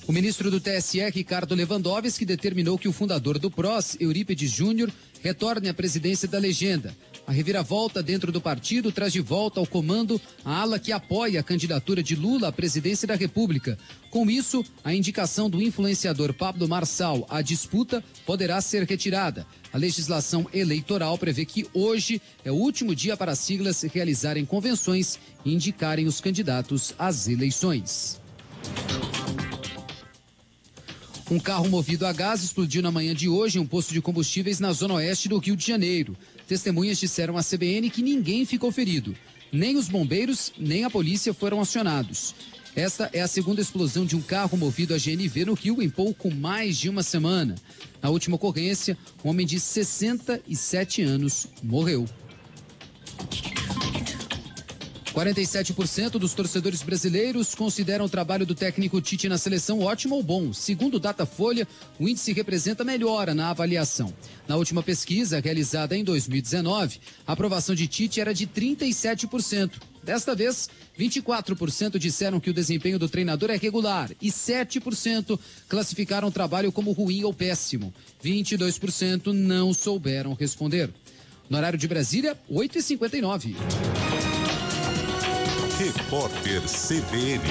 O ministro do TSE, Ricardo Lewandowski, determinou que o fundador do PROS, Eurípides Júnior, retorne à presidência da legenda. A reviravolta dentro do partido traz de volta ao comando a ala que apoia a candidatura de Lula à presidência da República. Com isso, a indicação do influenciador Pablo Marçal à disputa poderá ser retirada. A legislação eleitoral prevê que hoje é o último dia para as siglas realizarem convenções e indicarem os candidatos às eleições. Um carro movido a gás explodiu na manhã de hoje em um posto de combustíveis na zona oeste do Rio de Janeiro. Testemunhas disseram à CBN que ninguém ficou ferido. Nem os bombeiros, nem a polícia foram acionados. Esta é a segunda explosão de um carro movido a GNV no Rio em pouco mais de uma semana. Na última ocorrência, um homem de 67 anos morreu. 47% dos torcedores brasileiros consideram o trabalho do técnico Tite na seleção ótimo ou bom. Segundo o Datafolha, o índice representa melhora na avaliação. Na última pesquisa, realizada em 2019, a aprovação de Tite era de 37%. Desta vez, 24% disseram que o desempenho do treinador é regular e 7% classificaram o trabalho como ruim ou péssimo. 22% não souberam responder. No horário de Brasília, 8h59. Repórter CBN.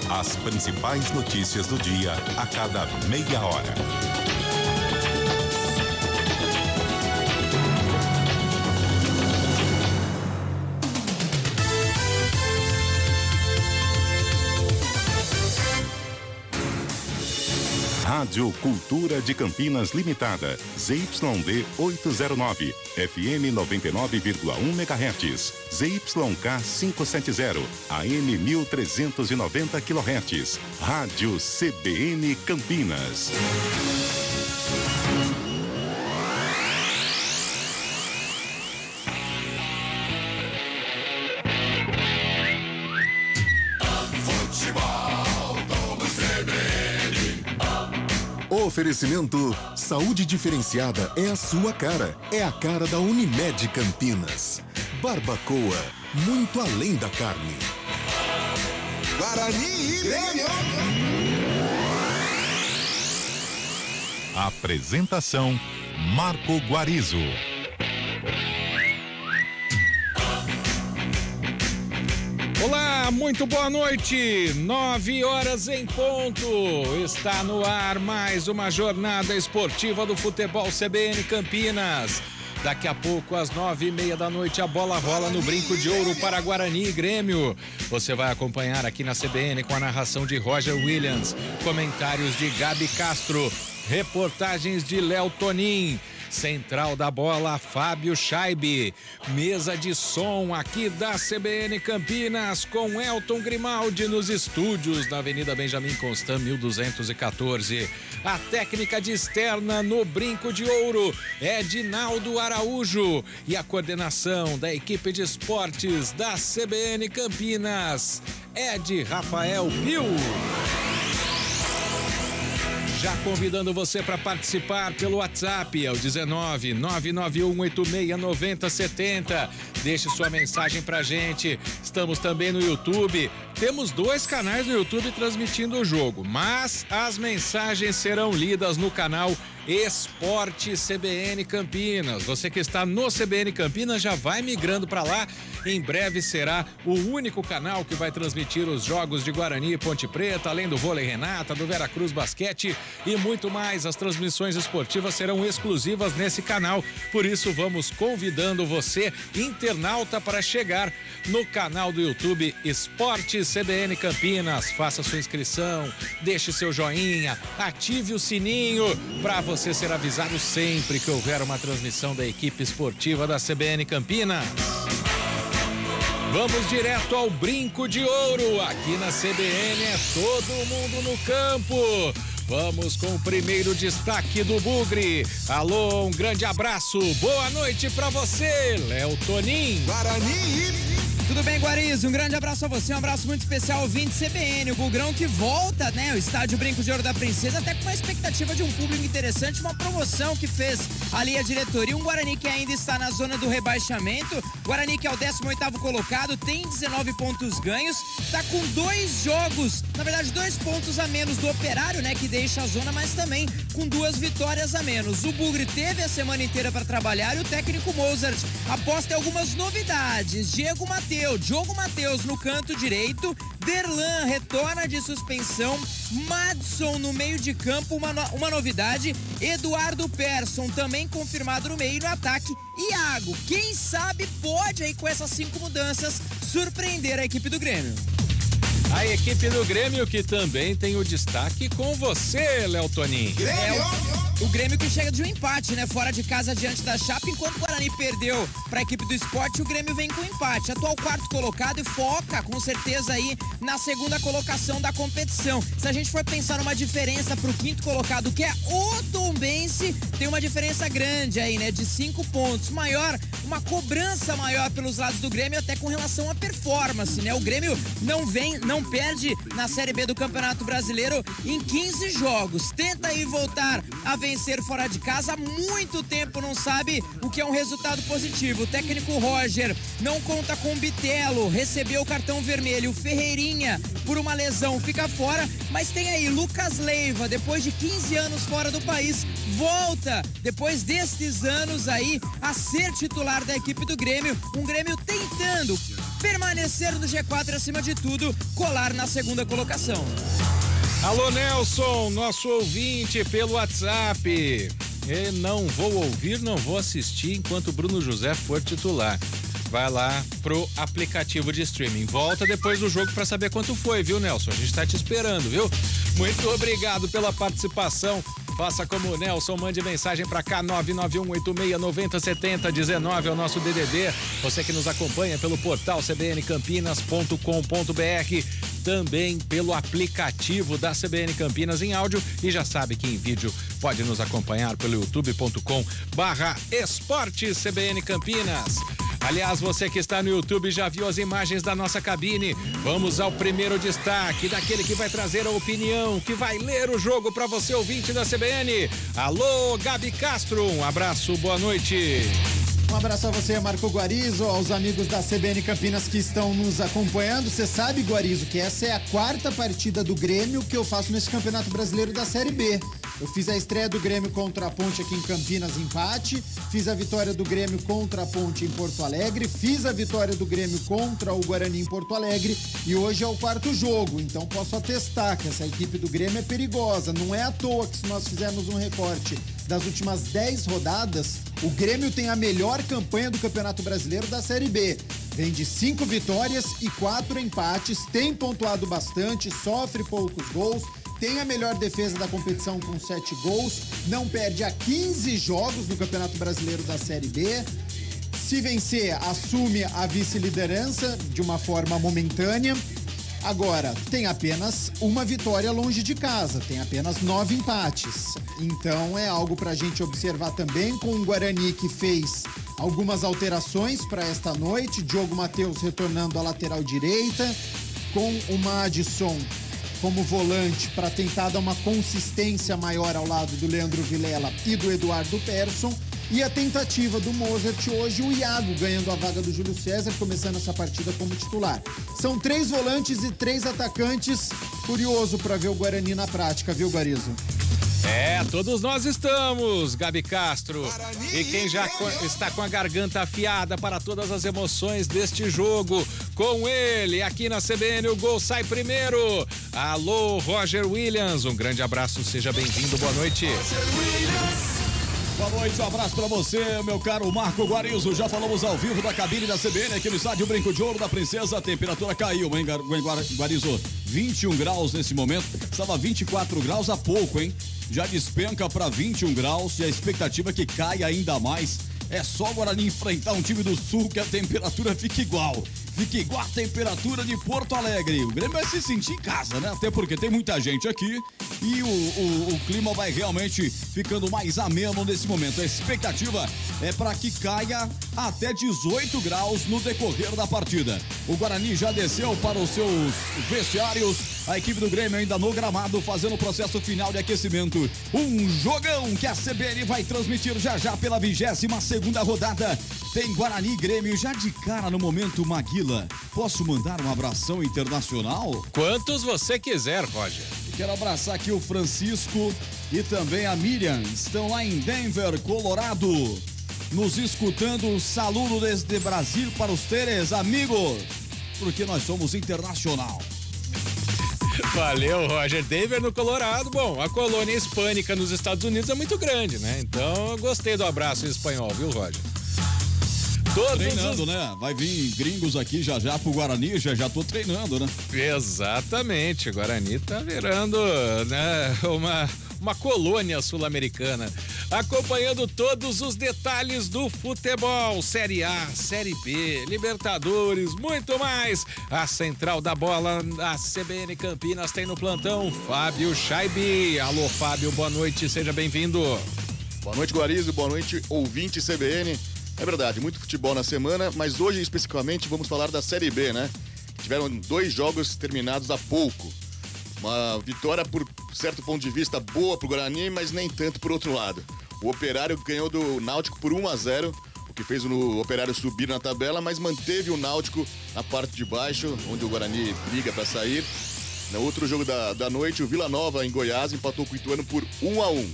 As principais notícias do dia a cada meia hora. Rádio Cultura de Campinas Limitada, ZYD 809, FM 99,1 MHz, ZYK 570, AM 1390 kHz, Rádio CBN Campinas. Oferecimento Saúde Diferenciada é a sua cara. É a cara da Unimed Campinas. Barbacoa, muito além da carne. Guarani e Grêmio. Apresentação Marco Guarizo. Olá, muito boa noite, 9h em ponto, está no ar mais uma jornada esportiva do futebol CBN Campinas. Daqui a pouco, às 9h30 da noite, a bola rola no Brinco de Ouro para Guarani e Grêmio. Você vai acompanhar aqui na CBN com a narração de Roger Williams, comentários de Gabi Castro, reportagens de Léo Tonin. Central da bola, Fábio Scheibe. Mesa de som aqui da CBN Campinas com Elton Grimaldi nos estúdios na Avenida Benjamin Constant, 1214. A técnica de externa no Brinco de Ouro é Dinaldo Araújo e a coordenação da equipe de esportes da CBN Campinas é de Rafael Pio. Já convidando você para participar pelo WhatsApp, é o 19-991869070. Deixe sua mensagem pra gente. Estamos também no YouTube. Temos 2 canais no YouTube transmitindo o jogo, mas as mensagens serão lidas no canal Esporte CBN Campinas. Você que está no CBN Campinas já vai migrando para lá. Em breve será o único canal que vai transmitir os jogos de Guarani e Ponte Preta, além do Vôlei Renata, do Veracruz Basquete e muito mais. As transmissões esportivas serão exclusivas nesse canal. Por isso vamos convidando você, internauta, para chegar no canal do YouTube Esporte CBN Campinas. Faça sua inscrição, deixe seu joinha, ative o sininho para você ser avisado sempre que houver uma transmissão da equipe esportiva da CBN Campinas. Vamos direto ao Brinco de Ouro. Aqui na CBN é todo mundo no campo. Vamos com o primeiro destaque do Bugre. Alô, um grande abraço. Boa noite pra você, Léo Tonin. Guarani e Tudo bem, Guarizo? Um grande abraço a você, um abraço muito especial ao ouvinte CBN, o Bugrão que volta, né? O estádio Brinco de Ouro da Princesa, até com uma expectativa de um público interessante, uma promoção que fez ali a diretoria, um Guarani que ainda está na zona do rebaixamento, Guarani que é o 18º colocado, tem 19 pontos ganhos, tá com 2 jogos, na verdade 2 pontos a menos do Operário, né? Que deixa a zona, mas também com 2 vitórias a menos. O Bugre teve a semana inteira para trabalhar e o técnico Mozart aposta em algumas novidades. Diogo Mateus no canto direito, Derlan retorna de suspensão, Madson no meio de campo, uma novidade, Eduardo Persson também confirmado no meio, no ataque, Iago, quem sabe pode aí com essas 5 mudanças surpreender a equipe do Grêmio. A equipe do Grêmio que também tem o destaque com você, Léo Tonin. O Grêmio que chega de um empate, né? Fora de casa diante da Chape, enquanto o Guarani perdeu para a equipe do Sport, o Grêmio vem com empate. Atual 4º colocado e foca com certeza aí na 2ª colocação da competição. Se a gente for pensar numa diferença para o 5º colocado, que é o Tombense, tem uma diferença grande aí, né? De 5 pontos. Uma cobrança maior pelos lados do Grêmio, até com relação à performance, né? O Grêmio não perde na Série B do Campeonato Brasileiro em 15 jogos. Tenta aí voltar a vencer fora de casa, há muito tempo não sabe o que é um resultado positivo. O técnico Roger não conta com o Bitelo, recebeu o cartão vermelho. O Ferreirinha, por uma lesão, fica fora, mas tem aí Lucas Leiva, depois de 15 anos fora do país, volta, depois destes anos aí, a ser titular da equipe do Grêmio. Um Grêmio tentando permanecer no G4 acima de tudo, colar na 2ª colocação. Alô, Nelson, nosso ouvinte pelo WhatsApp. Não vou ouvir, não vou assistir enquanto o Bruno José for titular. Vai lá pro aplicativo de streaming. Volta depois do jogo para saber quanto foi, viu, Nelson? A gente tá te esperando, viu? Muito obrigado pela participação. Faça como o Nelson, mande mensagem para cá, 99186907019 é o nosso DDD. Você que nos acompanha pelo portal cbncampinas.com.br, também pelo aplicativo da CBN Campinas em áudio, e já sabe que em vídeo pode nos acompanhar pelo youtube.com/esporte CBN Campinas. Aliás, você que está no YouTube já viu as imagens da nossa cabine. Vamos ao primeiro destaque, daquele que vai trazer a opinião, que vai ler o jogo para você, ouvinte da CBN. Alô, Gabi Castro, um abraço, boa noite. Um abraço a você, Marco Guarizo, aos amigos da CBN Campinas que estão nos acompanhando. Você sabe, Guarizo, que essa é a 4ª partida do Grêmio que eu faço nesse Campeonato Brasileiro da Série B. Eu fiz a estreia do Grêmio contra a Ponte aqui em Campinas, empate. Fiz a vitória do Grêmio contra a Ponte em Porto Alegre. Fiz a vitória do Grêmio contra o Guarani em Porto Alegre. E hoje é o 4º jogo, então posso atestar que essa equipe do Grêmio é perigosa. Não é à toa que, se nós fizermos um recorte das últimas 10 rodadas, o Grêmio tem a melhor campanha do Campeonato Brasileiro da Série B. Vem de 5 vitórias e 4 empates, tem pontuado bastante, sofre poucos gols, tem a melhor defesa da competição com 7 gols, não perde há 15 jogos no Campeonato Brasileiro da Série B. Se vencer, assume a vice-liderança de uma forma momentânea. Agora, tem apenas uma vitória longe de casa, tem apenas 9 empates. Então é algo pra gente observar também, com o Guarani que fez algumas alterações para esta noite. Diogo Mateus retornando à lateral direita, com o Madison como volante para tentar dar uma consistência maior ao lado do Leandro Vilela e do Eduardo Persson. E a tentativa do Mozart hoje, o Iago ganhando a vaga do Júlio César, começando essa partida como titular. São 3 volantes e 3 atacantes. Curioso para ver o Guarani na prática, viu, Guarizo? Todos nós estamos, Gabi Castro. E quem já está com a garganta afiada para todas as emoções deste jogo, com ele, aqui na CBN, o gol sai primeiro. Alô, Roger Williams, um grande abraço, seja bem-vindo, boa noite. Boa noite, um abraço pra você, meu caro Marco Guarizo. Já falamos ao vivo da cabine da CBN aqui no estádio Brinco de Ouro da Princesa. A temperatura caiu, hein, Guarizo? 21 graus nesse momento. Estava 24 graus há pouco, hein? Já despenca para 21 graus e a expectativa é que caia ainda mais. É só o Guarani enfrentar um time do Sul que a temperatura fica igual. Fica igual a temperatura de Porto Alegre. O Grêmio vai se sentir em casa, né? Até porque tem muita gente aqui e o clima vai realmente ficando mais ameno nesse momento. A expectativa é para que caia até 18 graus no decorrer da partida. O Guarani já desceu para os seus vestiários. A equipe do Grêmio ainda no gramado, fazendo o processo final de aquecimento. Um jogão que a CBN vai transmitir já pela 22ª rodada. Tem Guarani e Grêmio já de cara no momento. Maguila, posso mandar um abração internacional? Quantos você quiser, Roger. Quero abraçar aqui o Francisco e também a Miriam. Estão lá em Denver, Colorado, nos escutando. Saludo desde Brasil para os teres, amigos, porque nós somos internacional. Valeu, Roger. Denver no Colorado. Bom, a colônia hispânica nos Estados Unidos é muito grande, né? Então eu gostei do abraço em espanhol, viu, Roger? Treinando, né? Vai vir gringos aqui já pro Guarani, já tô treinando, né? Exatamente, o Guarani tá virando, né, uma colônia sul-americana, acompanhando todos os detalhes do futebol, Série A, Série B, Libertadores, muito mais. A central da bola, a CBN Campinas tem no plantão Fábio Scheibe. Alô, Fábio, boa noite, seja bem-vindo. Boa noite, Guarizo, boa noite, ouvinte CBN. É verdade, muito futebol na semana, mas hoje especificamente vamos falar da Série B, né? Tiveram 2 jogos terminados há pouco. Uma vitória, por certo ponto de vista, boa pro Guarani, mas nem tanto por outro lado. O Operário ganhou do Náutico por 1-0, o que fez o Operário subir na tabela, mas manteve o Náutico na parte de baixo, onde o Guarani briga para sair. No outro jogo da noite, o Vila Nova, em Goiás, empatou com o Ituano por 1-1.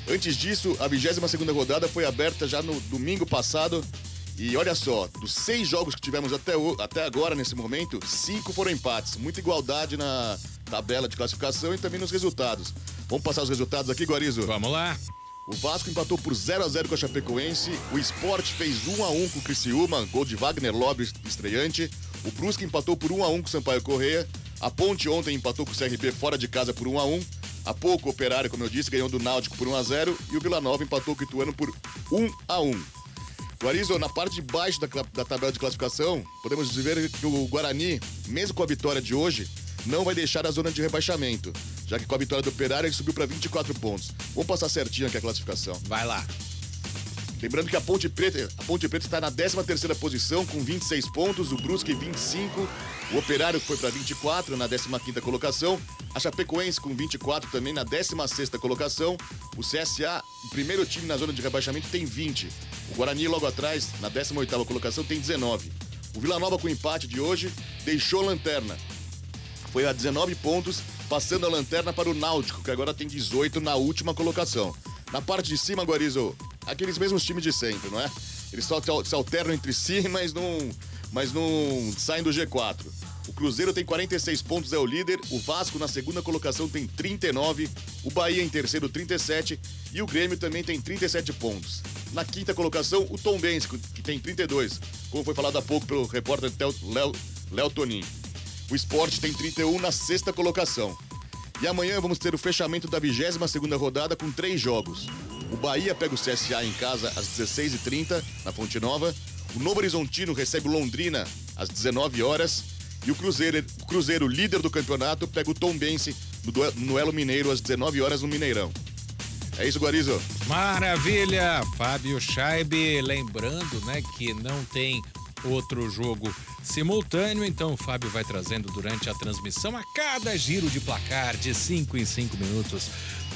Antes disso, a 22ª rodada foi aberta já no domingo passado. E olha só, dos 6 jogos que tivemos até agora, nesse momento, 5 foram empates. Muita igualdade na tabela de classificação e também nos resultados. Vamos passar os resultados aqui, Guarizo? Vamos lá. O Vasco empatou por 0-0 com a Chapecoense. O Sport fez 1-1 com o Criciúma, gol de Wagner Lobres, estreante. O Brusque empatou por 1-1 com o Sampaio Corrêa. A Ponte ontem empatou com o CRB fora de casa por 1-1. Há pouco o Operário, como eu disse, ganhou do Náutico por 1-0 e o Vila Nova empatou com o Ituano por 1-1. Guarizo, na parte de baixo da tabela de classificação, podemos dizer que o Guarani, mesmo com a vitória de hoje, não vai deixar a zona de rebaixamento, já que com a vitória do Operário ele subiu para 24 pontos. Vamos passar certinho aqui a classificação. Vai lá. Lembrando que a Ponte Preta está na 13ª posição com 26 pontos, o Brusque 25, o Operário foi para 24 na 15ª colocação, a Chapecoense com 24 também na 16ª colocação, o CSA, o primeiro time na zona de rebaixamento, tem 20, o Guarani logo atrás, na 18ª colocação, tem 19. O Vila Nova com o empate de hoje deixou a lanterna, foi a 19 pontos, passando a lanterna para o Náutico, que agora tem 18 na última colocação. Na parte de cima, Guarizo, aqueles mesmos times de sempre, não é? Eles só se alternam entre si, mas não saem do G4. O Cruzeiro tem 46 pontos, é o líder. O Vasco na 2ª colocação tem 39. O Bahia em terceiro, 37. E o Grêmio também tem 37 pontos. Na 5ª colocação, o Tombense, que tem 32. Como foi falado há pouco pelo repórter Léo Tonin. O Sport tem 31 na 6ª colocação. E amanhã vamos ter o fechamento da 22ª rodada com 3 jogos. O Bahia pega o CSA em casa às 16h30, na Fonte Nova. O Novo Horizontino recebe o Londrina às 19 horas. E o Cruzeiro, líder do campeonato, pega o Tombense no duelo mineiro às 19 horas no Mineirão. É isso, Guarizo. Maravilha, Fábio Scheibe, lembrando, né, que não tem outro jogo simultâneo, então o Fábio vai trazendo durante a transmissão a cada giro de placar de 5 em 5 minutos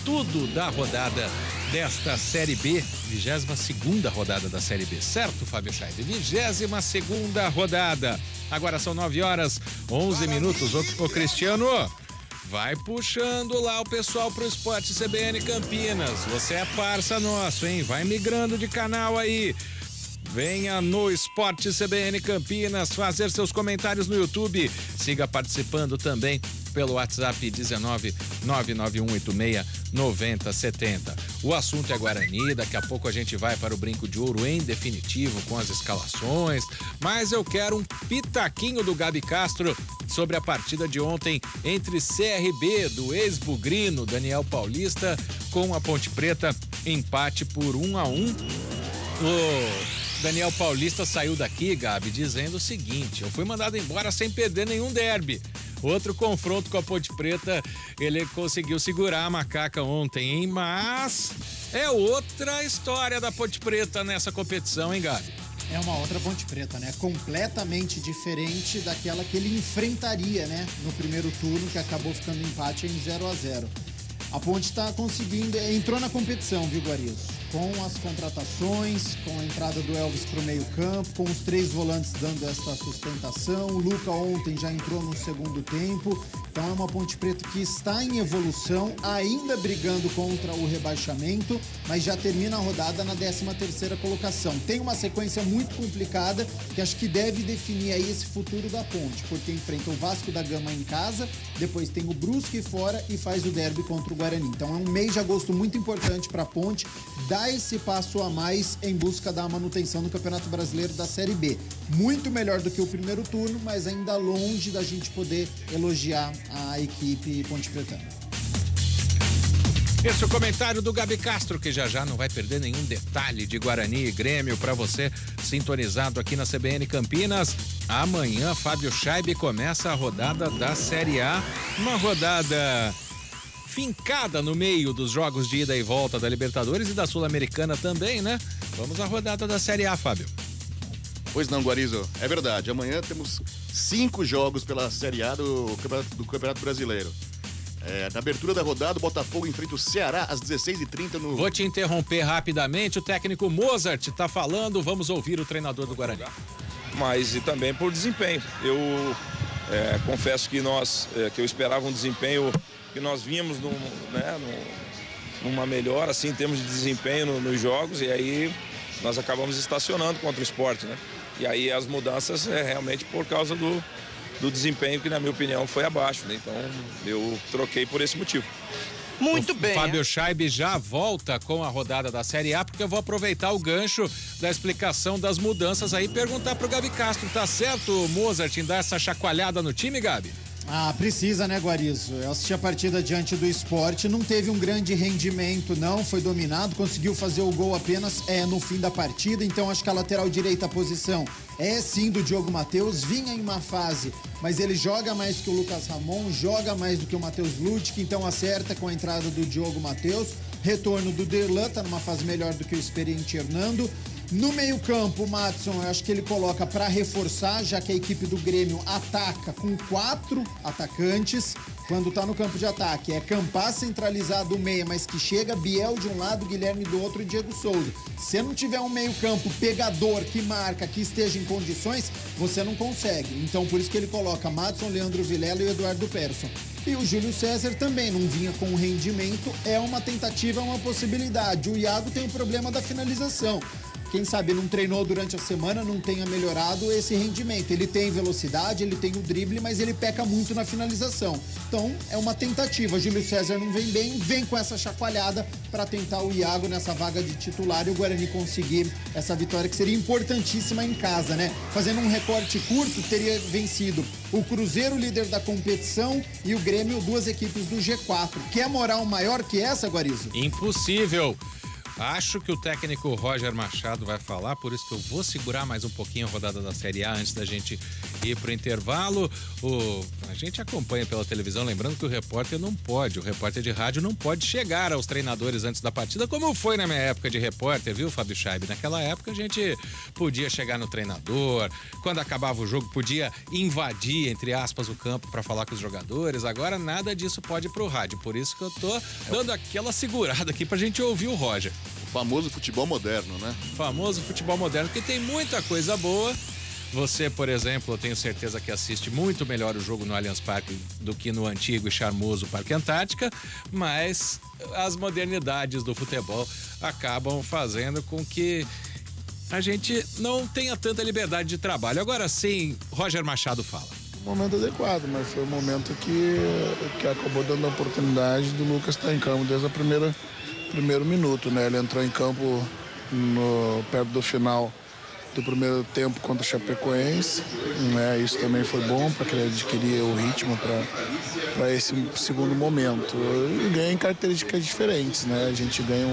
tudo da rodada desta Série B, 22ª rodada da Série B, certo, Fábio Scheibe? 22ª rodada. Agora são 9h11 minutos. Ô Cristiano, vai puxando lá o pessoal pro Esporte CBN Campinas. Você é parça nosso, hein? Vai migrando de canal aí. Venha no Esporte CBN Campinas fazer seus comentários no YouTube. Siga participando também pelo WhatsApp 19-99186-9070. O assunto é Guarani, daqui a pouco a gente vai para o Brinco de Ouro em definitivo com as escalações, mas eu quero um pitaquinho do Gabi Castro sobre a partida de ontem entre CRB, do ex-bugrino Daniel Paulista, com a Ponte Preta, empate por 1-1. O Daniel Paulista saiu daqui, Gabi, dizendo o seguinte: eu fui mandado embora sem perder nenhum derby. Outro confronto com a Ponte Preta, ele conseguiu segurar a macaca ontem, hein? Mas é outra história da Ponte Preta nessa competição, hein, Gabi? É uma outra Ponte Preta, né? Completamente diferente daquela que ele enfrentaria, né? No primeiro turno, que acabou ficando empate em 0-0. A Ponte está conseguindo, entrou na competição, viu, Guarizo? Com as contratações, com a entrada do Elvis para o meio campo, com os 3 volantes dando essa sustentação. O Luca ontem já entrou no segundo tempo. Então é uma Ponte Preta que está em evolução, ainda brigando contra o rebaixamento, mas já termina a rodada na 13ª colocação. Tem uma sequência muito complicada que acho que deve definir aí esse futuro da Ponte, porque enfrenta o Vasco da Gama em casa, depois tem o Brusque fora e faz o derby contra o Guarani. Então é um mês de agosto muito importante para a Ponte, dar esse passo a mais em busca da manutenção no Campeonato Brasileiro da Série B. Muito melhor do que o primeiro turno, mas ainda longe da gente poder elogiar a equipe Ponte Pretana. Esse é o comentário do Gabi Castro, que já não vai perder nenhum detalhe de Guarani e Grêmio para você sintonizado aqui na CBN Campinas. Amanhã, Fábio Scheibe começa a rodada da Série A, uma rodada fincada no meio dos jogos de ida e volta da Libertadores e da Sul-Americana também, né? Vamos à rodada da Série A, Fábio. Pois não, Guarizo, é verdade. Amanhã temos 5 jogos pela Série A do Campeonato Brasileiro. Na abertura da rodada, o Botafogo enfrenta o Ceará às 16h30 no... Vou te interromper rapidamente, o técnico Mozart está falando, vamos ouvir o treinador do Guarani. Mas e também por desempenho. Eu confesso que que eu esperava um desempenho que nós vínhamos numa melhora assim, em termos de desempenho nos jogos, e aí nós acabamos estacionando contra o Sport, né? E aí as mudanças realmente por causa do desempenho que, na minha opinião, foi abaixo, né? Então eu troquei por esse motivo. Muito bem. Fábio Scheibe já volta com a rodada da Série A, porque eu vou aproveitar o gancho da explicação das mudanças aí e perguntar pro Gabi Castro, tá certo, Mozart, em dar essa chacoalhada no time, Gabi? Ah, precisa, né, Guarizo? Eu assisti a partida diante do Sport, não teve um grande rendimento, não, foi dominado, conseguiu fazer o gol apenas no fim da partida, então acho que a lateral direita, a posição é sim do Diogo Matheus, vinha em uma fase, mas ele joga mais que o Lucas Ramon, joga mais do que o Matheus Lutic, então acerta com a entrada do Diogo Matheus, retorno do Derlan, tá numa fase melhor do que o experiente Hernando. No meio-campo, o Madison, eu acho que ele coloca para reforçar, já que a equipe do Grêmio ataca com 4 atacantes. Quando tá no campo de ataque, é Campas centralizado meia, mas que chega Biel de um lado, Guilherme do outro e Diego Souza. Se não tiver um meio-campo pegador, que marca, que esteja em condições, você não consegue. Então, por isso que ele coloca Madison, Leandro Vilela e Eduardo Persson. E o Júlio César também não vinha com rendimento, é uma tentativa, é uma possibilidade. O Iago tem o problema da finalização. Quem sabe não treinou durante a semana, não tenha melhorado esse rendimento. Ele tem velocidade, ele tem o drible, mas ele peca muito na finalização. Então, é uma tentativa. Júlio César não vem bem, vem com essa chacoalhada para tentar o Iago nessa vaga de titular e o Guarani conseguir essa vitória que seria importantíssima em casa, né? Fazendo um recorte curto, teria vencido o Cruzeiro, líder da competição, e o Grêmio, 2 equipes do G4. Quer moral maior que essa, Guarizo? Impossível. Acho que o técnico Roger Machado vai falar, por isso que eu vou segurar mais um pouquinho a rodada da Série A antes da gente ir pro intervalo. A gente acompanha pela televisão, lembrando que o repórter de rádio não pode chegar aos treinadores antes da partida, como foi na minha época de repórter, viu, Fábio Scheibe? Naquela época a gente podia chegar no treinador, quando acabava o jogo podia invadir, entre aspas, o campo para falar com os jogadores. Agora nada disso pode ir pro rádio, por isso que eu tô dando aquela segurada aqui pra gente ouvir o Roger. O famoso futebol moderno, né? Famoso futebol moderno, que tem muita coisa boa. Você, por exemplo, eu tenho certeza que assiste muito melhor o jogo no Allianz Parque do que no antigo e charmoso Parque Antártica, mas as modernidades do futebol acabam fazendo com que a gente não tenha tanta liberdade de trabalho. Agora sim, Roger Machado fala. Momento adequado, mas foi um momento que acabou dando a oportunidade do Lucas estar em campo desde o primeiro minuto, né? Ele entrou em campo perto do final do primeiro tempo contra o Chapecoense, né? Isso também foi bom para que ele adquirir o ritmo para esse segundo momento. E ganha em características diferentes, né? A gente ganha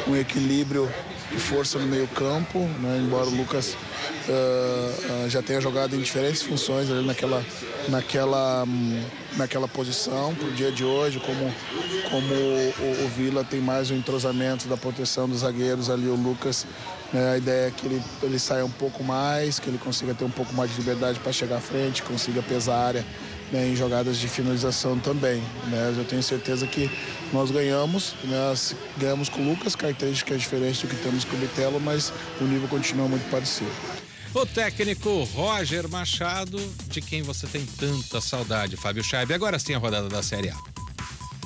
um equilíbrio força no meio campo, né? Embora o Lucas já tenha jogado em diferentes funções ali naquela posição. Para o dia de hoje, como o Vila tem mais o entrosamento da proteção dos zagueiros ali, o Lucas, né, a ideia é que ele saia um pouco mais, que ele consiga ter um pouco mais de liberdade para chegar à frente, consiga pesar a área, né, em jogadas de finalização também, né? Eu tenho certeza que nós ganhamos, né? Ganhamos com o Lucas, características diferentes do que temos com o Bitelo, mas o nível continua muito parecido. O técnico Roger Machado, de quem você tem tanta saudade, Fábio Scheibe. Agora sim a rodada da Série A.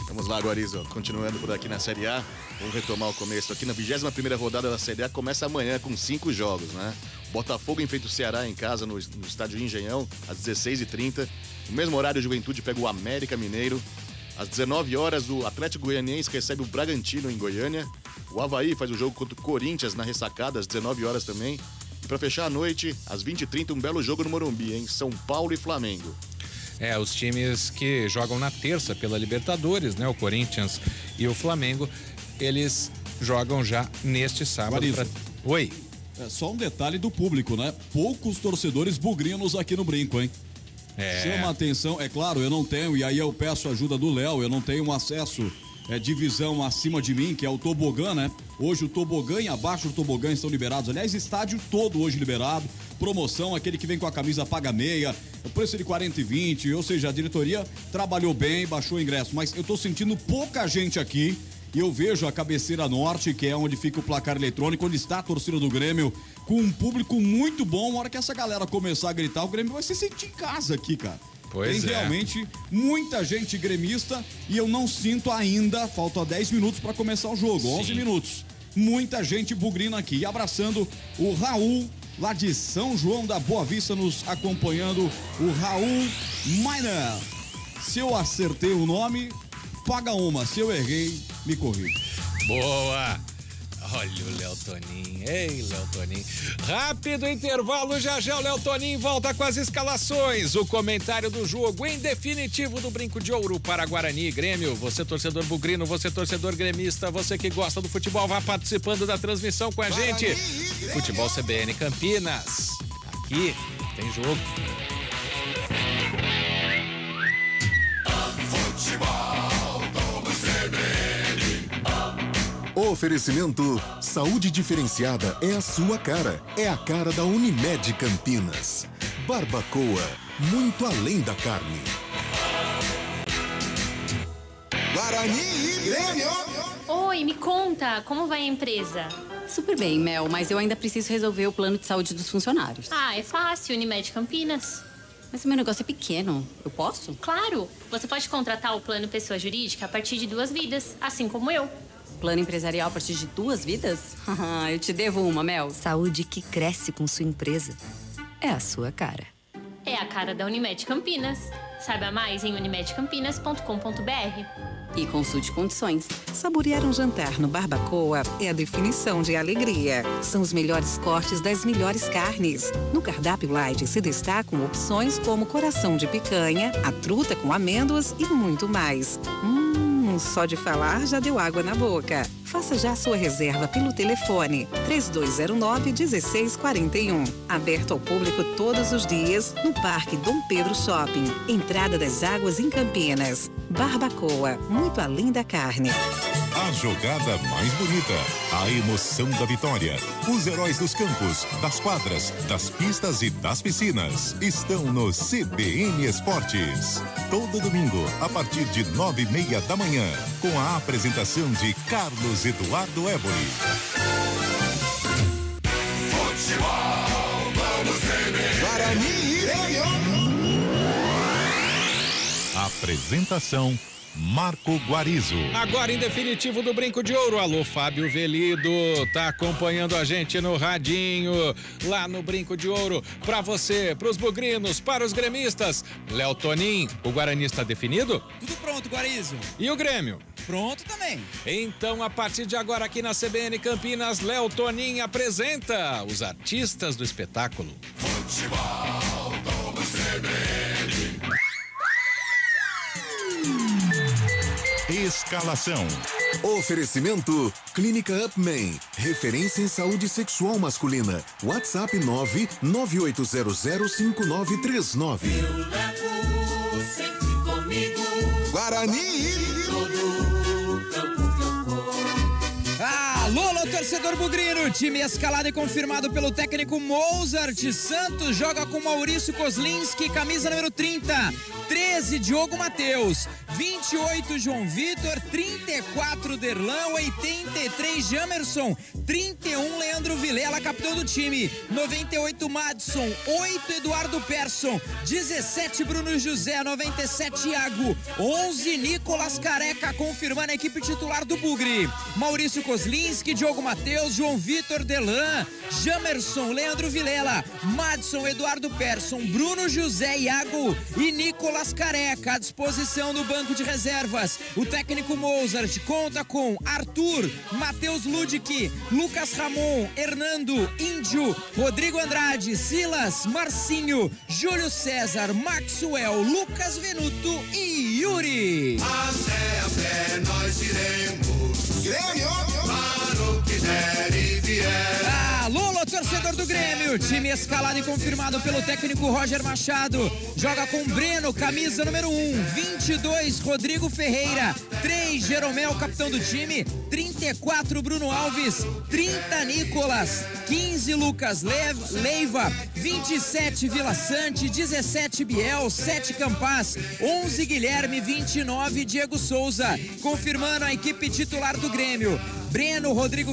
Vamos lá, Guarizo, continuando por aqui na Série A, vamos retomar o começo aqui na 21ª rodada da Série A, começa amanhã com 5 jogos, né? Botafogo enfrenta o Ceará em casa no estádio Engenhão, às 16h30, no mesmo horário o Juventude pega o América Mineiro, às 19 horas o Atlético Goianiense recebe o Bragantino em Goiânia, o Avaí faz o jogo contra o Corinthians na ressacada, às 19 horas também, e para fechar a noite, às 20h30, um belo jogo no Morumbi, em São Paulo e Flamengo. Os times que jogam na terça pela Libertadores, né? O Corinthians e o Flamengo, eles jogam já neste sábado. Oi. Só um detalhe do público, né? Poucos torcedores bugrinos aqui no Brinco, hein? Chama a atenção, é claro, eu não tenho, e aí eu peço ajuda do Léo, eu não tenho acesso divisão acima de mim, que é o tobogã, né? Hoje o tobogã e abaixo do tobogã estão liberados. Aliás, estádio todo hoje liberado. Promoção, aquele que vem com a camisa paga meia, o preço de 40,20, ou seja, a diretoria trabalhou bem, baixou o ingresso, mas eu tô sentindo pouca gente aqui. E eu vejo a cabeceira norte, que é onde fica o placar eletrônico, onde está a torcida do Grêmio, com um público muito bom. Na hora que essa galera começar a gritar, o Grêmio vai se sentir em casa aqui, cara. Tem realmente muita gente gremista e eu não sinto ainda, falta 10 minutos para começar o jogo, 11 minutos. Muita gente bugrina aqui. E abraçando o Raul, lá de São João da Boa Vista, nos acompanhando, o Raul Miner. Se eu acertei o nome, paga uma. Se eu errei, me corrija. Boa! Olha o Léo Toninho. Ei, Léo Toninho. Rápido intervalo, já o Léo Toninho volta com as escalações. O comentário do jogo em definitivo do Brinco de Ouro para Guarani e Grêmio. Você torcedor bugrino, você torcedor gremista, você que gosta do futebol, vá participando da transmissão com a gente. Futebol CBN Campinas. Aqui tem jogo. Futebol do CBN. Oferecimento Saúde Diferenciada é a sua cara. É a cara da Unimed Campinas. Barbacoa, muito além da carne. Guarani e Grêmio. Oi, me conta, como vai a empresa? Super bem, Mel, mas eu ainda preciso resolver o plano de saúde dos funcionários. É fácil, Unimed Campinas. Mas o meu negócio é pequeno, eu posso? Claro, você pode contratar o plano pessoa jurídica a partir de 2 vidas, assim como eu. Plano empresarial a partir de 2 vidas? Eu te devo uma, Mel. Saúde que cresce com sua empresa. É a sua cara. É a cara da Unimed Campinas. Saiba mais em unimedcampinas.com.br. E consulte condições. Saborear um jantar no Barbacoa é a definição de alegria. São os melhores cortes das melhores carnes. No cardápio light se destacam opções como coração de picanha, a truta com amêndoas e muito mais. Só de falar já deu água na boca. Faça já sua reserva pelo telefone 3209-1641. Aberto ao público todos os dias no Parque Dom Pedro Shopping. Entrada das Águas em Campinas. Barbacoa, muito além da carne. A jogada mais bonita, a emoção da vitória. Os heróis dos campos, das quadras, das pistas e das piscinas estão no CBN Esportes. Todo domingo, a partir de 9h30 da manhã, com a apresentação de Carlos Eduardo Éboli. Futebol, vamos CBN. Guarani e Grêmio. Apresentação Marco Guarizo. Agora em definitivo do Brinco de Ouro. Alô, Fábio Velido, tá acompanhando a gente no radinho, lá no Brinco de Ouro. Pra você, pros bugrinos, para os gremistas. Léo Toninho, o Guarani está definido? Tudo pronto, Guarizo. E o Grêmio? Pronto também. Então, a partir de agora aqui na CBN Campinas, Léo Toninho apresenta os artistas do espetáculo. Futebol do CBN. Escalação. Oferecimento Clínica Upman, referência em saúde sexual masculina. WhatsApp 998005939. Eu levo sempre comigo Guarani. Alô, torcedor bugrino, time escalado e confirmado pelo técnico Mozart. Santos joga com Maurício Kozlinski, camisa número 30, 13 Diogo Matheus, 28 João Vitor, 34 Derlan, 83 Jamerson, 31 Leandro Vilela, capitão do time, 98 Madison, 8 Eduardo Persson, 17 Bruno José, 97 Iago, 11 Nicolas Careca, confirmando a equipe titular do Bugre. Maurício Kozlinski, Diogo Matheus, João Vitor, Delan, Jamerson, Leandro Vilela, Madison, Eduardo Persson, Bruno José, Iago e Nicolas Careca à disposição do banco de reservas. O técnico Mozart conta com Arthur, Matheus Ludic, Lucas Ramon, Hernando, Índio, Rodrigo Andrade, Silas, Marcinho, Júlio César, Maxwell, Lucas Venuto e Yuri. A pé nós iremos, Grêmio, para o que der e vier. Alô, torcedor do Grêmio, time escalado e confirmado pelo técnico Roger Machado, joga com Breno, camisa número 1, 22 Rodrigo Ferreira, 3 Jeromel, capitão do time, 34 Bruno Alves, 30 Nicolas, 15 Lucas Leiva, 27 Vila Sante, 17 Biel, 7 Campaz, 11 Guilherme, 29 Diego Souza, confirmando a equipe titular do Grêmio. Breno, Rodrigo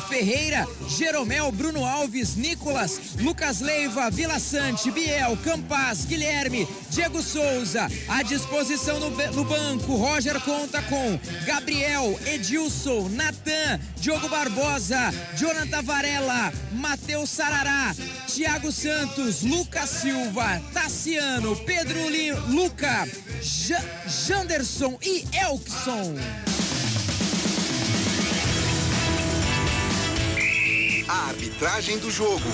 Ferreira, Jeromel, Bruno Alves, Nicolas, Lucas Leiva, Vila Sante, Biel, Campaz, Guilherme, Diego Souza. À disposição no banco, Roger conta com Gabriel, Edilson, Natan, Diogo Barbosa, Jonathan Varela, Matheus Sarará, Thiago Santos, Lucas Silva, Tassiano, Pedro Luca, Janderson e Elkson. A arbitragem do jogo.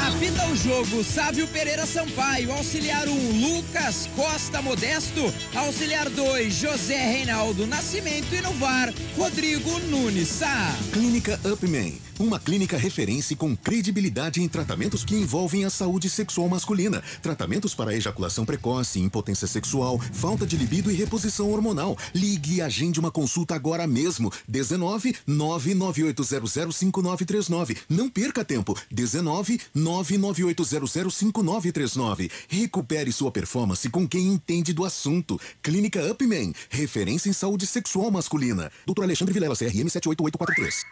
Apita o jogo, Sávio Pereira Sampaio. Auxiliar 1, Lucas Costa Modesto. Auxiliar 2, José Reinaldo Nascimento. E no VAR, Rodrigo Nunes Sá. Clínica Upman, uma clínica referência com credibilidade em tratamentos que envolvem a saúde sexual masculina. Tratamentos para ejaculação precoce, impotência sexual, falta de libido e reposição hormonal. Ligue e agende uma consulta agora mesmo. 19 998005939. Não perca tempo. 19 998005939. Recupere sua performance com quem entende do assunto. Clínica Upman, referência em saúde sexual masculina. Dr. Alexandre Vilela, CRM 78843.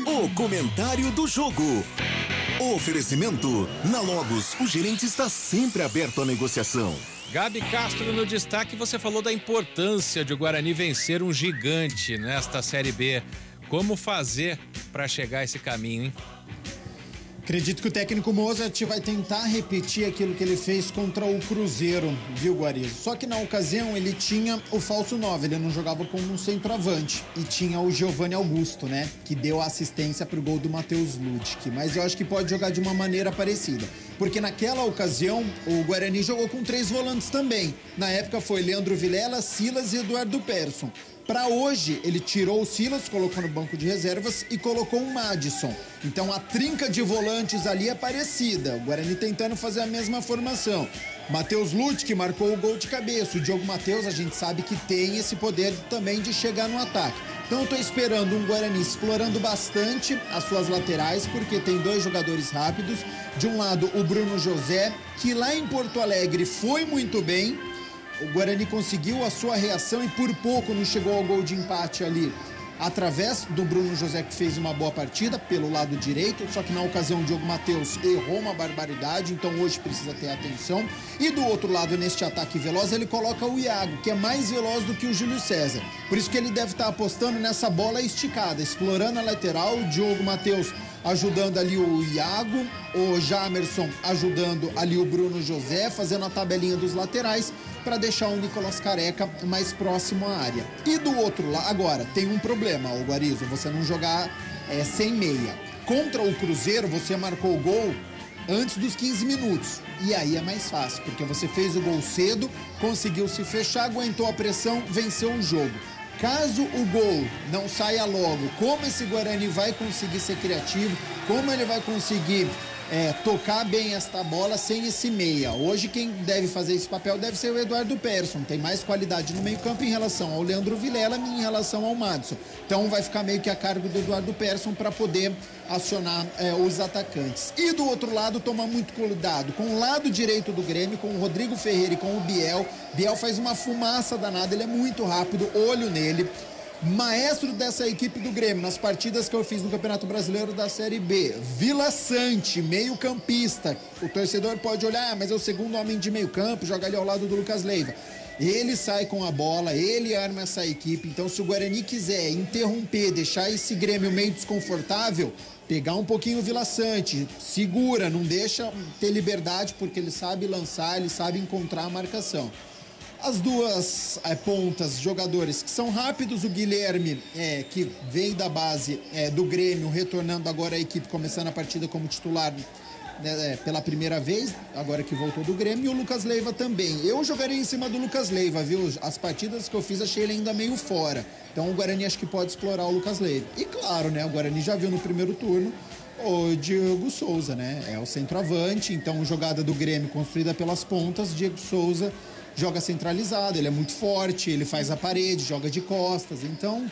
O comentário do jogo. Oferecimento. Na Logos, o gerente está sempre aberto à negociação. Gabi Castro no destaque, você falou da importância de o Guarani vencer um gigante nesta Série B. Como fazer para chegar a esse caminho, hein? Acredito que o técnico Mozart vai tentar repetir aquilo que ele fez contra o Cruzeiro, viu, Guarizo? Só que na ocasião ele tinha o falso 9, ele não jogava como um centroavante. E tinha o Giovanni Augusto, né? Que deu a assistência pro gol do Matheus Ludic. Mas eu acho que pode jogar de uma maneira parecida. Porque naquela ocasião o Guarani jogou com 3 volantes também. Na época foi Leandro Vilela, Silas e Eduardo Persson. Para hoje, ele tirou o Silas, colocou no banco de reservas e colocou o Madison. Então a trinca de volantes ali é parecida. O Guarani tentando fazer a mesma formação. Matheus Ludic marcou o gol de cabeça. O Diogo Matheus, a gente sabe que tem esse poder também de chegar no ataque. Então eu tô esperando um Guarani explorando bastante as suas laterais, porque tem 2 jogadores rápidos. De um lado, o Bruno José, que lá em Porto Alegre foi muito bem. O Guarani conseguiu a sua reação e por pouco não chegou ao gol de empate ali, através do Bruno José, que fez uma boa partida pelo lado direito, só que na ocasião o Diogo Matheus errou uma barbaridade, então hoje precisa ter atenção. E do outro lado, neste ataque veloz, ele coloca o Iago, que é mais veloz do que o Júlio César. Por isso que ele deve estar apostando nessa bola esticada, explorando a lateral, o Diogo Matheus ajudando ali o Iago, o Jamerson ajudando ali o Bruno José, fazendo a tabelinha dos laterais para deixar o Nicolas Careca mais próximo à área. E do outro lado, agora, tem um problema, o Guarizo, você não jogar sem meia. Contra o Cruzeiro, você marcou o gol antes dos 15 minutos. E aí é mais fácil, porque você fez o gol cedo, conseguiu se fechar, aguentou a pressão, venceu o jogo. Caso o gol não saia logo, como esse Guarani vai conseguir ser criativo, como ele vai conseguir tocar bem esta bola sem esse meia. Hoje quem deve fazer esse papel deve ser o Eduardo Persson, tem mais qualidade no meio campo em relação ao Leandro Vilela e em relação ao Madison. Então vai ficar meio que a cargo do Eduardo Persson para poder acionar os atacantes. E do outro lado, toma muito cuidado com o lado direito do Grêmio, com o Rodrigo Ferreira e com o Biel. Biel faz uma fumaça danada, ele é muito rápido, olho nele. Maestro dessa equipe do Grêmio, nas partidas que eu fiz no Campeonato Brasileiro da Série B, Vila Sante, meio campista. O torcedor pode olhar, mas é o segundo homem de meio campo, joga ali ao lado do Lucas Leiva. Ele sai com a bola, ele arma essa equipe. Então, se o Guarani quiser interromper, deixar esse Grêmio meio desconfortável, pegar um pouquinho o Vila Sante, segura, não deixa ter liberdade, porque ele sabe lançar, ele sabe encontrar a marcação. As duas pontas, jogadores que são rápidos, o Guilherme, que vem da base do Grêmio, retornando agora à equipe, começando a partida como titular pela primeira vez, agora que voltou do Grêmio, e o Lucas Leiva também. Eu jogaria em cima do Lucas Leiva, viu? As partidas que eu fiz, achei ele ainda meio fora. Então o Guarani acho que pode explorar o Lucas Leiva. E claro, né, o Guarani já viu no primeiro turno o Diego Souza, né? É o centroavante, então jogada do Grêmio construída pelas pontas, Diego Souza joga centralizado, ele é muito forte, ele faz a parede, joga de costas, então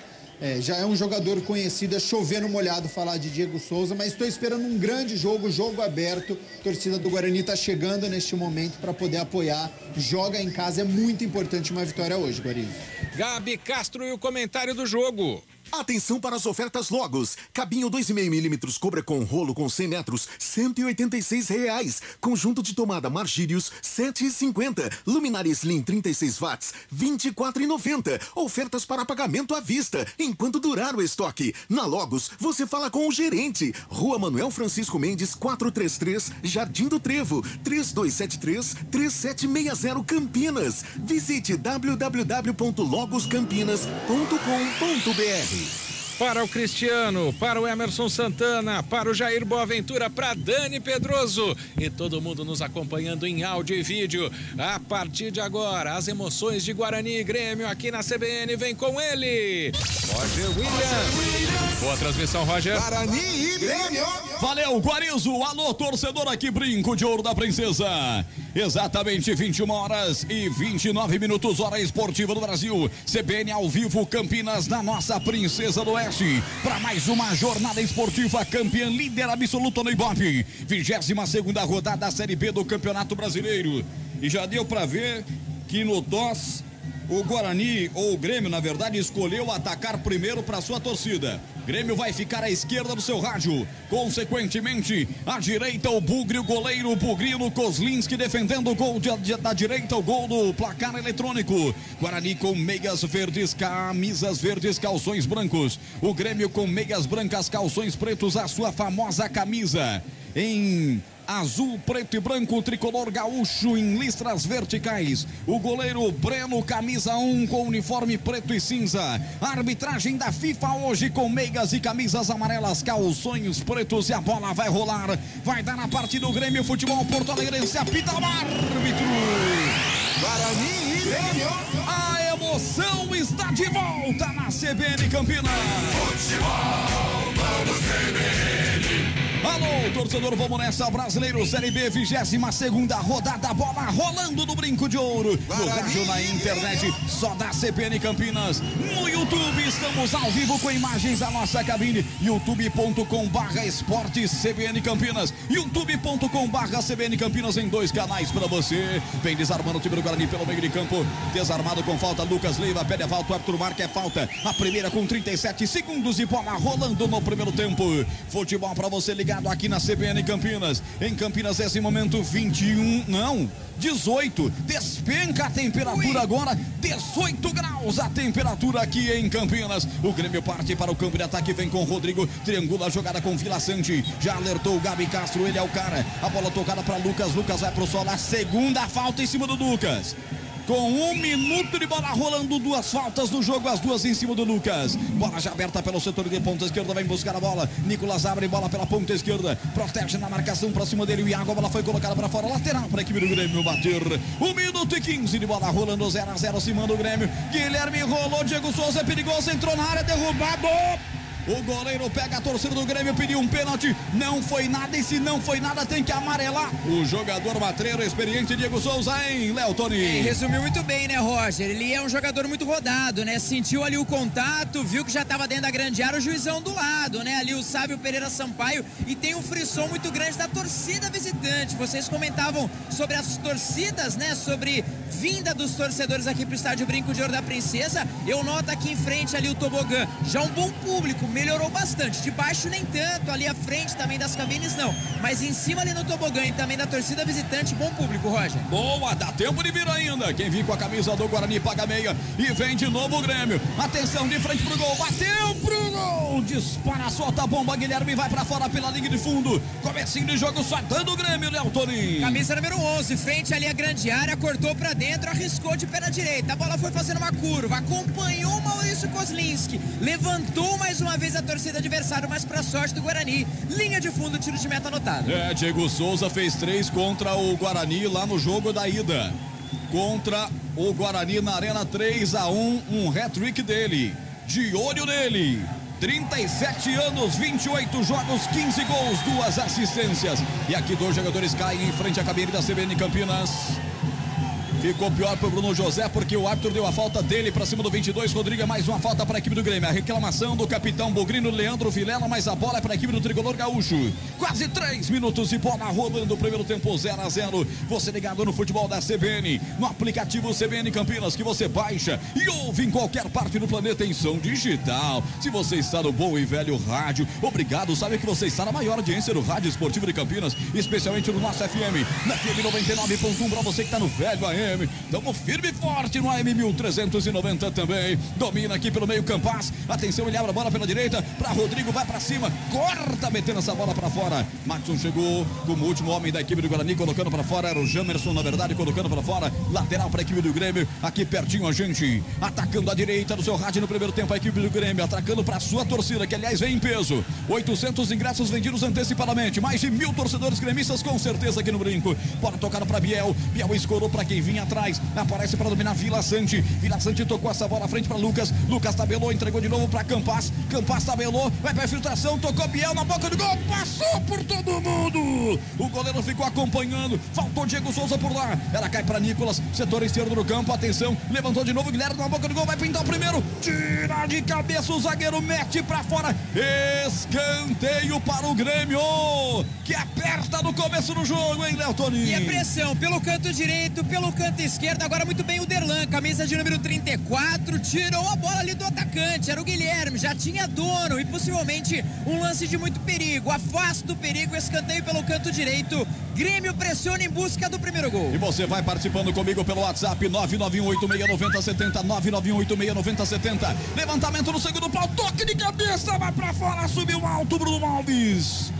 já é um jogador conhecido, é chover no molhado falar de Diego Souza, mas estou esperando um grande jogo, jogo aberto, a torcida do Guarani está chegando neste momento para poder apoiar, joga em casa, é muito importante uma vitória hoje, Guarani. Gabi Castro e o comentário do jogo. Atenção para as ofertas Logos. Cabinho 2,5 milímetros Cobra com rolo com 100 metros, R$186. Conjunto de tomada Margírios, R$7,50. Luminária Slim 36 watts, R$24,90. Ofertas para pagamento à vista, enquanto durar o estoque. Na Logos, você fala com o gerente. Rua Manuel Francisco Mendes, 433, Jardim do Trevo, 3273-3760 Campinas. Visite www.logoscampinas.com.br. Para o Cristiano, para o Emerson Santana, para o Jair Boaventura, para Dani Pedroso e todo mundo nos acompanhando em áudio e vídeo. A partir de agora, as emoções de Guarani e Grêmio aqui na CBN vem com ele, Roger Williams. Boa transmissão, Roger. Guarani e Grêmio. Valeu, Guarizo. Alô, torcedor, aqui Brinco de Ouro da Princesa. Exatamente 21h29, hora esportiva do Brasil. CBN ao vivo, Campinas, na nossa Princesa do Oeste. Para mais uma jornada esportiva, campeã líder absoluta no Ibope. 22ª rodada da Série B do Campeonato Brasileiro. E já deu para ver que no TOS, o Guarani, ou o Grêmio, na verdade, escolheu atacar primeiro para sua torcida. Grêmio vai ficar à esquerda do seu rádio. Consequentemente, à direita, o Bugre, o goleiro Bugrino Kozlinski defendendo o gol da direita, o gol do placar eletrônico. Guarani com meias verdes, camisas verdes, calções brancos. O Grêmio com meias brancas, calções pretos, a sua famosa camisa em azul, preto e branco, tricolor gaúcho em listras verticais. O goleiro Breno, camisa 1 com uniforme preto e cinza. A arbitragem da FIFA hoje com meias e camisas amarelas, calções pretos, e a bola vai rolar. Vai dar na partida do Grêmio Futebol Porto Alegrense. Apita o árbitro. Guarani e Grêmio. A emoção está de volta na CBN Campinas. Futebol, vamos CBN. Alô, torcedor, vamos nessa, Brasileiro Série B, 22ª rodada, bola rolando no Brinco de Ouro. No rádio, na internet, só da CBN Campinas. No YouTube, estamos ao vivo com imagens da nossa cabine. youtube.com/esportes CBN Campinas. youtube.com/CBN Campinas em 2 canais para você. Vem desarmando o time do Guarani pelo meio de campo. Desarmado com falta, Lucas Leiva pede a falta, o árbitro marca, é falta. A primeira com 37 segundos e bola rolando no primeiro tempo. Futebol para você ligar aqui na CBN Campinas. Em Campinas, esse momento 18. Despenca a temperatura agora, 18 graus a temperatura aqui em Campinas. O Grêmio parte para o campo de ataque, vem com o Rodrigo, triangula a jogada com Vila Sante. Já alertou o Gabi Castro, ele é o cara. A bola tocada para Lucas, Lucas vai pro solo, a segunda falta em cima do Lucas. com 1 minuto de bola rolando, 2 faltas no jogo, as 2 em cima do Lucas. Bola já aberta pelo setor de ponta esquerda, vai buscar a bola. Nicolas abre bola pela ponta esquerda, protege na marcação pra cima dele. O Iago, a bola foi colocada pra fora, lateral pra equipe do Grêmio bater. 1 minuto e 15 de bola rolando, 0-0 acima do Grêmio. Guilherme rolou, Diego Souza é perigoso, entrou na área, derrubado. O goleiro pega a torcida do Grêmio, pediu um pênalti, não foi nada, e se não foi nada tem que amarelar. O jogador matreiro experiente Diego Souza, hein, Léo Toni? Resumiu muito bem, né, Roger? Ele é um jogador muito rodado, né? Sentiu ali o contato, viu que já estava dentro da grande área, o juizão do lado, né? Ali o Sábio Pereira Sampaio, e tem um frisson muito grande da torcida visitante. Vocês comentavam sobre as torcidas, né? Sobre vinda dos torcedores aqui pro estádio Brinco de Ouro da Princesa. Eu noto aqui em frente ali o tobogã, já um bom público, melhorou bastante, de baixo nem tanto, ali à frente também das cabines não, mas em cima ali no tobogã e também da torcida visitante, bom público, Roger. Boa, dá tempo de vir ainda, quem vir com a camisa do Guarani paga meia e vem de novo o Grêmio, atenção de frente pro gol, bateu pro gol, dispara, solta a bomba, Guilherme vai pra fora pela linha de fundo, comecinho de jogo só dando o Grêmio, Léo Toni. Camisa número 11, frente ali a grande área, cortou pra dentro, arriscou de pé na direita, a bola foi fazendo uma curva, acompanhou o Maurício Kozlinski, levantou mais uma vez a torcida adversária, mas pra sorte do Guarani, linha de fundo, tiro de meta anotado. Diego Souza fez 3 contra o Guarani lá no jogo da ida, contra o Guarani na Arena, 3-1, um hat-trick dele, de olho nele. 37 anos, 28 jogos, 15 gols, 2 assistências. E aqui 2 jogadores caem em frente à cabine da CBN Campinas. Ficou pior pro Bruno José, porque o árbitro deu a falta dele pra cima do 22, Rodrigo, mais uma falta para a equipe do Grêmio. A reclamação do capitão Bugrino, Leandro Vilela, mas a bola é para a equipe do Tricolor Gaúcho. Quase 3 minutos de bola rolando, o primeiro tempo 0-0. Você ligado no futebol da CBN, no aplicativo CBN Campinas, que você baixa e ouve em qualquer parte do planeta em som digital. Se você está no bom e velho rádio, obrigado, sabe que você está na maior audiência do rádio esportivo de Campinas, especialmente no nosso FM, na FM 99.1, para você que está no velho AM. Estamos firme e forte no AM 1390 também. Domina aqui pelo meio Campas. Atenção, ele abre a bola pela direita para Rodrigo, vai para cima, corta, metendo essa bola para fora. Maxson chegou como último homem da equipe do Guarani, colocando para fora. Era o Jamerson, na verdade, colocando para fora. Lateral para a equipe do Grêmio. Aqui pertinho a gente, atacando a direita do seu rádio no primeiro tempo. A equipe do Grêmio atacando para a sua torcida, que aliás vem em peso. 800 ingressos vendidos antecipadamente. Mais de 1000 torcedores gremistas com certeza aqui no Brinco. Bola tocada para Biel. Biel escorou para quem vinha atrás, aparece para dominar Vila Sante. Vila Sante tocou essa bola à frente para Lucas. Lucas tabelou, entregou de novo para Campas. Campas tabelou, vai para infiltração, tocou Biel na boca do gol, passou por todo mundo. O goleiro ficou acompanhando, faltou Diego Souza por lá. Ela cai para Nicolas, setor esquerdo do campo, atenção, levantou de novo, Guilherme na boca do gol, vai pintar o primeiro, tira de cabeça, o zagueiro mete para fora. Escanteio para o Grêmio, que aperta no começo do jogo, hein, Léo Toni? E a pressão pelo canto direito, pelo canto esquerdo, agora muito bem o Derlan, camisa de número 34, tirou a bola ali do atacante, era o Guilherme, já tinha dono e possivelmente um lance de muito perigo, afasta o perigo, escanteio pelo canto direito, Grêmio pressiona em busca do primeiro gol. E você vai participando comigo pelo WhatsApp 991869070, 991869070, levantamento no segundo pau, toque de cabeça, vai pra fora, subiu alto Bruno Alves,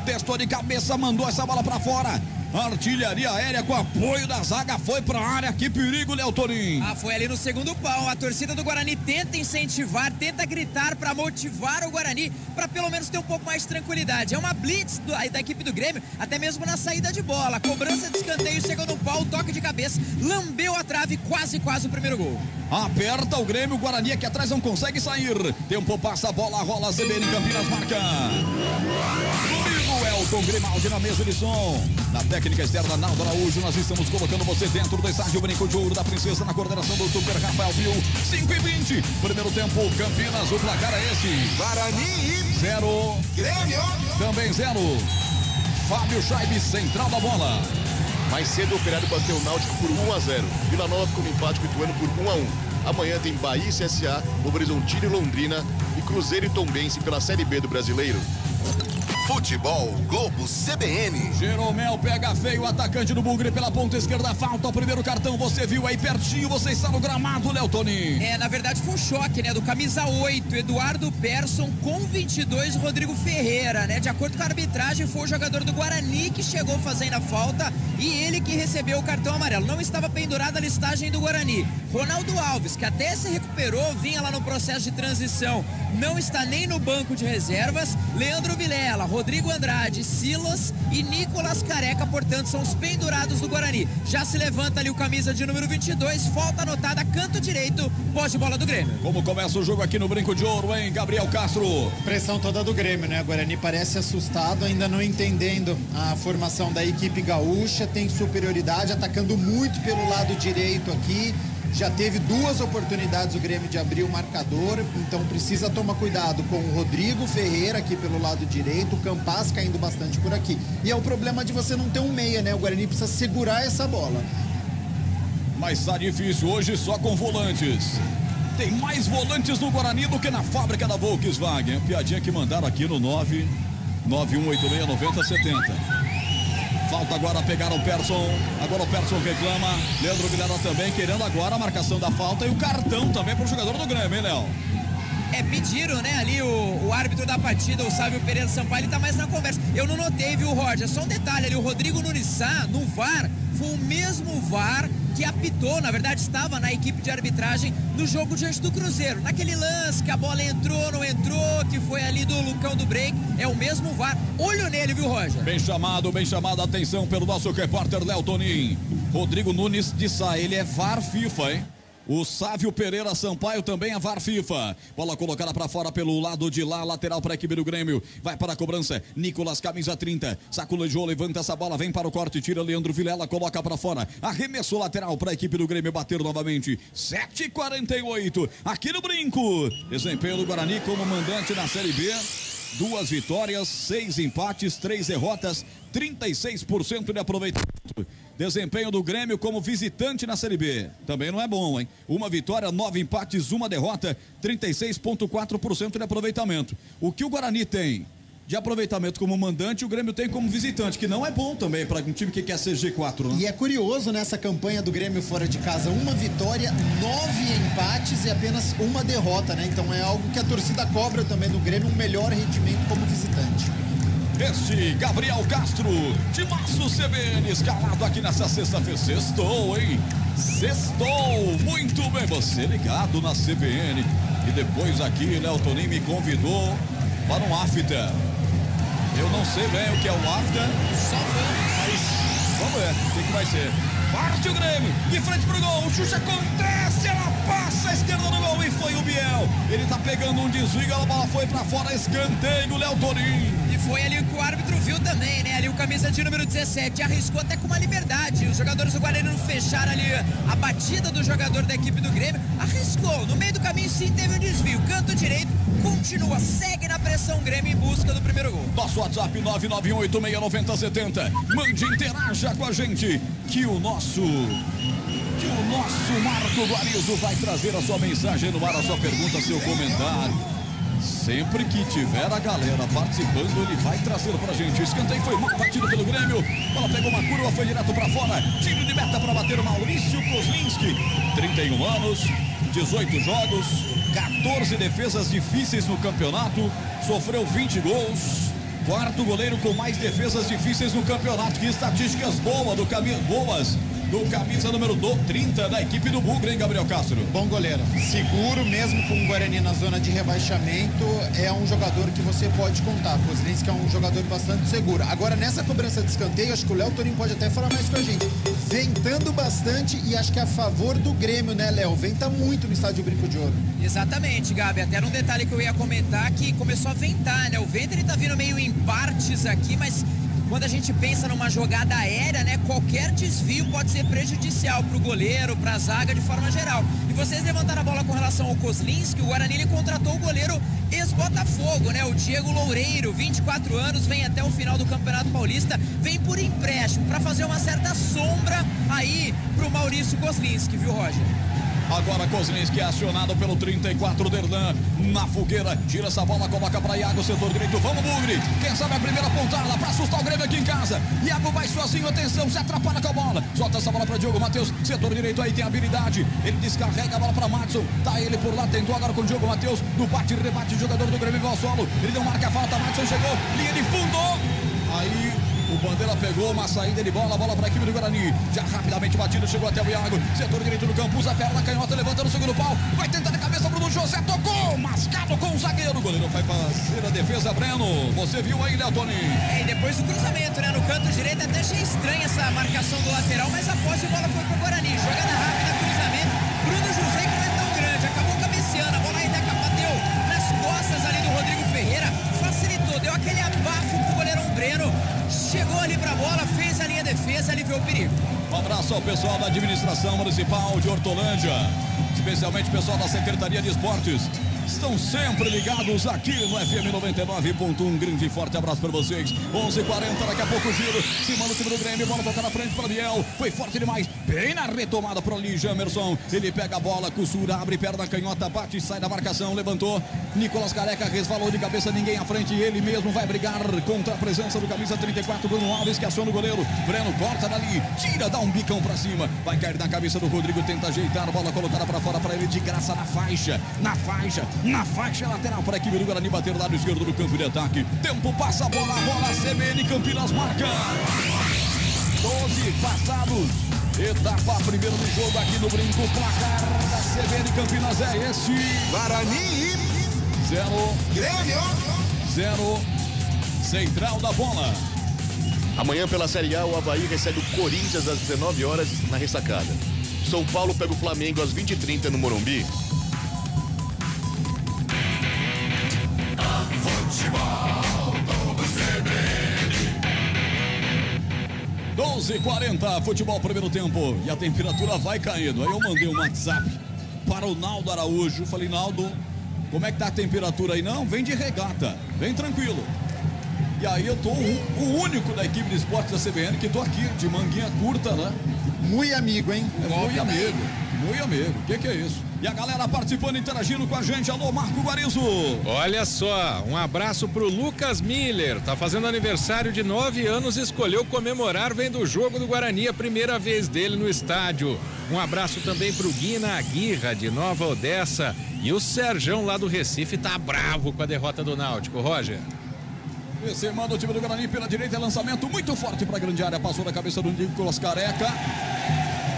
testou de cabeça, mandou essa bola pra fora. Artilharia aérea com apoio da zaga, foi pra área, que perigo, Léo Toni. Foi ali no segundo pau, a torcida do Guarani tenta incentivar, tenta gritar pra motivar o Guarani, pra pelo menos ter um pouco mais de tranquilidade. É uma blitz da equipe do Grêmio, até mesmo na saída de bola, cobrança de escanteio, segundo pau, toque de cabeça, lambeu a trave, quase o primeiro gol. Aperta o Grêmio, o Guarani aqui atrás não consegue sair, tempo passa, a bola rola, CBN Campinas marca. Comigo, Elton Grimaldi na mesa de som, na técnica externa Naldo Araújo, nós estamos colocando você dentro do estádio Brinco de Ouro da Princesa, na coordenação do Super Rafael Pio. 5:20, primeiro tempo, Campinas, o placar é esse: Guarani 0, Grêmio também 0. Fábio Chaib, central da bola. Mais cedo o Operário bateu o Náutico por 1-0. Vila Nova ficou no empate com o Ituano por 1-1. Amanhã tem Bahia e CSA, Novo Horizontino e Londrina e Cruzeiro e Tombense pela Série B do Brasileiro. Futebol Globo CBN. Jeromel pega feio o atacante do Bugre pela ponta esquerda. Falta o primeiro cartão. Você viu aí pertinho. Você está no gramado, Léo Tonin. Na verdade foi um choque, né? Do camisa 8, Eduardo Persson, com 22, Rodrigo Ferreira, né? De acordo com a arbitragem, foi o jogador do Guarani que chegou fazendo a falta e ele que recebeu o cartão amarelo. Não estava pendurada a listagem do Guarani. Ronaldo Alves, que até se recuperou, vinha lá no processo de transição, não está nem no banco de reservas. Leandro Vilela, Rodrigo Andrade, Silas e Nicolas Careca, portanto, são os pendurados do Guarani. Já se levanta ali o camisa de número 22, falta anotada, canto direito, pós de bola do Grêmio. Como começa o jogo aqui no Brinco de Ouro, hein, Gabriel Castro? Pressão toda do Grêmio, né? O Guarani parece assustado, ainda não entendendo a formação da equipe gaúcha, tem superioridade, atacando muito pelo lado direito aqui. Já teve 2 oportunidades o Grêmio de abrir o marcador, então precisa tomar cuidado com o Rodrigo Ferreira aqui pelo lado direito, o Campas caindo bastante por aqui. E é o problema de você não ter um meia, né? O Guarani precisa segurar essa bola. Mas tá difícil hoje só com volantes. Tem mais volantes no Guarani do que na fábrica da Volkswagen. Piadinha que mandaram aqui no 991869070. Falta agora pegar o Persson. Agora o Persson reclama. Leandro Vilela também querendo agora a marcação da falta e o cartão também para o jogador do Grêmio, hein, Léo? Pediram, né, ali o árbitro da partida, o Sávio Pereira Sampaio, ele tá mais na conversa. Eu não notei, viu, Roger? Só um detalhe ali, o Rodrigo Nunes Sá, no VAR, foi o mesmo VAR que apitou, na verdade estava na equipe de arbitragem no jogo diante do Cruzeiro. Naquele lance que a bola entrou, não entrou, que foi ali do Lucão do Break, é o mesmo VAR. Olho nele, viu, Roger? Bem chamado, atenção pelo nosso repórter Léo Tonin. Rodrigo Nunes de Sá, ele é VAR FIFA, hein? O Sávio Pereira Sampaio também é VAR FIFA. Bola colocada para fora pelo lado de lá, lateral para a equipe do Grêmio. Vai para a cobrança. Nicolas, camisa 30. Saculejou, levanta essa bola, vem para o corte, tira Leandro Vilela, coloca para fora. Arremesso lateral para a equipe do Grêmio bater novamente. 7h48 aqui no Brinco. Desempenho do Guarani como mandante na Série B. 2 vitórias, 6 empates, 3 derrotas, 36% de aproveitamento. Desempenho do Grêmio como visitante na Série B. Também não é bom, hein? 1 vitória, 9 empates, 1 derrota, 36,4% de aproveitamento. O que o Guarani tem de aproveitamento como mandante, o Grêmio tem como visitante, que não é bom também para um time que quer ser G4, né? E é curioso nessa campanha do Grêmio fora de casa, 1 vitória, 9 empates e apenas 1 derrota, né? Então é algo que a torcida cobra também do Grêmio, um melhor rendimento como visitante. Este Gabriel Castro, timaço CBN, escalado aqui nessa sexta-feira. Sextou, hein? Sextou, muito bem, você ligado na CBN. E depois aqui, Léo Tonin me convidou para um after. Eu não sei bem o que é o after. Só vamos. Mas vamos ver o que vai ser. Parte o Grêmio, de frente pro gol, o chute acontece, ela passa a esquerda no gol e foi o Biel. Ele tá pegando um desvio, a bola foi pra fora, escanteio, Léo Tonin. E foi ali que o árbitro viu também, né? Ali o camisa de número 17 arriscou até com uma liberdade. Os jogadores do Guarani não fecharam ali a batida do jogador da equipe do Grêmio. Arriscou, no meio do caminho sim teve um desvio, canto direito, continua, segue na pressão Grêmio em busca do primeiro gol. Nosso WhatsApp 991869070. Mande, interaja com a gente, que o nosso Marco Guarizo vai trazer a sua mensagem no ar, a sua pergunta, seu comentário. Sempre que tiver a galera participando, ele vai trazer pra gente. O escanteio foi mal batido pelo Grêmio. Ela pegou uma curva, foi direto pra fora. Tiro de meta pra bater o Maurício Kozlinski. 31 anos, 18 jogos, 14 defesas difíceis no campeonato. Sofreu 20 gols. Quarto goleiro com mais defesas difíceis no campeonato. Que estatísticas boas do camisa número 30 da equipe do Bugre, hein, Gabriel Castro? Bom goleiro, seguro mesmo com o Guarani na zona de rebaixamento, é um jogador que você pode contar. Kozlinski é um jogador bastante seguro. Agora nessa cobrança de escanteio, acho que o Léo Tonin pode até falar mais com a gente. Ventando bastante e acho que é a favor do Grêmio, né, Léo? Venta muito no estádio Brinco de Ouro. Exatamente, Gabi, até um detalhe que eu ia comentar, que começou a ventar, né? O vento ele tá vindo meio em partes aqui, mas quando a gente pensa numa jogada aérea, né, qualquer desvio pode ser prejudicial para o goleiro, para a zaga de forma geral. E vocês levantaram a bola com relação ao Kozlinski, o Guarani ele contratou o goleiro ex-Botafogo, né, o Diego Loureiro, 24 anos, vem até o final do Campeonato Paulista, vem por empréstimo para fazer uma certa sombra aí pro Maurício Kozlinski, viu, Roger? Agora Kozlinski é acionado pelo 34 Derlan. Na fogueira, tira essa bola, coloca para Iago, setor direito. Vamos, Bugre. Quem sabe a primeira pontada para assustar o Grêmio aqui em casa. Iago vai sozinho, atenção, se atrapalha com a bola. Solta essa bola para Diogo Matheus, setor direito aí tem habilidade. Ele descarrega a bola para Madison. Tá ele por lá, tentou agora com o Diogo Matheus. No bate e rebate, o jogador do Grêmio vai ao solo. Ele não marca a falta, Madison chegou, linha de fundo. Aí o Bandeira pegou uma saída de bola, bola para a equipe do Guarani. Já rapidamente batido, chegou até o Iago. Setor direito do campo, usa a perna, canhota, levanta no segundo pau. Vai tentar a cabeça, Bruno José, tocou, mascado com o zagueiro. O goleiro vai fazer a defesa, Breno. Você viu aí, Léo Toninho? E depois do cruzamento, né? No canto direito, até achei estranha essa marcação do lateral, mas após a bola foi pro Guarani. Jogada rápida, cruzamento. Bruno José, que não é tão grande, acabou cabeceando. A bola ainda bateu nas costas ali do Rodrigo Ferreira. Facilitou, deu aquele abafo pro goleirão Breno. Chegou ali pra bola, fez a linha de defesa, aliviou o perigo. Um abraço ao pessoal da administração municipal de Hortolândia, especialmente o pessoal da Secretaria de Esportes. Estão sempre ligados aqui no FM 99.1. Grande e forte abraço para vocês. 11h40, daqui a pouco o giro. Cima do time do Grêmio, bola toca na frente para Biel. Foi forte demais, bem na retomada para ali, Jamerson. Ele pega a bola, costura, abre perna canhota, bate, sai da marcação, levantou. Nicolas Careca resvalou de cabeça, ninguém à frente. Ele mesmo vai brigar contra a presença do camisa 34, Bruno Alves, que aciona o goleiro. Breno corta dali, tira, dá um bicão para cima. Vai cair na cabeça do Rodrigo, tenta ajeitar a bola colocada para fora para ele de graça na faixa. Na faixa lateral para a equipe do Guarani bater do lado esquerdo do campo de ataque. Tempo passa a bola CBN Campinas marca. 12 passados. Etapa primeira do jogo aqui no Brinco. Placar da CBN Campinas é esse. Guarani 0. Grêmio 0. Central da bola. Amanhã pela Série A, o Avaí recebe o Corinthians às 19 horas na ressacada. São Paulo pega o Flamengo às 20h30 no Morumbi. 12h40, futebol primeiro tempo. E a temperatura vai caindo. Aí eu mandei um WhatsApp para o Naldo Araújo. Falei, Naldo, como é que tá a temperatura aí? Não, vem de regata, vem tranquilo. E aí eu tô o único da equipe de esportes da CBN que tô aqui, de manguinha curta, né? Muito amigo, hein? Muito amigo, muito amigo. O que é isso? E a galera participando, interagindo com a gente. Alô, Marco Guarizo. Olha só, um abraço pro Lucas Miller. Tá fazendo aniversário de 9 anos e escolheu comemorar vendo o jogo do Guarani, a primeira vez dele no estádio. Um abraço também pro Guina Aguirra, de Nova Odessa. E o Serjão lá do Recife tá bravo com a derrota do Náutico. Roger. Esse manda o time do Guarani pela direita, lançamento muito forte para a grande área, passou na cabeça do Nicolas Careca.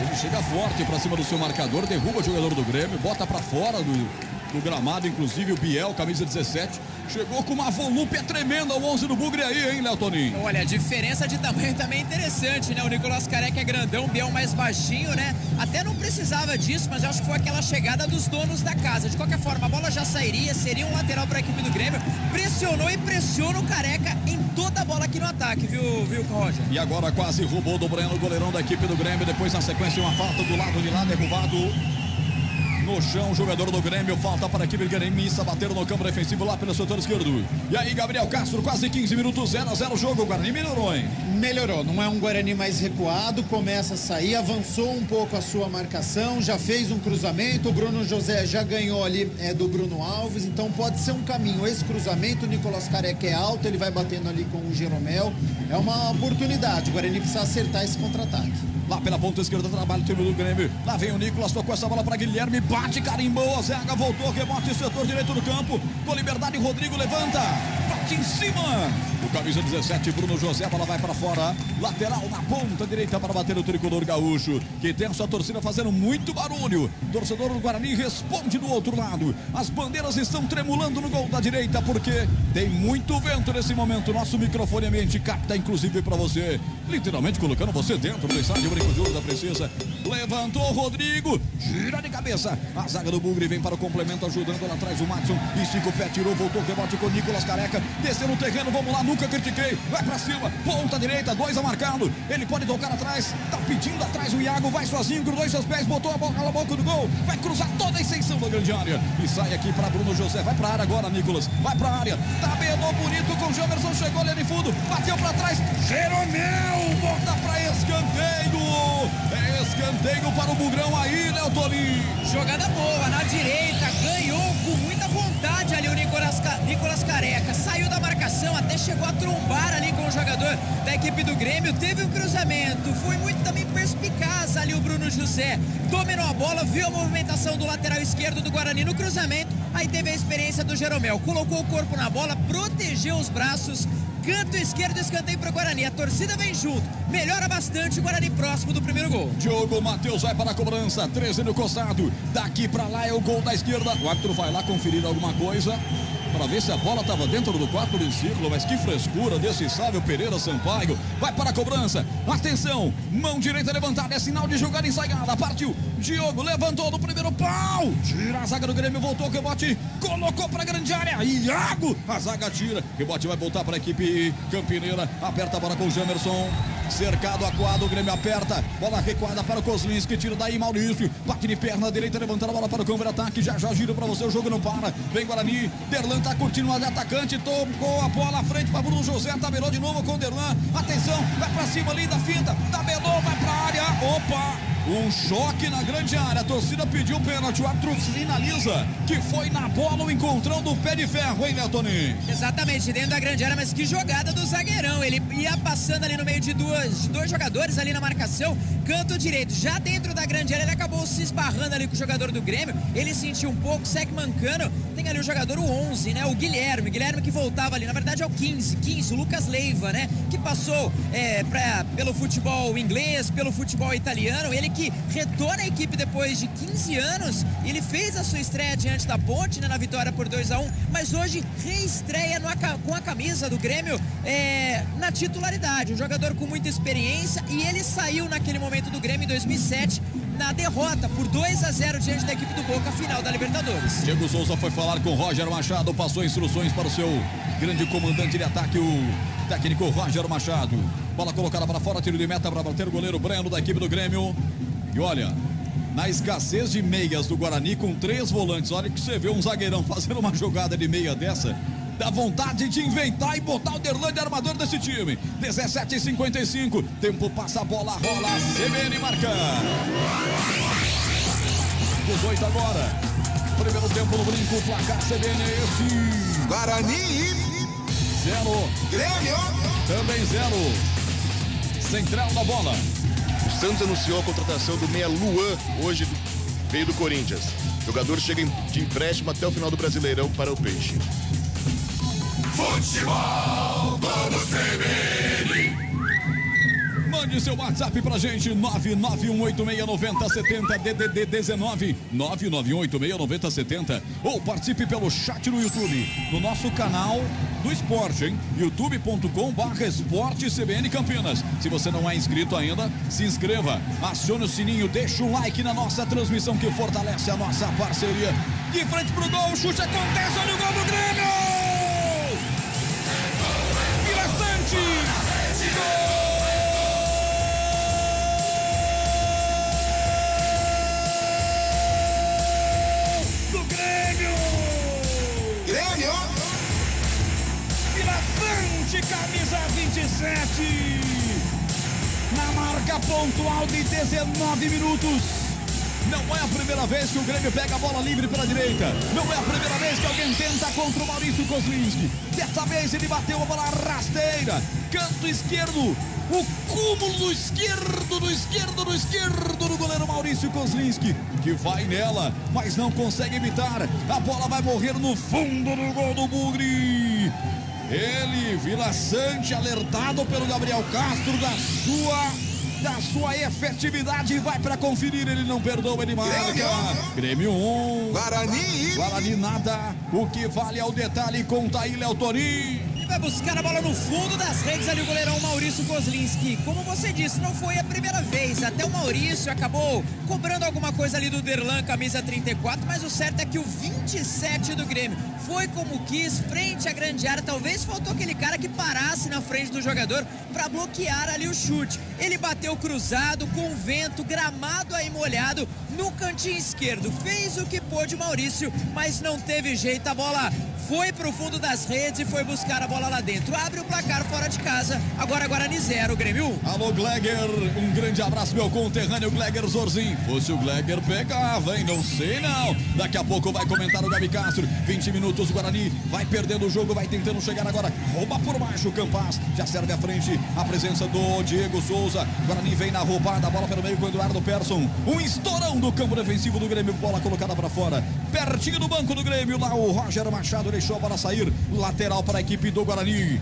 Ele chega forte para cima do seu marcador, derruba o jogador do Grêmio, bota para fora do gramado, inclusive o Biel, camisa 17. Chegou com uma volúpia tremenda o 11 do Bugre aí, hein, Léo Toninho? Olha, a diferença de tamanho também é interessante, né? O Nicolas Careca é grandão, o Biel mais baixinho, né? Até não precisava disso, mas eu acho que foi aquela chegada dos donos da casa. De qualquer forma, a bola já sairia, seria um lateral para a equipe do Grêmio. Pressionou e pressiona o Careca em toda a bola aqui no ataque, viu, Roger? E agora quase roubou do Breno, goleirão da equipe do Grêmio. Depois, na sequência, uma falta do lado de lá, derrubado no chão, jogador do Grêmio, falta para a equipe gremista, bateram no campo defensivo lá pelo setor esquerdo. E aí, Gabriel Castro, quase 15 minutos, 0-0 o jogo, o Guarani melhorou, hein? Melhorou, não é um Guarani mais recuado, começa a sair, avançou um pouco a sua marcação, já fez um cruzamento, o Bruno José já ganhou ali do Bruno Alves, então pode ser um caminho, esse cruzamento, o Nicolas Careca é alto, ele vai batendo ali com o Jeromel, é uma oportunidade, o Guarani precisa acertar esse contra-ataque. Lá pela ponta esquerda, trabalho o time do Grêmio. Lá vem o Nicolas, tocou essa bola para Guilherme, bate, carimbou, a zaga voltou, rebote, setor direito do campo. Com liberdade, Rodrigo levanta, bate em cima. O camisa 17, Bruno José, a bola vai para fora. Lateral na ponta direita para bater o tricolor gaúcho, que tem a sua torcida fazendo muito barulho. Torcedor do Guarani responde do outro lado. As bandeiras estão tremulando no gol da direita, porque tem muito vento nesse momento. Nosso microfone ambiente capta, inclusive, para você, literalmente colocando você dentro do estádio Brinco de Ouro da Princesa. Levantou Rodrigo, gira de cabeça. A zaga do Bugre vem para o complemento, ajudando lá atrás o Madison. Estica o pé, tirou, voltou, rebote com o Nicolas Careca. desceu no terreno, vamos lá, nunca critiquei, vai pra cima, ponta direita, 2 a marcado, ele pode tocar atrás, tá pedindo atrás o Iago, vai sozinho, cruzou seus pés, botou a bola na boca do gol, vai cruzar toda a extensão da grande área, e sai aqui pra Bruno José, vai pra área agora, Nicolas, vai pra área, tabelou bonito com o Jamerson, chegou ali de fundo, bateu pra trás, Jeromel, bota pra escanteio, é escanteio para o Bugrão aí, Léo Toninho. Jogada boa, na direita, ganhou com muita vontade ali o Nicolas Careca, saiu da marcação, até chegou a trombar ali com o jogador da equipe do Grêmio, teve um cruzamento, foi muito também perspicaz ali o Bruno José, dominou a bola, viu a movimentação do lateral esquerdo do Guarani no cruzamento, aí teve a experiência do Jeromel, colocou o corpo na bola, protegeu os braços, canto esquerdo, escanteio para o Guarani, a torcida vem junto, melhora bastante o Guarani próximo do primeiro gol. Diogo Matheus vai para a cobrança, 13 no costado, daqui para lá é o gol da esquerda, o árbitro vai lá conferir alguma coisa para ver se a bola estava dentro do 4 de círculo, mas que frescura desse Sávio Pereira Sampaio, vai para a cobrança, atenção, mão direita levantada, é sinal de jogada ensaiada, partiu, Diogo levantou no primeiro pau, tira a zaga do Grêmio, voltou o rebote, colocou para a grande área, Iago, a zaga tira, rebote vai voltar para a equipe campineira, aperta a bola com o Jamerson, cercado, acuado, o Grêmio aperta, bola recuada para o Kozlinski, tira daí Maurício, bate de perna direita, levantando a bola para o campo de ataque, já gira para você, o jogo não para, vem Guarani, Derlan tá curtindo de atacante, tocou a bola à frente para Bruno José, tabelou de novo com o Derlan, atenção, vai para cima ali da finta, tabelou, vai para a área, opa, um choque na grande área, a torcida pediu o pênalti, o árbitro sinaliza que foi na bola o encontrão do pé de ferro, hein, Neltoninho? Exatamente, dentro da grande área, mas que jogada do zagueirão, ele ia passando ali no meio de dois jogadores ali na marcação, canto direito, já dentro da grande área, ele acabou se esbarrando ali com o jogador do Grêmio, ele sentiu um pouco, segue mancando, tem ali o jogador, o 11, né, o Guilherme que voltava ali, na verdade é o 15, o Lucas Leiva, né, que passou pelo futebol inglês, pelo futebol italiano, ele que retorna à equipe depois de 15 anos, ele fez a sua estreia diante da Ponte, né, na vitória por 2-1, mas hoje reestreia com a camisa do Grêmio na titularidade, um jogador com muita experiência, e ele saiu naquele momento do Grêmio em 2007, na derrota por 2-0 diante da equipe do Boca, final da Libertadores. Diego Souza foi falar com Roger Machado, passou instruções para o seu grande comandante de ataque, o técnico Roger Machado. Bola colocada para fora, tiro de meta para bater o goleiro Breno da equipe do Grêmio. E olha, na escassez de meias do Guarani com 3 volantes, olha que você vê um zagueirão fazendo uma jogada de meia dessa, dá vontade de inventar e botar o Derlan de armador desse time. 17h55, tempo passa, a bola rola, CBN marca. 18 agora, primeiro tempo no brinco, o placar CBN é esse. Guarani 0, Grêmio também 0. Central da bola. O Santos anunciou a contratação do meia Luan, hoje veio do Corinthians. O jogador chega de empréstimo até o final do Brasileirão para o Peixe. Futebol como CBN. Mande seu WhatsApp pra gente, 991869070, DDD 19 991869070, ou participe pelo chat no YouTube, no nosso canal do esporte, hein? youtube.com/esporte CBN Campinas. Se você não é inscrito ainda, se inscreva, acione o sininho, deixa um like na nossa transmissão que fortalece a nossa parceria. De frente pro gol, o chute acontece, olha o gol do Grêmio! Interessante! Gol! Camisa 27, na marca pontual de 19 minutos. Não é a primeira vez que o Grêmio pega a bola livre pela direita. Não é a primeira vez que alguém tenta contra o Maurício Kozlinski. Dessa vez ele bateu a bola rasteira. Canto esquerdo. O cúmulo do esquerdo do goleiro Maurício Kozlinski, que vai nela, mas não consegue evitar. A bola vai morrer no fundo do gol do Bugre. Ele, Vila Sante, alertado pelo Gabriel Castro da sua efetividade, vai para conferir, ele não perdoa, ele marca. Grêmio 1, Guarani nada, o que vale é o detalhe, conta aí, Léo Toninho. vai buscar a bola no fundo das redes ali o goleirão Maurício Kozlinski. Como você disse, não foi a primeira vez. Até o Maurício acabou cobrando alguma coisa ali do Derlan, camisa 34, mas o certo é que o 27 do Grêmio foi como quis, frente à grande área. Talvez faltou aquele cara que parasse na frente do jogador para bloquear ali o chute. Ele bateu cruzado, com vento, gramado aí molhado no cantinho esquerdo. Fez o que pôde o Maurício, mas não teve jeito. A bola foi pro fundo das redes e foi buscar a bola lá dentro. Abre o placar fora de casa. Agora Guarani 0, Grêmio 1. Alô, Gleger. Um grande abraço, meu conterrâneo Gleger Zorzinho. Fosse o Gleger, pegava, hein? Não sei, não. Daqui a pouco vai comentar o Gabi Castro. 20 minutos, o Guarani vai perdendo o jogo, vai tentando chegar agora. Rouba por baixo o Campas. Já serve à frente a presença do Diego Souza. Guarani vem na roubada, a bola pelo meio com o Eduardo Persson. Um estourão do campo defensivo do Grêmio. Bola colocada para fora. Pertinho do banco do Grêmio. Lá o Roger Machado deixou a bola sair. Lateral para a equipe do Guarani.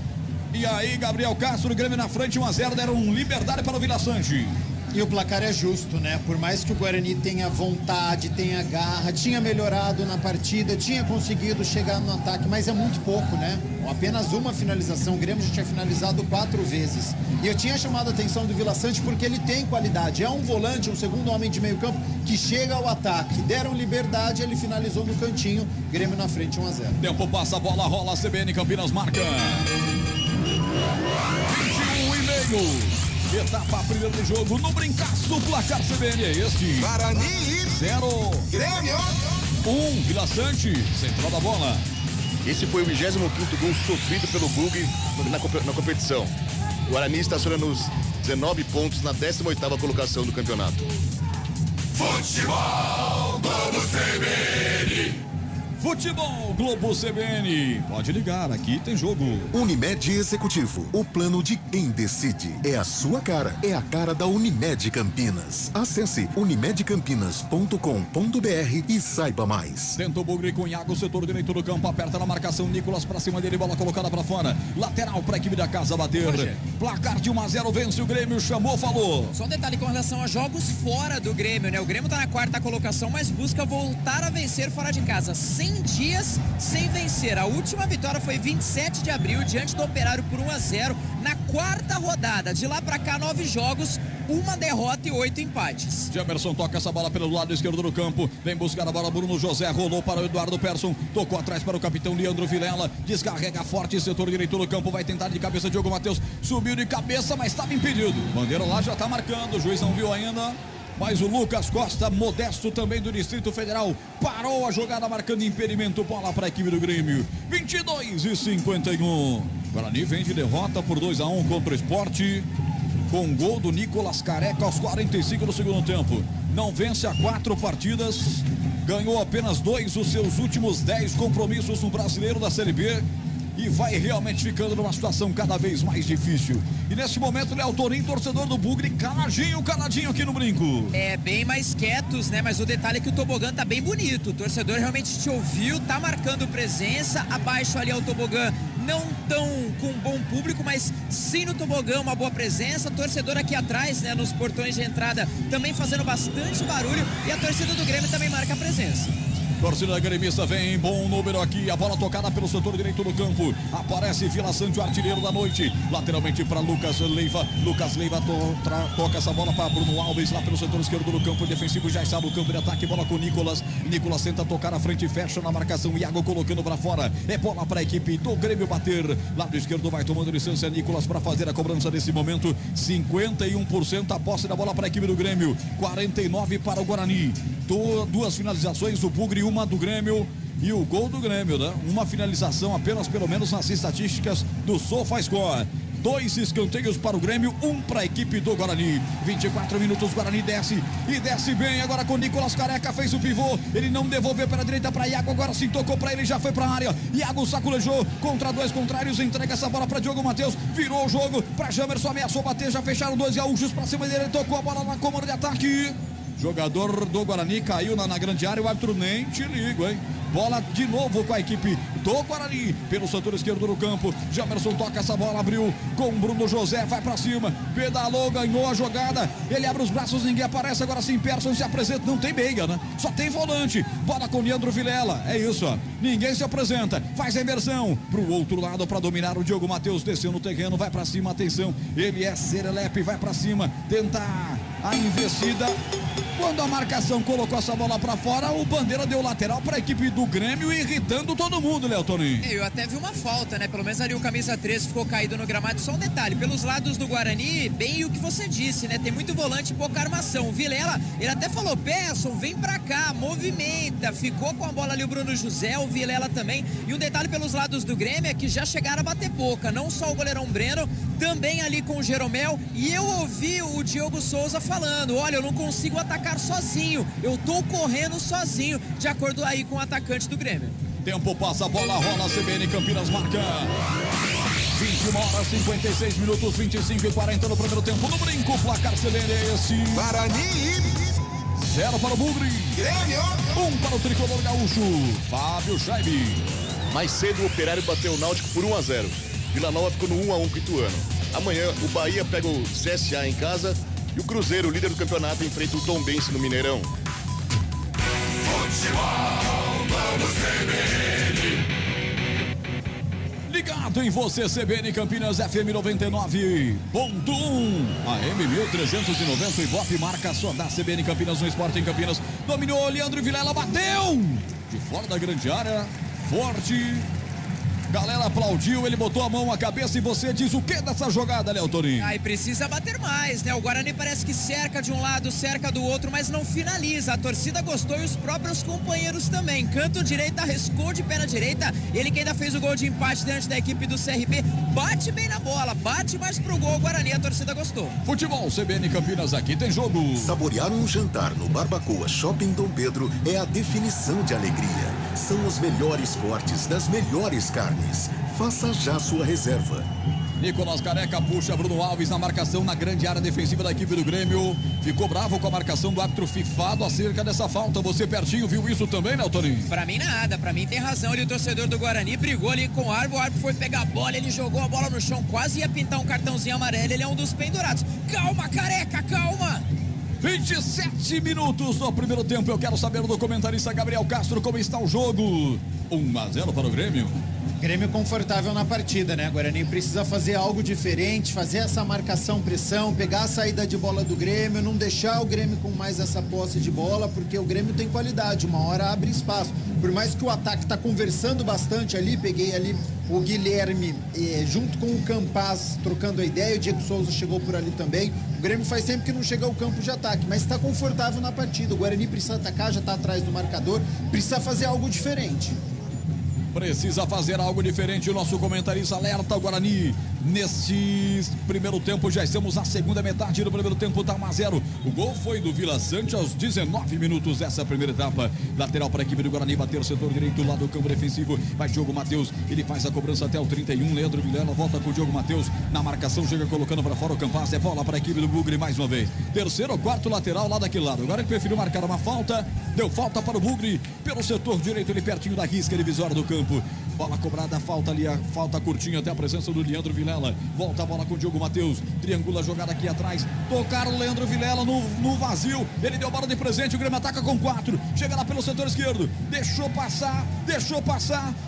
E aí, Gabriel Castro, o Grêmio na frente, 1-0, deram liberdade para o Vila Sante. E o placar é justo, né? Por mais que o Guarani tenha vontade, tenha garra, tinha melhorado na partida, tinha conseguido chegar no ataque, mas é muito pouco, né? Apenas uma finalização. O Grêmio já tinha finalizado 4 vezes. E eu tinha chamado a atenção do Vila Sante porque ele tem qualidade. É um volante, um segundo homem de meio campo que chega ao ataque. Deram liberdade, ele finalizou no cantinho. Grêmio na frente, 1-0. Tempo passa, a bola rola, CBN Campinas marca. 21,5. Etapa primeira do jogo, no brincaço, placar CBN é este. Guarani 0. Grêmio 1, Vila Sante, central da bola. Esse foi o 25º gol sofrido pelo Bugre na competição. O Guarani estaciona nos 19 pontos na 18ª colocação do campeonato. Futebol Globo CBN. Futebol Globo CBN. Pode ligar, aqui tem jogo. Unimed Executivo, o plano de quem decide. É a sua cara, é a cara da Unimed Campinas. Acesse unimedcampinas.com.br e saiba mais. Tenta o Bugre com Iago, setor direito do campo, aperta na marcação, Nicolas pra cima dele, bola colocada pra fora. Lateral pra equipe da casa bater. Placar de 1-0, vence o Grêmio, chamou, falou. Só um detalhe com relação a jogos fora do Grêmio, né? O Grêmio tá na 4ª colocação, mas busca voltar a vencer fora de casa. 100 dias sem vencer. A última vitória foi 27 de abril, diante do Operário por 1-0, na 4ª rodada. De lá pra cá, 9 jogos, 1 derrota e 8 empates. Jamerson toca essa bola pelo lado esquerdo do campo, vem buscar a bola, Bruno José, rolou para o Eduardo Persson, tocou atrás para o capitão Leandro Vilela, descarrega forte, setor direito do campo, vai tentar de cabeça Diogo Matheus, subiu de cabeça, mas estava impedido. Bandeira lá já está marcando, o juiz não viu ainda. Mas o Lucas Costa, modesto também do Distrito Federal, parou a jogada marcando impedimento, bola para a equipe do Grêmio. 22:51. Guarani vem de derrota por 2-1 contra o Sport, com gol do Nicolas Careca aos 45 do segundo tempo. Não vence há 4 partidas, ganhou apenas 2 dos seus últimos 10 compromissos no Brasileiro da Série B. E vai realmente ficando numa situação cada vez mais difícil. E nesse momento, Léo Torinho, torcedor do Bugre, caladinho aqui no brinco. É, bem mais quietos, né? Mas o detalhe é que o tobogã tá bem bonito. O torcedor realmente te ouviu, tá marcando presença. Abaixo ali é o tobogã, não tão com bom público, mas sim no tobogã, uma boa presença. Torcedor aqui atrás, né? Nos portões de entrada, também fazendo bastante barulho. E a torcida do Grêmio também marca a presença. Torcida gremista vem, bom número aqui, a bola tocada pelo setor direito do campo, aparece Vila Sante, o artilheiro da noite, lateralmente para Lucas Leiva toca essa bola para Bruno Alves, lá pelo setor esquerdo do campo, defensivo já está no campo de ataque, bola com Nicolas tenta tocar na frente, fecha na marcação, Iago colocando para fora, é bola para a equipe do Grêmio bater, lado esquerdo vai tomando licença Nicolas para fazer a cobrança nesse momento, 51% a posse da bola para a equipe do Grêmio, 49% para o Guarani, 2 finalizações do Bugre, uma do Grêmio e o gol do Grêmio, né? Uma finalização apenas, pelo menos nas estatísticas do SofaScore. 2 escanteios para o Grêmio, 1 para a equipe do Guarani. 24 minutos, Guarani desce e desce bem. Agora com Nicolas Careca, fez o pivô. Ele não devolveu para a direita para Iago. Agora sim tocou para ele, já foi para a área. Iago sacolejou contra 2 contrários. Entrega essa bola para Diogo Matheus. Virou o jogo para Jamerson, ameaçou bater. Já fecharam 2 gaúchos para cima dele. Ele tocou a bola na comando de ataque. Jogador do Guarani caiu na grande área, o árbitro nem te ligo, hein? Bola de novo com a equipe do Guarani, pelo setor esquerdo do campo. Jamerson toca essa bola, abriu com Bruno José, vai pra cima, pedalou, ganhou a jogada. Ele abre os braços, ninguém aparece. Agora sim, Persson se apresenta, não tem meia, né? Só tem volante. Bola com Leandro Vilela, é isso, ó. Ninguém se apresenta, faz a inversão pro outro lado para dominar. O Diogo Matheus desceu no terreno, vai pra cima, atenção. Ele é serelepe, vai pra cima, tentar a investida. Quando a marcação colocou essa bola pra fora, o Bandeira deu lateral pra equipe do Grêmio, irritando todo mundo, Léo Toninho. Eu até vi uma falta, né? Pelo menos ali o camisa 13 ficou caído no gramado. Só um detalhe, pelos lados do Guarani, bem o que você disse, né? Tem muito volante e pouca armação. O Vilela, ele até falou, Persson, vem pra cá, movimenta. Ficou com a bola ali o Bruno José, o Vilela também. E um detalhe pelos lados do Grêmio é que já chegaram a bater pouca. Não só o goleirão Breno, também ali com o Jeromel. E eu ouvi o Diogo Souza falando, olha, eu não consigo atacar sozinho, eu tô correndo sozinho, de acordo aí com o atacante do Grêmio. Tempo passa, a bola rola, a CBN Campinas marca 21h56, 25:40 no primeiro tempo, no brinco, o placar CBN é esse. Guarani 0 para o Bugre, Grêmio 1 para o tricolor gaúcho, Fábio Scheibe. Mais cedo o Operário bateu o Náutico por 1-0. Vila Nova ficou no 1-1 com o Ituano. Amanhã o Bahia pega o CSA em casa. E o Cruzeiro, líder do campeonato, enfrenta o Tombense no Mineirão. Futebol, vamos CBN. Ligado em você, CBN Campinas FM 99.1, AM 1390, Ibope, marca só da CBN Campinas no Esporte em Campinas. Dominou, Leandro Vilela, bateu! De fora da grande área, forte. Galera aplaudiu, ele botou a mão à cabeça e você diz o que dessa jogada, Léo Torinho? E precisa bater mais, né? O Guarani parece que cerca de um lado, cerca do outro, mas não finaliza. A torcida gostou e os próprios companheiros também. Canto direito, arriscou de perna direita. Ele que ainda fez o gol de empate diante da equipe do CRB. Bate bem na bola, bate mais pro gol. O Guarani, a torcida gostou. Futebol CBN Campinas, aqui tem jogo. Saborear um jantar no Barbacoa Shopping Dom Pedro é a definição de alegria. São os melhores cortes das melhores carnes. Faça já sua reserva. Nicolas Careca puxa Bruno Alves na marcação na grande área defensiva da equipe do Grêmio. Ficou bravo com a marcação do árbitro fifado acerca dessa falta. Você pertinho viu isso também, né, Toninho? Pra mim nada, pra mim tem razão. Ele, o torcedor do Guarani, brigou ali com o árbitro foi pegar a bola, ele jogou a bola no chão, quase ia pintar um cartãozinho amarelo. Ele é um dos pendurados. Calma, Careca, calma! 27 minutos no primeiro tempo. Eu quero saber do comentarista Gabriel Castro como está o jogo. 1-0 para o Grêmio. Grêmio confortável na partida, né? Guarani precisa fazer algo diferente, fazer essa marcação, pressão, pegar a saída de bola do Grêmio, não deixar o Grêmio com mais essa posse de bola, porque o Grêmio tem qualidade, uma hora abre espaço. Por mais que o ataque tá conversando bastante ali, peguei ali o Guilherme junto com o Campaz trocando a ideia, o Diego Souza chegou por ali também. O Grêmio faz tempo que não chega ao campo de ataque, mas está confortável na partida. O Guarani precisa atacar, já está atrás do marcador, precisa fazer algo diferente. Precisa fazer algo diferente. O nosso comentarista alerta o Guarani. Nesse primeiro tempo, já estamos na segunda metade do primeiro tempo, tá 1-0. O gol foi do Vila Sante aos 19 minutos dessa primeira etapa. Lateral para a equipe do Guarani, bater o setor direito lá do campo defensivo. Vai Diogo Matheus, ele faz a cobrança até o 31. Leandro Vilela volta com o Diogo Matheus. Na marcação, chega colocando para fora o Campaz. É bola para a equipe do Bugre mais uma vez. Terceiro ou quarto lateral lá daquele lado. Agora ele preferiu marcar uma falta. Deu falta para o Bugre. Pelo setor direito, ele pertinho da risca divisória do campo. Bola cobrada, falta ali, a falta curtinha até a presença do Leandro Vilela. Volta a bola com o Diogo Matheus. Triangula a jogada aqui atrás. Tocaram o Leandro Vilela no vazio. Ele deu bola de presente. O Grêmio ataca com 4. Chega lá pelo setor esquerdo. Deixou passar.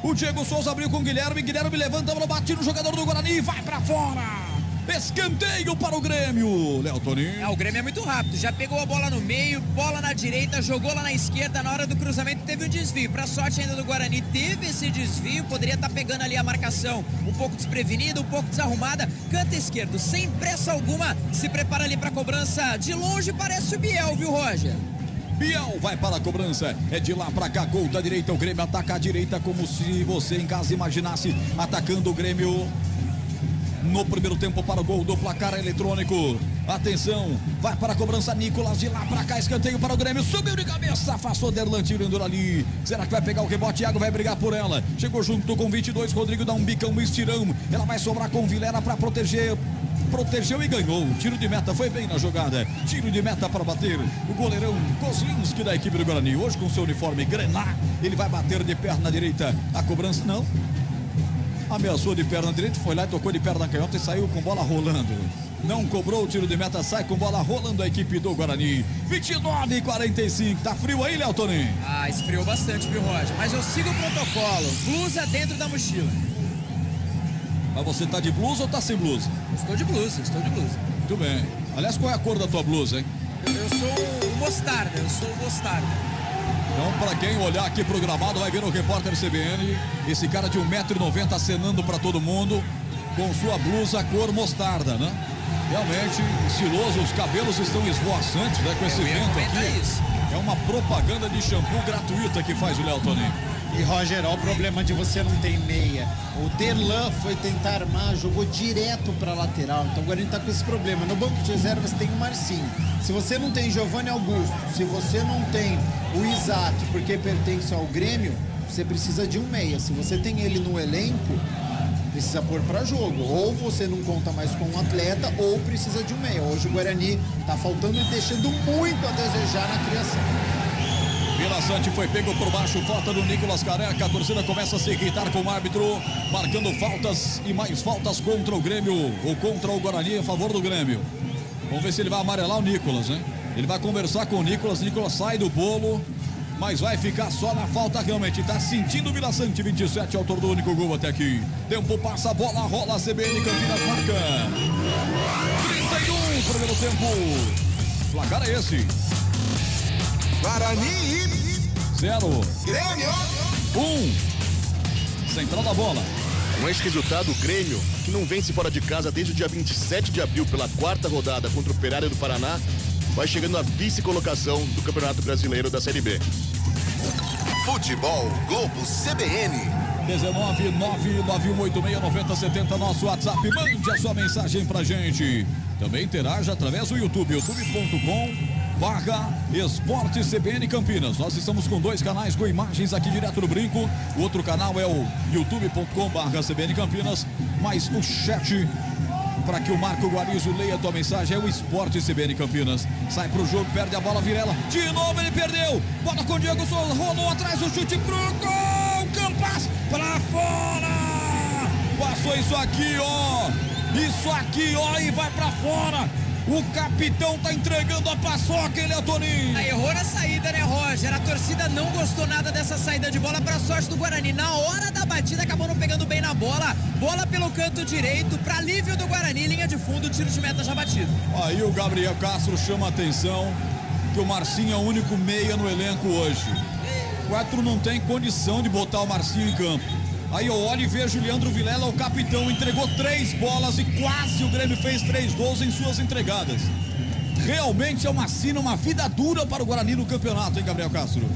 O Diego Souza abriu com o Guilherme. Guilherme levanta a bola, bate no jogador do Guarani e vai pra fora. Escanteio para o Grêmio, Léo Toninho. O Grêmio é muito rápido, já pegou a bola no meio, bola na direita, jogou lá na esquerda, na hora do cruzamento teve um desvio, para sorte ainda do Guarani teve esse desvio, poderia estar pegando ali a marcação um pouco desprevenida, um pouco desarrumada, canto esquerdo, sem pressa alguma, se prepara ali para a cobrança, de longe parece o Biel, viu, Roger? Biel vai para a cobrança, é de lá para cá, gol da direita, o Grêmio ataca a direita como se você em casa imaginasse, atacando o Grêmio. No primeiro tempo para o gol do placar eletrônico. Atenção, vai para a cobrança Nicolas, de lá para cá, escanteio para o Grêmio, subiu de cabeça, afastou Derlan tirando ali. Será que vai pegar o rebote? Iago vai brigar por ela. Chegou junto com 22, Rodrigo dá um bicão, um estirão. Ela vai sobrar com Vilela para proteger protegeu e ganhou. O tiro de meta foi bem na jogada. Tiro de meta para bater. O goleirão Kozlinski da equipe do Guarani. Hoje com seu uniforme grená, ele vai bater de perna direita. A cobrança não. Ameaçou de perna direita, foi lá e tocou de perna canhota e saiu com bola rolando. Não cobrou o tiro de meta, sai com bola rolando a equipe do Guarani. 29:45. Tá frio aí, Léo Toninho? Ah, esfriou bastante, viu, Roger? Mas eu sigo o protocolo. Blusa dentro da mochila. Mas você tá de blusa ou tá sem blusa? Estou de blusa. Muito bem. Aliás, qual é a cor da tua blusa, hein? Eu sou mostarda. Então, para quem olhar aqui pro gramado, vai ver o repórter CBN. Esse cara de 1,90 m acenando para todo mundo com sua blusa cor mostarda, né? Realmente estiloso, os cabelos estão esvoaçantes, né? Com esse vento aqui. Isso. É uma propaganda de shampoo gratuita que faz o Léo Toninho. E Roger, olha o problema de você não ter meia. O Derlan foi tentar armar, jogou direto para lateral. Então o Guarani tá com esse problema. No banco de reservas tem o Marcinho. Se você não tem Giovanni Augusto, se você não tem o Isaac, porque pertence ao Grêmio, você precisa de um meia. Se você tem ele no elenco, precisa pôr para jogo. Ou você não conta mais com um atleta, ou precisa de um meia. Hoje o Guarani tá faltando e deixando muito a desejar na criação. Vila Sante foi pego por baixo, falta do Nicolas Careca. A torcida começa a se irritar com o árbitro, marcando faltas e mais faltas contra o Grêmio, ou contra o Guarani a favor do Grêmio. Vamos ver se ele vai amarelar o Nicolas, né? Ele vai conversar com o Nicolas sai do bolo, mas vai ficar só na falta realmente. Tá sentindo o Vila Sante, 27, autor do único gol até aqui. Tempo passa, bola rola, CBN Campinas marca. 31, primeiro tempo. Placar é esse. Guarani 0. Grêmio 1. Central da bola. Com esse resultado, o Grêmio, que não vence fora de casa desde o dia 27 de abril pela 4ª rodada contra o Operário do Paraná, vai chegando à vice-colocação do Campeonato Brasileiro da Série B. Futebol Globo CBN 1991869070, nosso WhatsApp. Mande a sua mensagem pra gente. Também interaja através do YouTube, youtube.com/Esporte CBN Campinas. Nós estamos com 2 canais com imagens aqui direto do Brinco. O outro canal é o youtube.com/CBN Campinas. Mas o chat para que o Marco Guarizo leia a tua mensagem é o Esporte CBN Campinas. Sai pro jogo, perde a bola, Virela. De novo ele perdeu. Bola com o Diego Souza, rolou atrás, o chute pro gol. Campas pra fora. Passou isso aqui, ó. E vai pra fora. O capitão tá entregando a paçoca, ele é Toninho. Errou na saída, né, Roger? A torcida não gostou nada dessa saída de bola pra sorte do Guarani. Na hora da batida, acabou não pegando bem na bola. Bola pelo canto direito, pra alívio do Guarani. Linha de fundo, tiro de meta já batido. Aí o Gabriel Castro chama a atenção que o Marcinho é o único meia no elenco hoje. O Quatro não tem condição de botar o Marcinho em campo. Aí eu olho e vejo o Leandro Vilela, o capitão, entregou 3 bolas e quase o Grêmio fez 3 gols em suas entregadas. Realmente é uma vida dura para o Guarani no campeonato, hein, Gabriel Castro?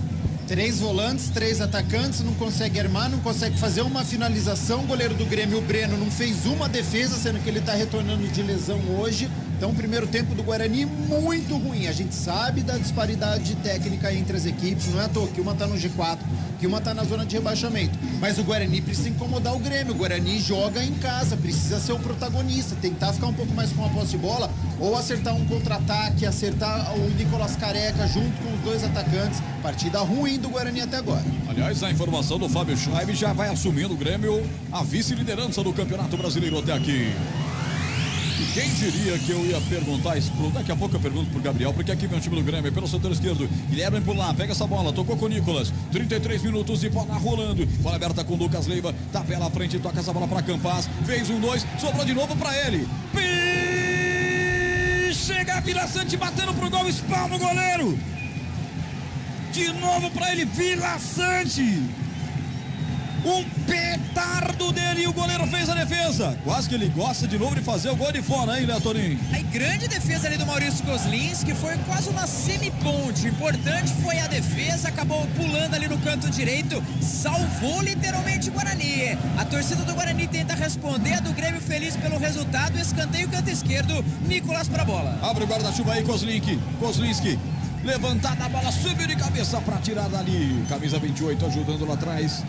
3 volantes, 3 atacantes, não consegue armar, não consegue fazer uma finalização. O goleiro do Grêmio, o Breno, não fez uma defesa, sendo que ele está retornando de lesão hoje. Então, o primeiro tempo do Guarani muito ruim. A gente sabe da disparidade técnica entre as equipes. Não é à toa que uma está no G4, que uma está na zona de rebaixamento. Mas o Guarani precisa incomodar o Grêmio. O Guarani joga em casa, precisa ser o protagonista, tentar ficar um pouco mais com a posse de bola ou acertar um contra-ataque, acertar o Nicolas Careca junto com os 2 atacantes. Partida ruim do Guarani até agora. Aliás, a informação do Fábio Schreiber já vai assumindo o Grêmio a vice-liderança do Campeonato Brasileiro até aqui. E quem diria que eu ia perguntar isso? Daqui a pouco eu pergunto pro Gabriel, porque aqui vem o time do Grêmio, pelo setor esquerdo. Guilherme por lá, pega essa bola, tocou com o Nicolas. 33 minutos e bola rolando. Bola aberta com o Lucas Leiva, tá pela frente, toca essa bola pra Campas. Fez 1-2, sobrou de novo pra ele. Chega a Vila Sante batendo pro gol, espalma o goleiro. De novo pra ele, Vila Sante. Um petardo dele e o goleiro fez a defesa. Quase que ele gosta de novo de fazer o gol de fora, hein, Léo Toninho? Aí, grande defesa ali do Maurício Kozlinski, foi quase uma semiponte. Importante foi a defesa, acabou pulando ali no canto direito, salvou literalmente o Guarani. A torcida do Guarani tenta responder, a do Grêmio feliz pelo resultado. Escanteio, canto esquerdo, Nicolas pra bola. Abre o guarda-chuva aí, Kozlinski. Levantada a bola, subiu de cabeça pra tirar dali. Camisa 28 ajudando lá atrás.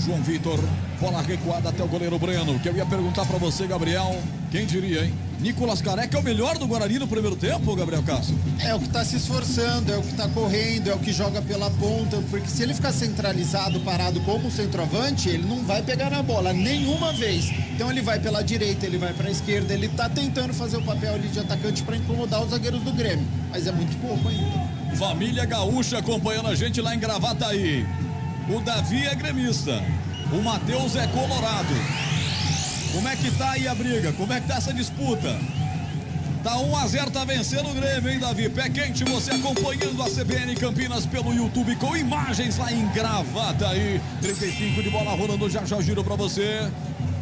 João Vitor, bola recuada até o goleiro Breno. Que eu ia perguntar pra você, Gabriel, quem diria, hein? Nicolas Careca é o melhor do Guarani no primeiro tempo, Gabriel Castro? É o que tá se esforçando, é o que tá correndo, é o que joga pela ponta, porque se ele ficar centralizado, parado como centroavante, ele não vai pegar na bola nenhuma vez. Então ele vai pela direita, ele vai pra esquerda, ele tá tentando fazer o papel ali de atacante pra incomodar os zagueiros do Grêmio, mas é muito pouco ainda. Família Gaúcha acompanhando a gente lá em Gravataí. O Davi é gremista, o Matheus é colorado. Como é que tá aí a briga? Como é que tá essa disputa? Tá 1-0, tá vencendo o Grêmio, hein, Davi? Pé quente, você acompanhando a CBN Campinas pelo YouTube com imagens lá em Gravataí. 35 de bola rolando, já giro pra você.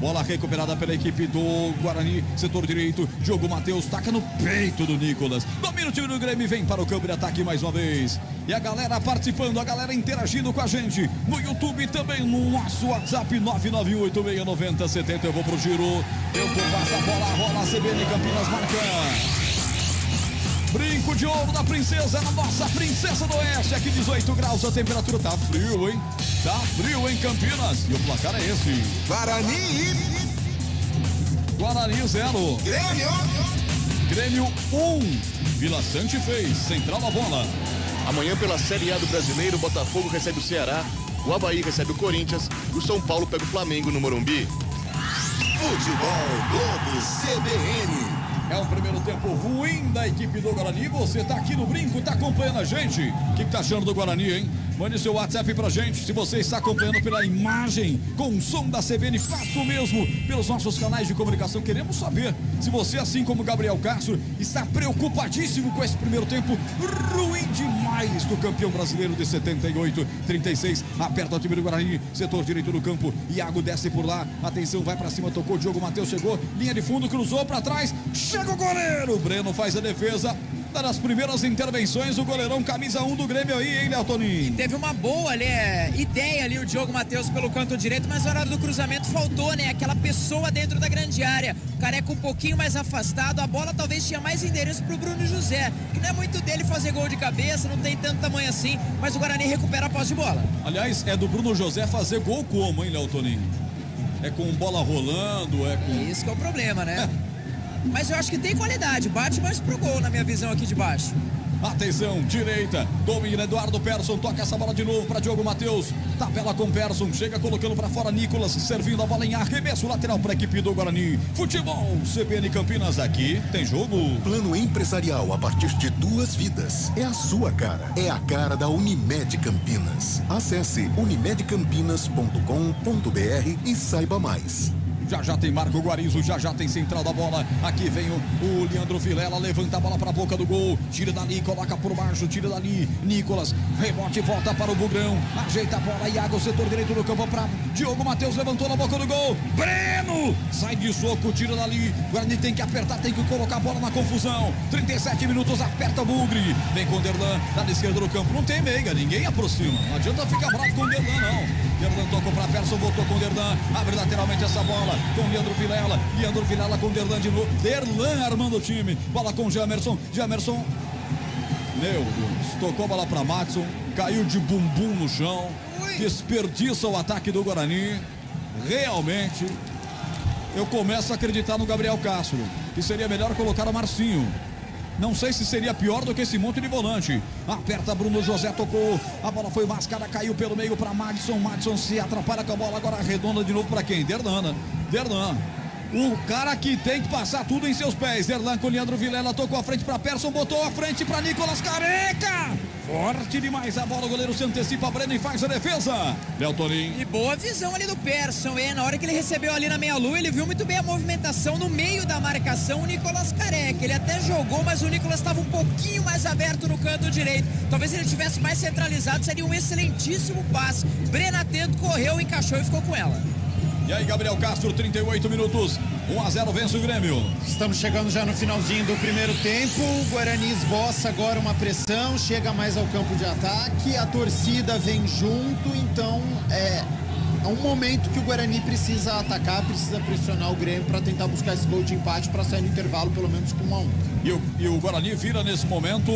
Bola recuperada pela equipe do Guarani, setor direito. Diogo Matheus taca no peito do Nicolas. Domina o time do Grêmio, vem para o campo de ataque mais uma vez. E a galera participando, a galera interagindo com a gente no YouTube e também no nosso WhatsApp 991869070. Eu vou pro giro. Tempo passa a bola, rola a CBN Campinas, marca. Brinco de ouro da princesa, na nossa princesa do Oeste. Aqui 18 graus, a temperatura tá frio, hein? Tá frio em Campinas. E o placar é esse. Guarani 0. Grêmio 1. Vila Sante fez. Central na bola. Amanhã pela Série A do Brasileiro, o Botafogo recebe o Ceará, o Avaí recebe o Corinthians e o São Paulo pega o Flamengo no Morumbi. Futebol Globo CBN. É o primeiro tempo ruim da equipe do Guarani. Você tá aqui no Brinco, tá acompanhando a gente. O que tá achando do Guarani, hein? Mande seu WhatsApp pra gente. Se você está acompanhando pela imagem, com o som da CBN, faça o mesmo pelos nossos canais de comunicação. Queremos saber se você, assim como Gabriel Castro, está preocupadíssimo com esse primeiro tempo ruim demais do campeão brasileiro de 78-36. Aperta o time do Guarani, setor direito do campo. Iago desce por lá. Atenção, vai pra cima, tocou. Diogo Matheus chegou. Linha de fundo, cruzou pra trás. Chega o goleiro. O Breno faz a defesa. Das primeiras intervenções, o goleirão camisa 1 do Grêmio aí, hein, Léo Toninho? Teve uma boa ali, ideia ali, o Diogo Matheus pelo canto direito, mas na hora do cruzamento faltou, né? Aquela pessoa dentro da grande área. O Careca um pouquinho mais afastado, a bola talvez tinha mais endereço pro Bruno José, que não é muito dele fazer gol de cabeça, não tem tanto tamanho assim, mas o Guarani recupera a posse de bola. Aliás, é do Bruno José fazer gol como, hein, Léo Toninho? É com bola rolando, é com... É isso que é o problema, né? Mas eu acho que tem qualidade, bate mais pro gol na minha visão aqui de baixo. Atenção, direita, domina Eduardo Persson, toca essa bola de novo para Diogo Matheus, tabela com Persson, chega colocando para fora Nicolas, servindo a bola em arremesso lateral para a equipe do Guarani. Futebol CBN Campinas, aqui tem jogo. Plano empresarial a partir de 2 vidas. É a sua cara, é a cara da Unimed Campinas. Acesse unimedcampinas.com.br e saiba mais. Já tem Marco Guarizo, já tem central da bola. Aqui vem o Leandro Vilela, levanta a bola para a boca do gol. Tira dali, coloca por baixo, tira dali. Nicolas, rebote, volta para o Bugrão. Ajeita a bola, Iago, setor direito do campo para Diogo Matheus, levantou na boca do gol. Breno, sai de soco, tira dali. Guarani tem que apertar, tem que colocar a bola na confusão. 37 minutos, aperta o Bugre. Vem com o Derlan, na esquerda do campo. Não tem meiga, ninguém aproxima. Não adianta ficar bravo com o Derlan, não. Derlan tocou para Persson, voltou com o Derlan. Abre lateralmente essa bola com Leandro Vilela com Derlan de novo, Derlan armando o time, bola com Jamerson, meu Deus, tocou a bola para Madison, caiu de bumbum no chão, desperdiça o ataque do Guarani. Realmente eu começo a acreditar no Gabriel Castro, que seria melhor colocar o Marcinho. Não sei se seria pior do que esse monte de volante. Aperta Bruno José, tocou. A bola foi mascada, caiu pelo meio para Madison. Madison se atrapalha com a bola, agora arredonda de novo para quem? Derlan. O cara que tem que passar tudo em seus pés. Derlan com Leandro Vilela, tocou a frente para Persson, botou a frente para Nicolas Careca. Forte demais a bola, o goleiro se antecipa, Breno e faz a defesa. Léo Toninho. E boa visão ali do Persson, hein? Na hora que ele recebeu ali na meia-lua, ele viu muito bem a movimentação no meio da marcação, o Nicolas Careca. Ele até jogou, mas o Nicolas estava um pouquinho mais aberto no canto direito. Talvez ele tivesse mais centralizado, seria um excelentíssimo passe. Breno atento, correu, encaixou e ficou com ela. E aí, Gabriel Castro, 38 minutos, 1-0, vence o Grêmio. Estamos chegando já no finalzinho do primeiro tempo. O Guarani esboça agora uma pressão, chega mais ao campo de ataque, a torcida vem junto, então é um momento que o Guarani precisa atacar, precisa pressionar o Grêmio para tentar buscar esse gol de empate para sair no intervalo, pelo menos com 1-1. E o Guarani vira nesse momento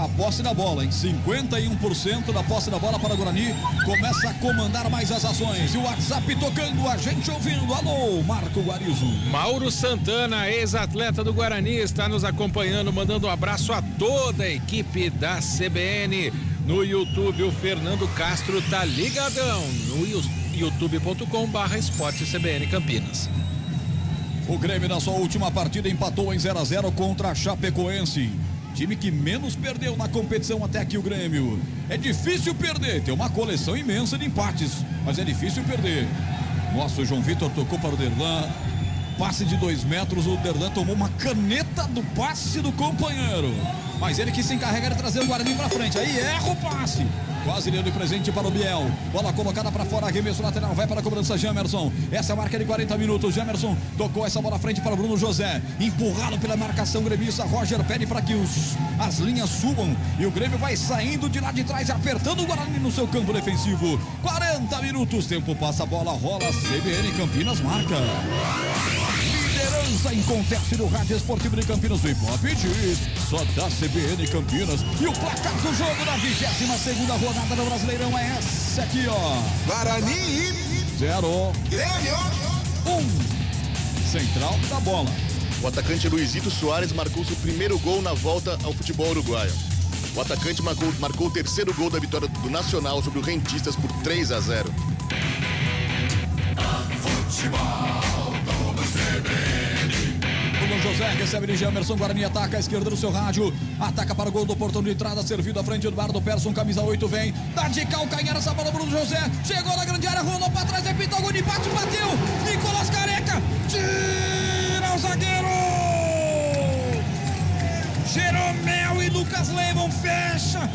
a posse da bola, em 51% da posse da bola para o Guarani. Começa a comandar mais as ações. E o WhatsApp tocando, a gente ouvindo. Alô, Marco Guarizo. Mauro Santana, ex-atleta do Guarani, está nos acompanhando, mandando um abraço a toda a equipe da CBN. No YouTube, o Fernando Castro tá ligadão no youtube.com/esporte CBN Campinas. O Grêmio, na sua última partida, empatou em 0-0 contra a Chapecoense. Time que menos perdeu na competição até aqui, o Grêmio. É difícil perder, tem uma coleção imensa de empates, mas é difícil perder. Nossa, o João Vitor tocou para o Derlan. Passe de 2 metros, o Derlan tomou uma caneta do passe do companheiro. Mas ele que se encarrega de trazer o Guarani para frente. Aí erra o passe. Quase deu de presente para o Biel. Bola colocada para fora, arremesso lateral, vai para a cobrança Jamerson. Essa é a marca de 40 minutos. Jamerson tocou essa bola à frente para o Bruno José. Empurrado pela marcação gremista. Roger pede para que as linhas subam. E o Grêmio vai saindo de lá de trás, apertando o Guarani no seu campo defensivo. 40 minutos, tempo passa, a bola rola. CBN Campinas marca. Liderança acontece no Rádio Esportivo de Campinas, do Hipopit, só da CBN Campinas. E o placar do jogo da 22ª rodada do Brasileirão é essa aqui, ó. Guarani 0, Grêmio 1. Central da bola. O atacante Luizito Soares marcou seu primeiro gol na volta ao futebol uruguaio. O atacante marcou o terceiro gol da vitória do Nacional sobre o Rentistas por 3-0. Bruno José recebe de Jamerson, Guarani ataca a esquerda do seu rádio, ataca para o gol do portão de entrada, servido à frente do Eduardo Persson, camisa 8 vem, dá de calcanhar essa bola, Bruno José, chegou na grande área, rolou para trás, repita o gol de empate, bateu, Nicolas Careca, tira o zagueiro, Jeromel e Lucas Leivon fecha,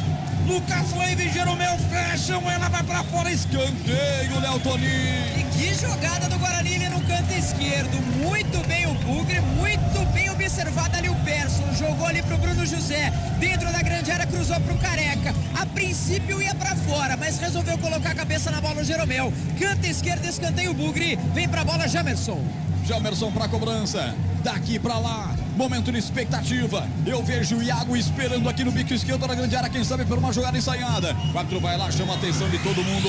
Lucas Leiva e Jeromel fecham, ela vai pra fora, escanteio, Léo Toninho. E que jogada do Guarani ali no canto esquerdo, muito bem o Bugre, muito bem observado ali o Persson, jogou ali pro Bruno José, dentro da grande área, cruzou pro Careca, a princípio ia pra fora, mas resolveu colocar a cabeça na bola o Jeromel, canto esquerdo, escanteio o Bugre, vem pra bola Jamerson. Jamerson pra cobrança, daqui pra lá, momento de expectativa, eu vejo o Iago esperando aqui no bico esquerdo da grande área, quem sabe por uma jogada ensaiada, o árbitro vai lá, chama a atenção de todo mundo,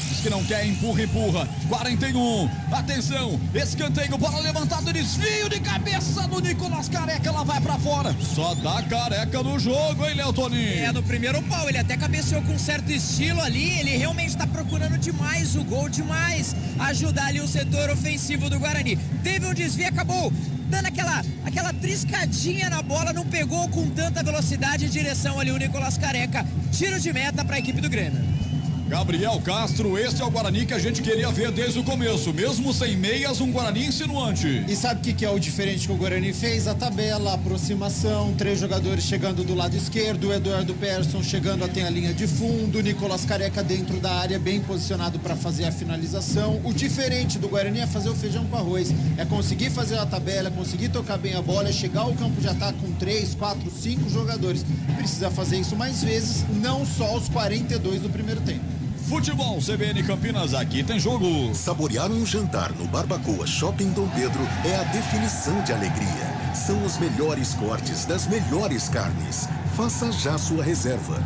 diz que não quer, empurra, 41, atenção, escanteio, bola levantada, desvio de cabeça do Nicolas Careca, ela vai pra fora, só dá Careca no jogo, hein, Léo Toninho? É, no primeiro pau, ele até cabeceou com um certo estilo ali, ele realmente tá procurando demais o gol, demais ajudar ali o setor ofensivo do Guarani, teve um desvio, acabou dando aquela triscadinha na bola, não pegou com tanta velocidade em direção ali o Nicolas Careca, tiro de meta para a equipe do Grêmio. Gabriel Castro, este é o Guarani que a gente queria ver desde o começo, mesmo sem meias, um Guarani insinuante. E sabe o que é o diferente que o Guarani fez? A tabela, a aproximação, 3 jogadores chegando do lado esquerdo, o Eduardo Persson chegando até a linha de fundo, o Nicolas Careca dentro da área, bem posicionado para fazer a finalização. O diferente do Guarani é fazer o feijão com arroz, é conseguir fazer a tabela, conseguir tocar bem a bola, é chegar ao campo de ataque com 3, 4, 5 jogadores. Precisa fazer isso mais vezes, não só os 42 do primeiro tempo. Futebol CBN Campinas, aqui tem jogo. Saborear um jantar no Barbacoa Shopping Dom Pedro é a definição de alegria. São os melhores cortes das melhores carnes. Faça já sua reserva.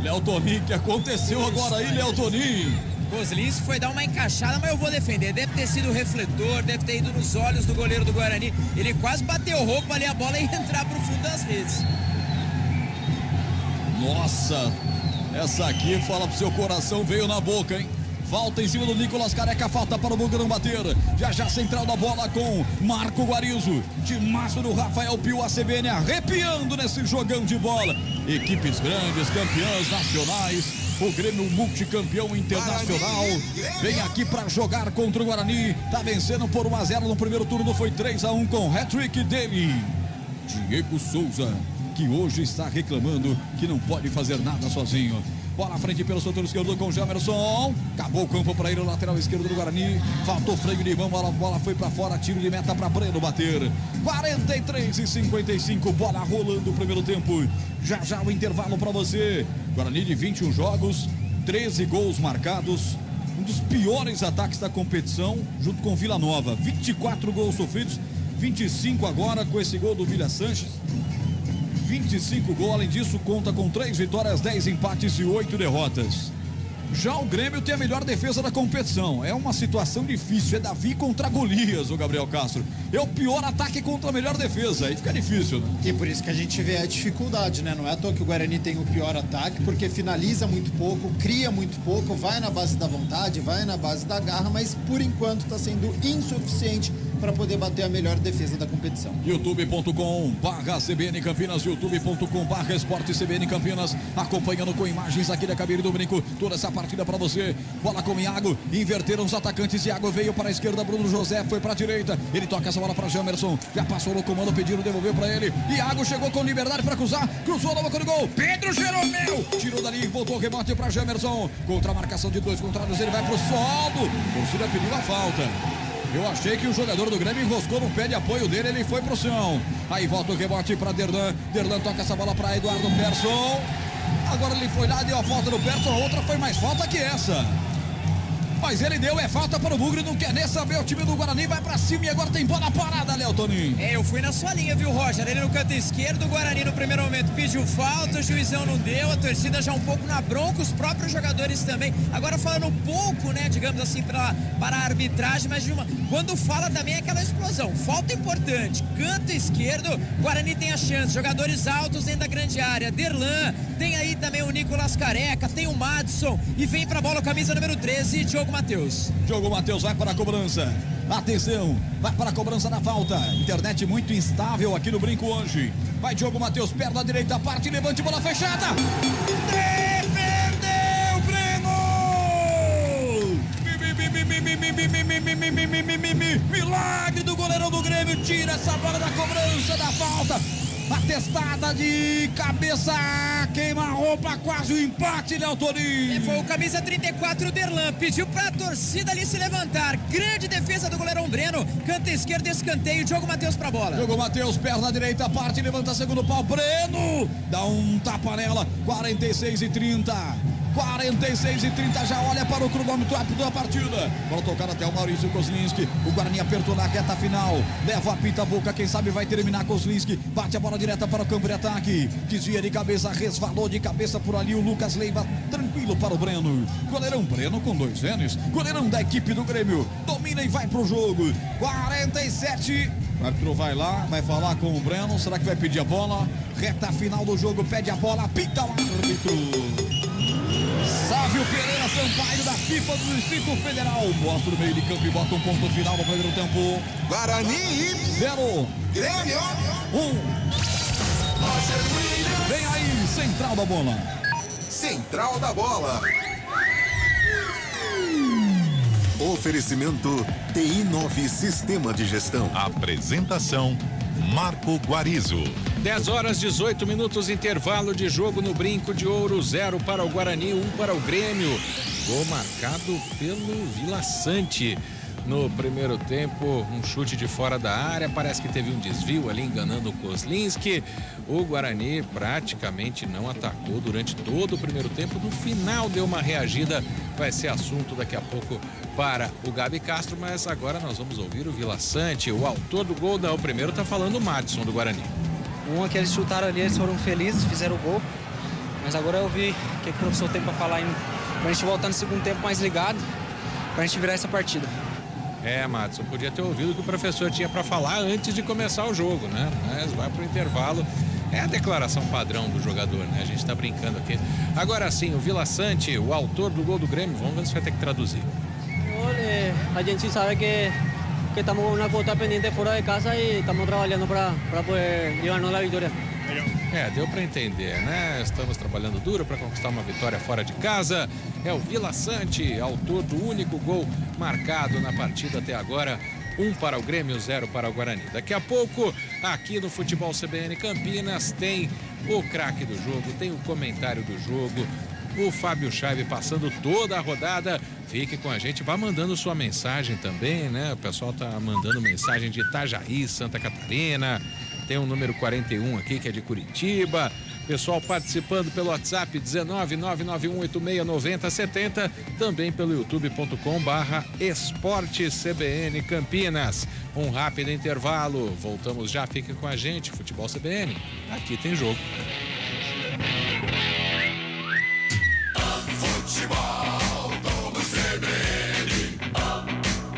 Léo Toninho, que aconteceu agora aí, Léo Toninho? Kozlinski foi dar uma encaixada, mas eu vou defender. Deve ter sido o refletor, deve ter ido nos olhos do goleiro do Guarani. Ele quase bateu roupa ali, a bola ia entrar pro fundo das redes. Nossa, essa aqui, fala pro seu coração, veio na boca, hein? Falta em cima do Nicolas Careca, falta para o Bugrão bater. Já central da bola com Marco Guarizo. Timaço do Rafael Pio, a CBN arrepiando nesse jogão de bola. Equipes grandes, campeãs nacionais. O Grêmio multicampeão internacional vem aqui para jogar contra o Guarani. Tá vencendo por 1-0 no primeiro turno, foi 3-1 com hat-trick dele, Diego Souza, que hoje está reclamando que não pode fazer nada sozinho. Bola à frente pelo setor esquerdo com Jamerson. Acabou o campo para ir o lateral esquerdo do Guarani. Faltou freio de mão, a bola foi para fora. Tiro de meta para Breno bater. 43-55, bola rolando o primeiro tempo. Já o intervalo para você. Guarani de 21 jogos, 13 gols marcados. Um dos piores ataques da competição, junto com Vila Nova. 24 gols sofridos, 25 agora com esse gol do Vila Sanches. 25 gols. Além disso, conta com 3 vitórias, 10 empates e 8 derrotas. Já o Grêmio tem a melhor defesa da competição. É uma situação difícil. É Davi contra Golias, o Gabriel Castro. É o pior ataque contra a melhor defesa. Aí fica difícil, né? E por isso que a gente vê a dificuldade, né? Não é à toa que o Guarani tem o pior ataque, porque finaliza muito pouco, cria muito pouco, vai na base da vontade, vai na base da garra, mas por enquanto está sendo insuficiente para poder bater a melhor defesa da competição. youtube.com/CBN Campinas, youtube.com/Esporte CBN Campinas, acompanhando com imagens aqui da cabine do Brinco, toda essa partida para você. Bola com Iago, inverteram os atacantes. Iago veio para a esquerda, Bruno José foi para a direita, ele toca essa bola para Jamerson, já passou no comando, pediram, devolveu para ele. Iago chegou com liberdade para cruzar, cruzou na boca do gol, Pedro Jeromel tirou dali, voltou o rebote para Jamerson, contra a marcação de 2 contrários, ele vai pro solo, a torcida pediu a falta. Eu achei que o jogador do Grêmio enroscou no pé de apoio dele, ele foi pro chão. Aí volta o rebote para Derlan. Derlan toca essa bola para Eduardo Persson. Agora ele foi lá, deu a falta no Persson, a outra foi mais falta que essa. Mas ele deu, é falta para o Bugre, não quer nem saber, o time do Guarani vai pra cima e agora tem bola parada, Léo Toninho. Eu fui na sua linha, viu, Roger? Ele no canto esquerdo, o Guarani no primeiro momento pediu falta, o juizão não deu, a torcida já um pouco na bronca, os próprios jogadores também. Agora falando um pouco, né, digamos assim, para a arbitragem, mas quando fala também é aquela explosão. Falta importante, canto esquerdo, Guarani tem a chance, jogadores altos dentro da grande área, Derlan, tem aí também o Nicolas Careca, tem o Madison e vem pra bola camisa número 13, Diogo Matheus. Diogo Matheus vai para a cobrança. Atenção, vai para a cobrança da falta. Internet muito instável aqui no Brinco hoje. Vai Diogo Matheus, perna direita, parte, levante, bola fechada. Perdeu, Breno! Milagre do goleirão do Grêmio, tira essa bola da cobrança da falta. A testada de cabeça, queima a roupa, quase o empate, Léo Toninho. Foi o camisa 34, Derlan, pediu pra torcida ali se levantar. Grande defesa do goleirão Breno, canto esquerdo, escanteio, Diogo Matheus pra bola. Diogo Matheus, perna direita, parte, levanta segundo pau, Breno, dá um tapa nela, 46:30. 46:30, já olha para o cronômetro rápido da partida. Bola tocada até o Maurício Kozlinski. O Guarani apertou na reta final. Leva a pinta a boca, quem sabe vai terminar Kozlinski. Bate a bola direta para o campo de ataque. Desvia de cabeça, resvalou de cabeça por ali o Lucas Leiva. Tranquilo para o Breno. Goleirão Breno com 2 N's. Goleirão da equipe do Grêmio. Domina e vai pro jogo. 47. O árbitro vai lá, vai falar com o Breno. Será que vai pedir a bola? Reta final do jogo, pede a bola, apita o árbitro. Sávio Pereira Sampaio da FIFA do Distrito Federal. Mostra o meio de campo e bota um ponto final no primeiro tempo. Guarani 0. Grêmio 1. Vem aí, central da bola. Central da bola. Oferecimento TI9 Sistema de Gestão. Apresentação Marco Guarizo. 10h18, intervalo de jogo no Brinco de Ouro, 0 para o Guarani, 1 para o Grêmio. Gol marcado pelo Vila Sante. No primeiro tempo, um chute de fora da área, parece que teve um desvio ali enganando o Kozlinski. O Guarani praticamente não atacou durante todo o primeiro tempo. No final deu uma reagida, vai ser assunto daqui a pouco para o Gabi Castro, mas agora nós vamos ouvir o Vila Sante, o autor do gol. Não, o primeiro tá falando o Madison do Guarani. Uma que eles chutaram ali, eles foram felizes, fizeram o gol, mas agora eu vi o que o professor tem para falar ainda, pra gente voltar no segundo tempo mais ligado, pra gente virar essa partida. Madison, podia ter ouvido o que o professor tinha para falar antes de começar o jogo, né? Mas vai pro intervalo. É a declaração padrão do jogador, né? A gente tá brincando aqui. Agora sim, o Vila Sante, o autor do gol do Grêmio, vamos ver se vai ter que traduzir. A gente sabe que estamos com uma quota pendente fora de casa e estamos trabalhando para poder levarnos a vitória. Deu para entender, né? Estamos trabalhando duro para conquistar uma vitória fora de casa. É o Vila Sante, autor do único gol marcado na partida até agora. 1 para o Grêmio, 0 para o Guarani. Daqui a pouco, aqui no Futebol CBN Campinas, tem o craque do jogo, tem o comentário do jogo, o Fábio Scheibe passando toda a rodada. Fique com a gente, vá mandando sua mensagem também, né? O pessoal tá mandando mensagem de Itajaí, Santa Catarina. Tem um número 41 aqui que é de Curitiba. Pessoal participando pelo WhatsApp 19991869070, também pelo youtube.com/Esporte CBN Campinas. Um rápido intervalo, voltamos já, fique com a gente, Futebol CBN, aqui tem jogo. Futebol do CBN.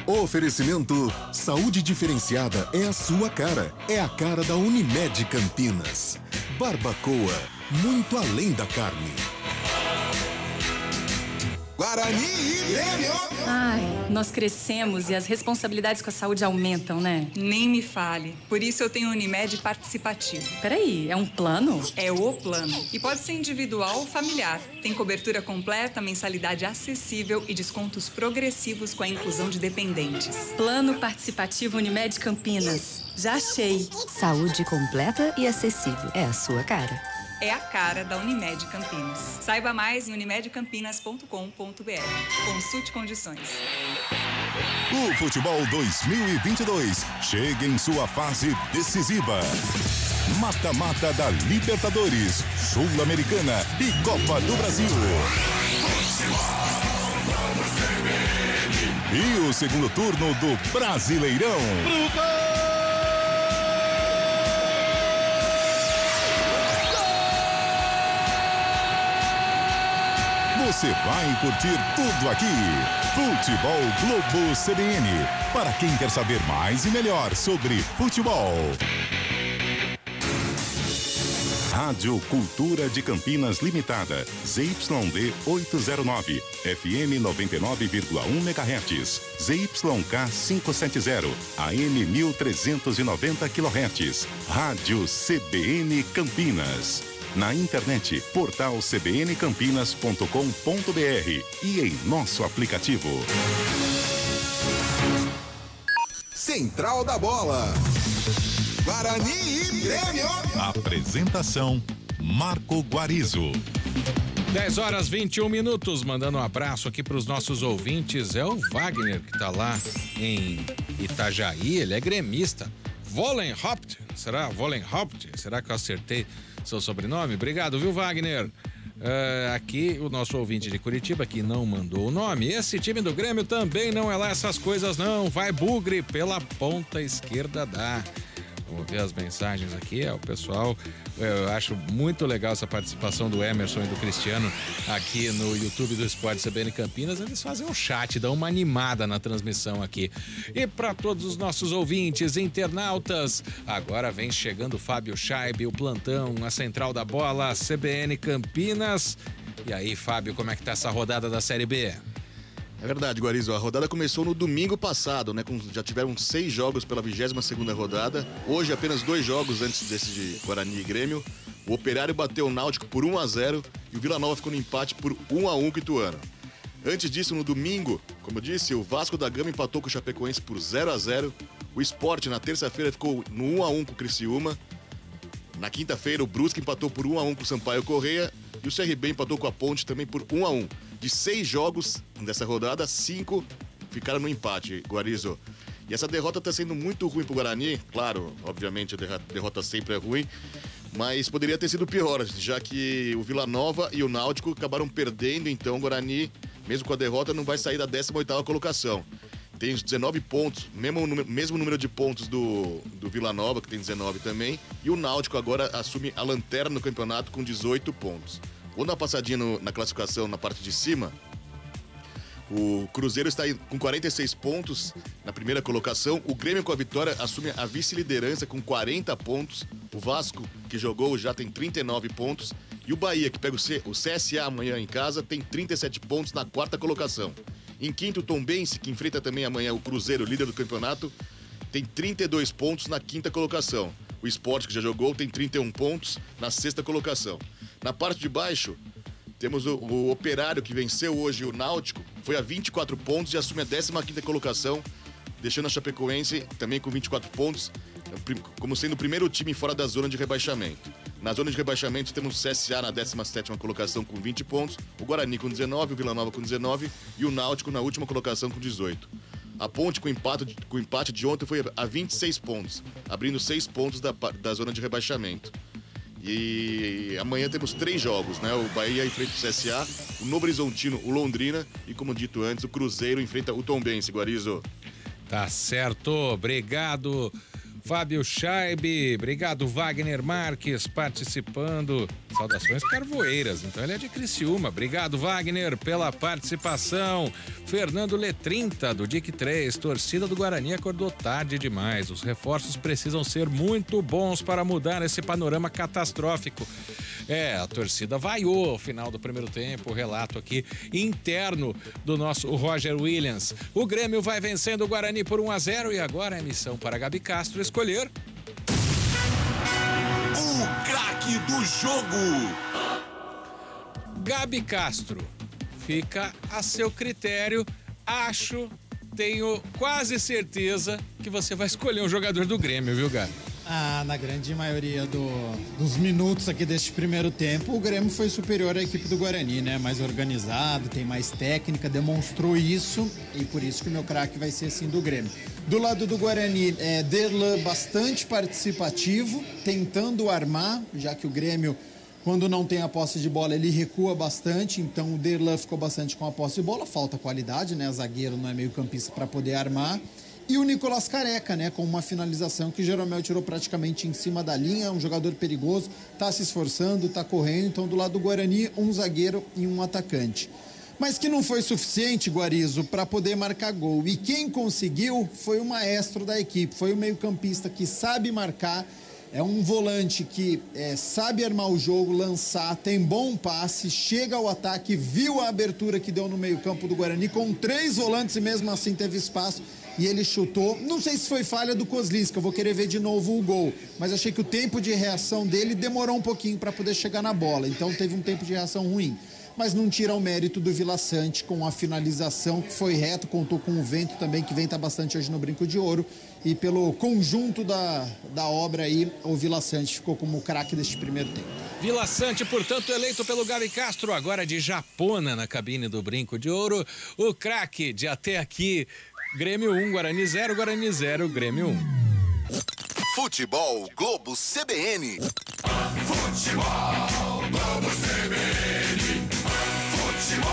Oferecimento saúde diferenciada é a sua cara. É a cara da Unimed Campinas. Barbacoa, muito além da carne. Guarani e Grêmio. Ai, nós crescemos e as responsabilidades com a saúde aumentam, né? Nem me fale. Por isso eu tenho Unimed participativo. Peraí, é um plano? É o plano. E pode ser individual ou familiar. Tem cobertura completa, mensalidade acessível e descontos progressivos com a inclusão de dependentes. Plano Participativo Unimed Campinas. Já achei. Saúde completa e acessível. É a sua cara. É a cara da Unimed Campinas. Saiba mais em unimedcampinas.com.br. Consulte condições. O Futebol 2022 chega em sua fase decisiva. Mata-mata da Libertadores, Sul-Americana e Copa do Brasil. E o segundo turno do Brasileirão. Você vai curtir tudo aqui. Futebol Globo CBN. Para quem quer saber mais e melhor sobre futebol. Rádio Cultura de Campinas Limitada. ZYD 809. FM 99,1 MHz. ZYK 570. AM 1390 kHz. Rádio CBN Campinas. Na internet, portal cbncampinas.com.br e em nosso aplicativo. Central da Bola. Guarani e Grêmio. Apresentação, Marco Guarizo. 10h21, mandando um abraço aqui para os nossos ouvintes. É o Wagner, que está lá em Itajaí, ele é gremista. Vollenhaupt, será? Vollenhaupt? Será que eu acertei seu sobrenome? Obrigado, viu, Wagner? Aqui o nosso ouvinte de Curitiba, que não mandou o nome. Esse time do Grêmio também não é lá essas coisas, não. Vai bugre pela ponta esquerda da... Vou ver as mensagens aqui, o pessoal, eu acho muito legal essa participação do Emerson e do Cristiano aqui no YouTube do Esporte CBN Campinas. Eles fazem um chat, dão uma animada na transmissão aqui. E para todos os nossos ouvintes, internautas, agora vem chegando o Fábio Scheibe, o plantão, a Central da Bola, CBN Campinas. E aí, Fábio, como é que tá essa rodada da Série B? É verdade, Guarizo, a rodada começou no domingo passado, né? Já tiveram 6 jogos pela 22ª rodada. Hoje apenas 2 jogos antes desse de Guarani e Grêmio. O Operário bateu o Náutico por 1-0 e o Vila Nova ficou no empate por 1-1 com o Ituano. Antes disso, no domingo, como eu disse, o Vasco da Gama empatou com o Chapecoense por 0-0. O Sport, na terça-feira, ficou no 1-1 com o Criciúma. Na quinta-feira, o Brusque empatou por 1-1 com o Sampaio Correia. E o CRB empatou com a Ponte também por 1-1. De 6 jogos dessa rodada, 5 ficaram no empate, Guarizo. E essa derrota está sendo muito ruim pro Guarani. Claro, obviamente a derrota sempre é ruim, mas poderia ter sido pior, já que o Vila Nova e o Náutico acabaram perdendo, então o Guarani, mesmo com a derrota, não vai sair da 18ª colocação. Tem os 19 pontos, mesmo número de pontos do Vila Nova, que tem 19 também, e o Náutico agora assume a lanterna no campeonato com 18 pontos. Vou dar uma passadinha na classificação na parte de cima. O Cruzeiro está com 46 pontos na primeira colocação. O Grêmio, com a vitória, assume a vice-liderança com 40 pontos. O Vasco, que jogou, já tem 39 pontos. E o Bahia, que pega o CSA amanhã em casa, tem 37 pontos na 4ª colocação. Em quinto, o Tombense, que enfrenta também amanhã o Cruzeiro, líder do campeonato, tem 32 pontos na 5ª colocação. O Sport, que já jogou, tem 31 pontos na 6ª colocação. Na parte de baixo, temos o Operário, que venceu hoje o Náutico, foi a 24 pontos e assume a 15ª colocação, deixando a Chapecoense também com 24 pontos, como sendo o primeiro time fora da zona de rebaixamento. Na zona de rebaixamento temos o CSA na 17ª colocação com 20 pontos, o Guarani com 19, o Vila Nova com 19 e o Náutico na última colocação com 18. A Ponte, com o empate de ontem, foi a 26 pontos, abrindo 6 pontos da zona de rebaixamento. E amanhã temos 3 jogos, né? O Bahia enfrenta o CSA, o Novo Horizontino, o Londrina e, como dito antes, o Cruzeiro enfrenta o Tombense, Guarizo. Tá certo, obrigado Fábio Scheibe, obrigado Wagner Marques participando. Saudações carvoeiras, então ele é de Criciúma. Obrigado Wagner pela participação. Fernando Letrinta do DIC 3, torcida do Guarani acordou tarde demais. Os reforços precisam ser muito bons para mudar esse panorama catastrófico. A torcida vaiou ao final do primeiro tempo, o relato aqui interno do nosso Roger Williams. O Grêmio vai vencendo o Guarani por 1-0 e agora é missão para Gabi Castro escolher o craque do jogo. Gabi Castro, fica a seu critério. Tenho quase certeza que você vai escolher um jogador do Grêmio, viu, Gabi? Na grande maioria dos minutos aqui deste primeiro tempo, o Grêmio foi superior à equipe do Guarani, né? Mais organizado, tem mais técnica, demonstrou isso e por isso que o meu craque vai ser assim do Grêmio. Do lado do Guarani, Derlan bastante participativo, tentando armar, já que o Grêmio, quando não tem a posse de bola, ele recua bastante, então o Derlan ficou bastante com a posse de bola, falta qualidade, né? Zagueiro não é meio campista para poder armar. E o Nicolás Careca, né, com uma finalização que o Jeromel tirou praticamente em cima da linha, um jogador perigoso, tá se esforçando, tá correndo, então do lado do Guarani, um zagueiro e um atacante. Mas que não foi suficiente, Guarizo, para poder marcar gol. E quem conseguiu foi o maestro da equipe, foi o meio-campista que sabe marcar, é um volante que sabe armar o jogo, lançar, tem bom passe, chega ao ataque, viu a abertura que deu no meio-campo do Guarani, com 3 volantes e mesmo assim teve espaço. E ele chutou, não sei se foi falha do Kozlinski, eu vou querer ver de novo o gol, mas achei que o tempo de reação dele demorou um pouquinho para poder chegar na bola, então teve um tempo de reação ruim. Mas não tira o mérito do Vila Sante com a finalização que foi reto, contou com o vento também, que venta bastante hoje no Brinco de Ouro, e pelo conjunto da obra aí, o Vila Sante ficou como o craque deste primeiro tempo. Vila Sante, portanto, eleito pelo Gabi Castro, agora de Japona na cabine do Brinco de Ouro, o craque de até aqui. Grêmio 1, Guarani 0, Guarani 0, Grêmio 1. Futebol Globo CBN. Futebol Globo CBN. Futebol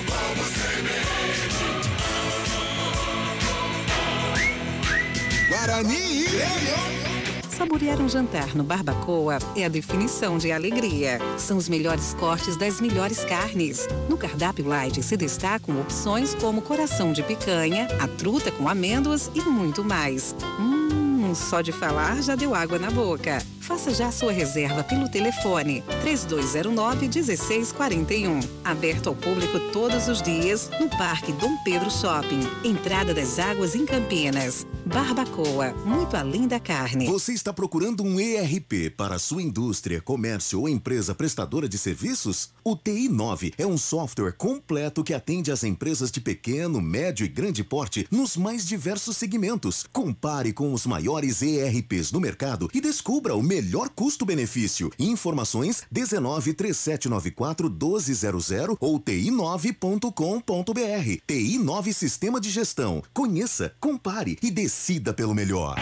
Globo CBN. Guarani e Grêmio. Saborear um jantar no Barbacoa é a definição de alegria. São os melhores cortes das melhores carnes. No cardápio light se destacam opções como coração de picanha, a truta com amêndoas e muito mais. Só de falar já deu água na boca. Faça já sua reserva pelo telefone 3209-1641. Aberto ao público todos os dias no Parque Dom Pedro Shopping. Entrada das Águas em Campinas. Barbacoa, muito além da carne. Você está procurando um ERP para a sua indústria, comércio ou empresa prestadora de serviços? O TI9 é um software completo que atende às empresas de pequeno, médio e grande porte nos mais diversos segmentos. Compare com os maiores ERPs do mercado e descubra o melhor custo-benefício. Informações 19-3794-1200 ou ti9.com.br. TI9 Sistema de Gestão. Conheça, compare e decida pelo melhor.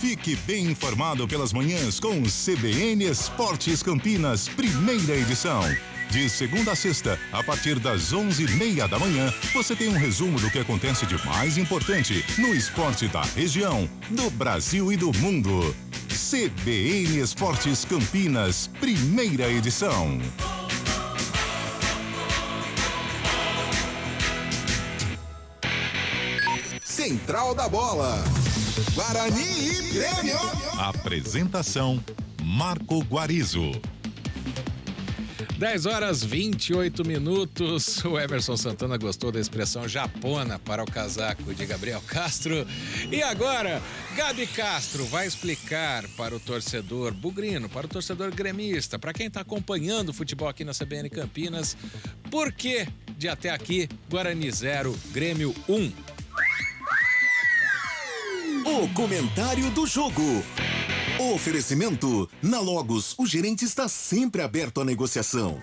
Fique bem informado pelas manhãs com o CBN Esportes Campinas, primeira edição. De segunda a sexta, a partir das 11h30 da manhã, você tem um resumo do que acontece de mais importante no esporte da região, do Brasil e do mundo. CBN Esportes Campinas, primeira edição. Central da Bola. Guarani e Grêmio. Apresentação: Marco Guarizo. 10h28. O Emerson Santana gostou da expressão japona para o casaco de Gabriel Castro. E agora, Gabi Castro vai explicar para o torcedor bugrino, para o torcedor gremista, para quem está acompanhando o futebol aqui na CBN Campinas, por que de até aqui Guarani 0, Grêmio 1. O comentário do jogo. Oferecimento: na Logos, o gerente está sempre aberto à negociação.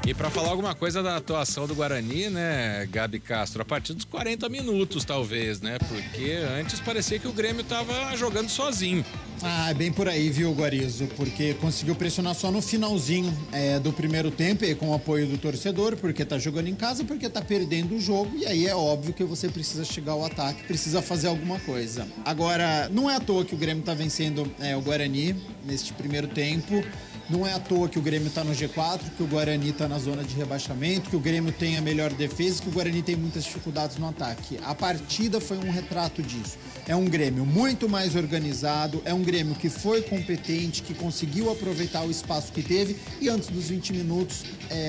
E para falar alguma coisa da atuação do Guarani, né, Gabi Castro, a partir dos 40 minutos, talvez, né? Porque antes parecia que o Grêmio tava jogando sozinho. Ah, é bem por aí, viu, Guarizo? Porque conseguiu pressionar só no finalzinho do primeiro tempo e com o apoio do torcedor, porque tá jogando em casa, porque tá perdendo o jogo, e aí é óbvio que você precisa chegar ao ataque, precisa fazer alguma coisa. Agora, não é à toa que o Grêmio tá vencendo o Guarani neste primeiro tempo. Não é à toa que o Grêmio está no G4, que o Guarani está na zona de rebaixamento, que o Grêmio tem a melhor defesa, que o Guarani tem muitas dificuldades no ataque. A partida foi um retrato disso. É um Grêmio muito mais organizado, é um Grêmio que foi competente, que conseguiu aproveitar o espaço que teve e antes dos 20 minutos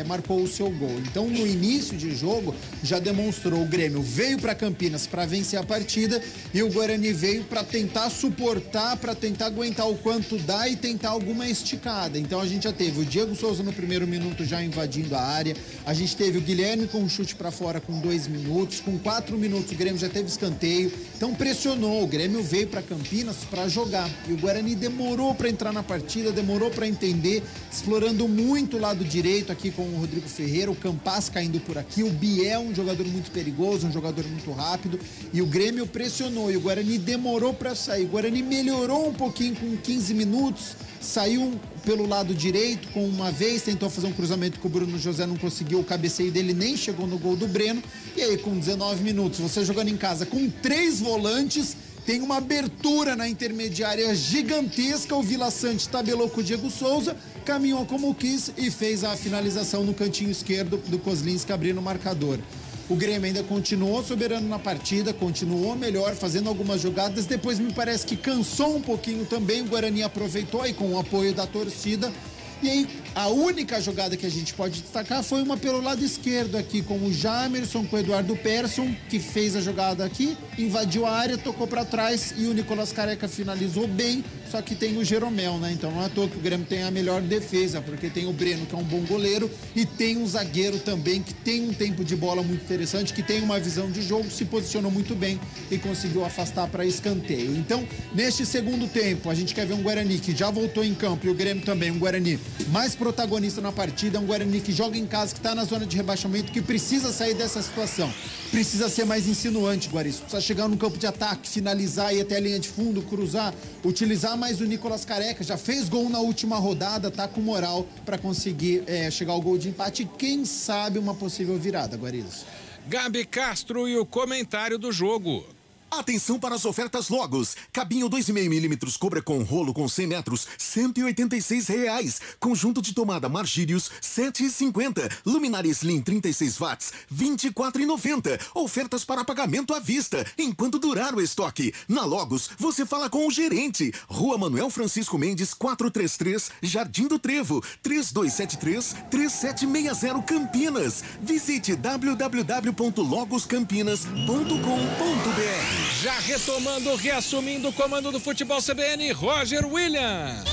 marcou o seu gol. Então, no início de jogo, já demonstrou, o Grêmio veio para Campinas para vencer a partida e o Guarani veio para tentar suportar, para tentar aguentar o quanto dá e tentar alguma esticada. Então a gente já teve o Diego Souza no primeiro minuto já invadindo a área, a gente teve o Guilherme com um chute para fora com 2 minutos, com 4 minutos o Grêmio já teve escanteio, então pressionou, o Grêmio veio para Campinas para jogar e o Guarani demorou para entrar na partida, demorou para entender, explorando muito o lado direito aqui com o Rodrigo Ferreira, o Campas caindo por aqui, o Biel, um jogador muito perigoso, um jogador muito rápido, e o Grêmio pressionou e o Guarani demorou para sair, o Guarani melhorou um pouquinho com 15 minutos, saiu pelo lado direito com uma vez, tentou fazer um cruzamento com o Bruno José, não conseguiu, o cabeceio dele nem chegou no gol do Breno, e aí com 19 minutos, você jogando em casa com 3 volantes, tem uma abertura na intermediária gigantesca, o Vila Sante tabelou com o Diego Souza, caminhou como quis e fez a finalização no cantinho esquerdo do Kozlinski abrindo o marcador. O Grêmio ainda continuou soberano na partida, continuou melhor, fazendo algumas jogadas. Depois me parece que cansou um pouquinho também. O Guarani aproveitou aí com o apoio da torcida. E aí, a única jogada que a gente pode destacar foi uma pelo lado esquerdo aqui, com o Jamerson, com o Eduardo Persson, que fez a jogada aqui, invadiu a área, tocou para trás e o Nicolas Careca finalizou bem, só que tem o Jeromel, né? Então não é à toa que o Grêmio tem a melhor defesa, porque tem o Breno, que é um bom goleiro, e tem um zagueiro também, que tem um tempo de bola muito interessante, que tem uma visão de jogo, se posicionou muito bem e conseguiu afastar para escanteio. Então, neste segundo tempo, a gente quer ver um Guarani que já voltou em campo, e o Grêmio também, um Guarani mais protagonista na partida, um Guarani que joga em casa, que está na zona de rebaixamento, que precisa sair dessa situação. Precisa ser mais insinuante, Guarizo. Precisa chegar no campo de ataque, finalizar, ir até a linha de fundo, cruzar, utilizar mais o Nicolas Careca. Já fez gol na última rodada, tá com moral para conseguir chegar ao gol de empate e quem sabe uma possível virada, Guarizo. Gabi Castro e o comentário do jogo. Atenção para as ofertas Logos. Cabinho 2,5 mm Cobra com rolo com 100 metros, R$186. Conjunto de tomada Margírios, R$7,50. Luminária Slim 36 watts, R$24,90. Ofertas para pagamento à vista, enquanto durar o estoque. Na Logos, você fala com o gerente. Rua Manuel Francisco Mendes, 433, Jardim do Trevo, 3273-3760 Campinas. Visite www.logoscampinas.com.br. Já retomando, reassumindo o comando do futebol CBN, Roger Williams.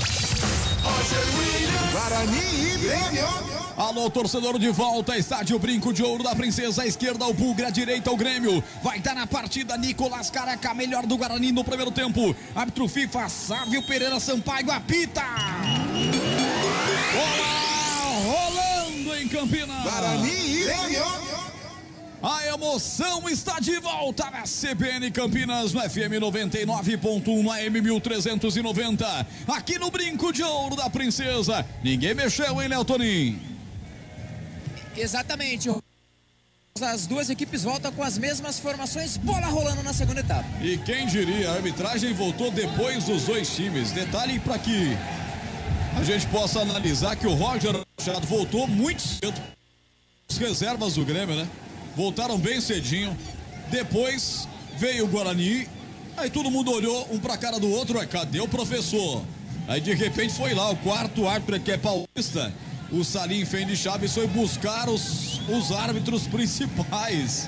Guarani e Grêmio. Alô, torcedor de volta, estádio Brinco de Ouro da Princesa, à esquerda o Bugra, à direita o Grêmio. Vai dar na partida Nicolas Careca, melhor do Guarani no primeiro tempo. Árbitro FIFA, Sávio Pereira Sampaio, apita. Bola rolando em Campinas. Guarani e Grêmio. A emoção está de volta na CBN Campinas, no FM 99.1, na AM 1390. Aqui no Brinco de Ouro da Princesa. Ninguém mexeu, hein, Léo Tonin? Exatamente. As duas equipes voltam com as mesmas formações, bola rolando na segunda etapa. E quem diria, a arbitragem voltou depois dos dois times. Detalhe para que a gente possa analisar que o Roger Machado voltou muito cedo. As reservas do Grêmio, né? Voltaram bem cedinho. Depois veio o Guarani. Aí todo mundo olhou um pra cara do outro. Cadê o professor? Aí de repente foi lá o quarto árbitro, que é paulista, o Salim Fendi Chaves, foi buscar os árbitros principais.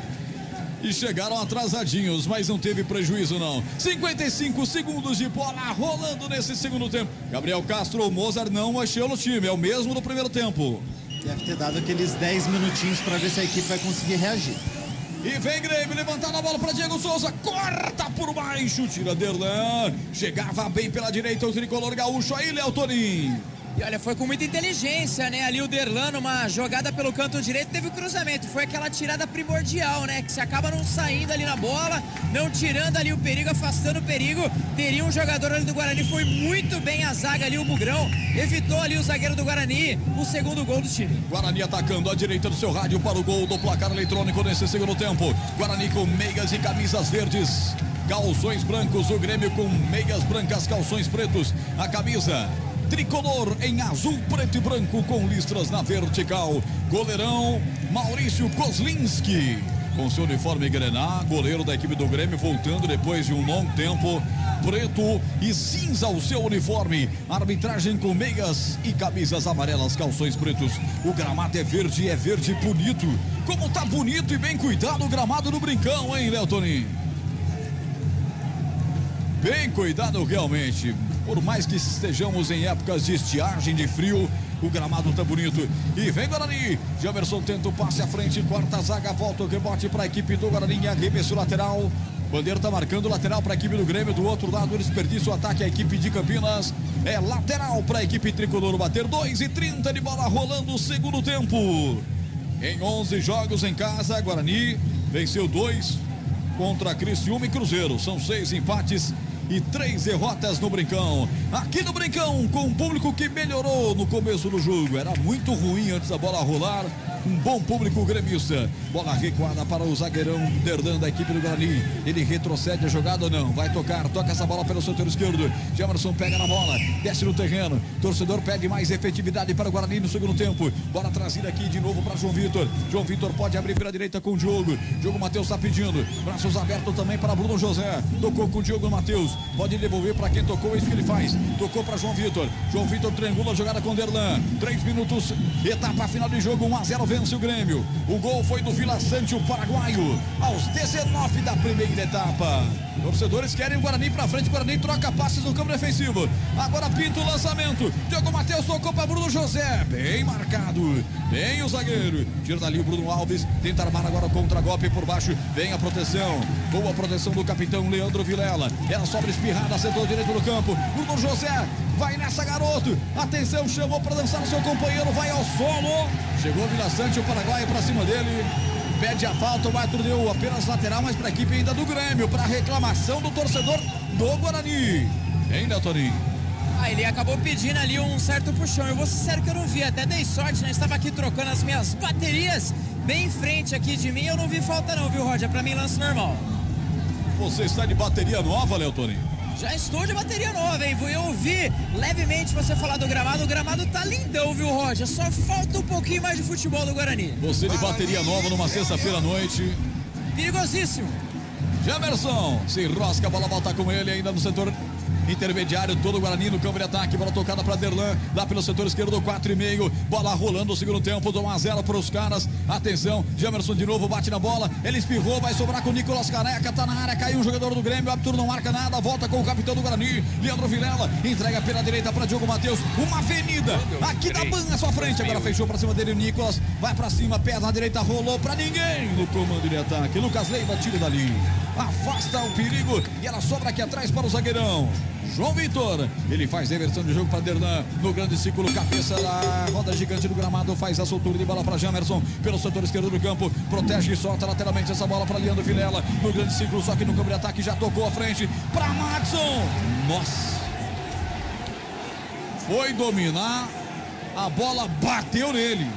E chegaram atrasadinhos, mas não teve prejuízo não. 55 segundos de bola rolando nesse segundo tempo. Gabriel Castro, o Mozart não mexeu no time, é o mesmo do primeiro tempo. Deve ter dado aqueles 10 minutinhos para ver se a equipe vai conseguir reagir. E vem Grêmio, levantando a bola para Diego Souza, corta por baixo, tira Derlan. Chegava bem pela direita o tricolor gaúcho, aí Léo Tonin. E olha, foi com muita inteligência, né? Ali o Derlan, uma jogada pelo canto direito, teve o cruzamento. Foi aquela tirada primordial, né? Que você acaba não saindo ali na bola, não tirando ali o perigo, afastando o perigo. Teria um jogador ali do Guarani, foi muito bem a zaga ali, o Bugrão. Evitou ali o zagueiro do Guarani, o segundo gol do time. Guarani atacando à direita do seu rádio para o gol do placar eletrônico nesse segundo tempo. Guarani com meias e camisas verdes, calções brancos. O Grêmio com meias brancas, calções pretos. A camisa tricolor em azul, preto e branco com listras na vertical. Goleirão Maurício Kozlinski com seu uniforme grená, goleiro da equipe do Grêmio, voltando depois de um longo tempo. Preto e cinza o seu uniforme. Arbitragem com meias e camisas amarelas, calções pretos. O gramado é verde bonito. Como tá bonito e bem cuidado o gramado do Brincão, hein, Léo Toninho? Bem cuidado realmente. Por mais que estejamos em épocas de estiagem, de frio, o gramado tá bonito. E vem Guarani. Jamerson tenta o passe à frente, corta a zaga, volta o rebote para a equipe do Guarani, arremesso lateral. Bandeira tá marcando lateral para a equipe do Grêmio. Do outro lado, eles desperdiçam o ataque. A equipe de Campinas é lateral para a equipe tricolor bater. 2:30 de bola rolando o segundo tempo. Em 11 jogos em casa, Guarani venceu 2 contra Criciúma e Cruzeiro. São 6 empates e 3 derrotas no Brincão. Aqui no Brincão, com um público que melhorou no começo do jogo. Era muito ruim antes da bola rolar. Um bom público gremista. Bola recuada para o zagueirão Derlan da equipe do Guarani. Ele retrocede a jogada ou não? Vai tocar, toca essa bola pelo setor esquerdo. Jamerson pega na bola, desce no terreno. Torcedor pede mais efetividade para o Guarani no segundo tempo. Bola trazida aqui de novo para João Vitor. João Vitor pode abrir pela direita com o Diogo. Diogo Matheus está pedindo. Braços abertos também para Bruno José. Tocou com o Diogo Matheus. Pode devolver para quem tocou, é isso que ele faz. Tocou para João Vitor. João Vitor triangula a jogada com Derlan. 3 minutos, etapa final de jogo, 1-0 vence o Grêmio. O gol foi do Vila Sante, o paraguaio, aos 19 da primeira etapa. Torcedores querem o Guarani para frente. O Guarani troca passes no campo defensivo. Agora pinta o lançamento. Diogo Matheus tocou para Bruno José. Bem marcado. Bem o zagueiro. Tira dali o Bruno Alves. Tenta armar agora o contra-golpe por baixo. Vem a proteção. Boa proteção do capitão Leandro Vilela. Ela sobra espirrada, setor direito do campo. Bruno José vai nessa, garoto. Atenção, chamou para dançar o seu companheiro. Vai ao solo. Chegou o Vila Sante, o paraguaio para cima dele. Pede a falta, o árbitro deu apenas lateral, mas para a equipe ainda do Grêmio, para reclamação do torcedor do Guarani. Ainda, Toninho. Ele acabou pedindo ali um certo puxão. Eu vou ser sincero que eu não vi, até dei sorte, né? Estava aqui trocando as minhas baterias bem em frente aqui de mim. Eu não vi falta não, viu, Roger? Para mim, lance normal. Você está de bateria nova, Léo Toninho? Já estou de bateria nova, hein? Eu ouvi levemente você falar do gramado. O gramado tá lindão, viu, Roger? Só falta um pouquinho mais de futebol do Guarani. Você de bateria nova numa sexta-feira à noite. Perigosíssimo. Jamerson se enrosca, a bola volta com ele ainda no setor intermediário, todo o Guarani no campo de ataque. Bola tocada para Derlan, lá pelo setor esquerdo, 4,5. Bola rolando no segundo tempo, 1-0 para os caras. Atenção, Jamerson de novo bate na bola. Ele espirrou, vai sobrar com o Nicolas Caneca. Tá na área, caiu um jogador do Grêmio. O árbitro não marca nada, volta com o capitão do Guarani, Leandro Vilela. Entrega pela direita para Diogo Matheus. Uma avenida aqui da banha à sua frente. Agora fechou para cima dele o Nicolas. Vai para cima, perna direita, rolou para ninguém no comando de ataque. Lucas Leiva tira dali, afasta o perigo e ela sobra aqui atrás para o zagueirão João Vitor. Ele faz reversão de jogo para Derlan no grande círculo, cabeça da roda gigante do gramado, faz a soltura de bola para Jamerson pelo setor esquerdo do campo, protege e solta lateralmente essa bola para Leandro Vilela no grande círculo, só que no campo de ataque já tocou à frente para Madison. Nossa, foi dominar, a bola bateu nele,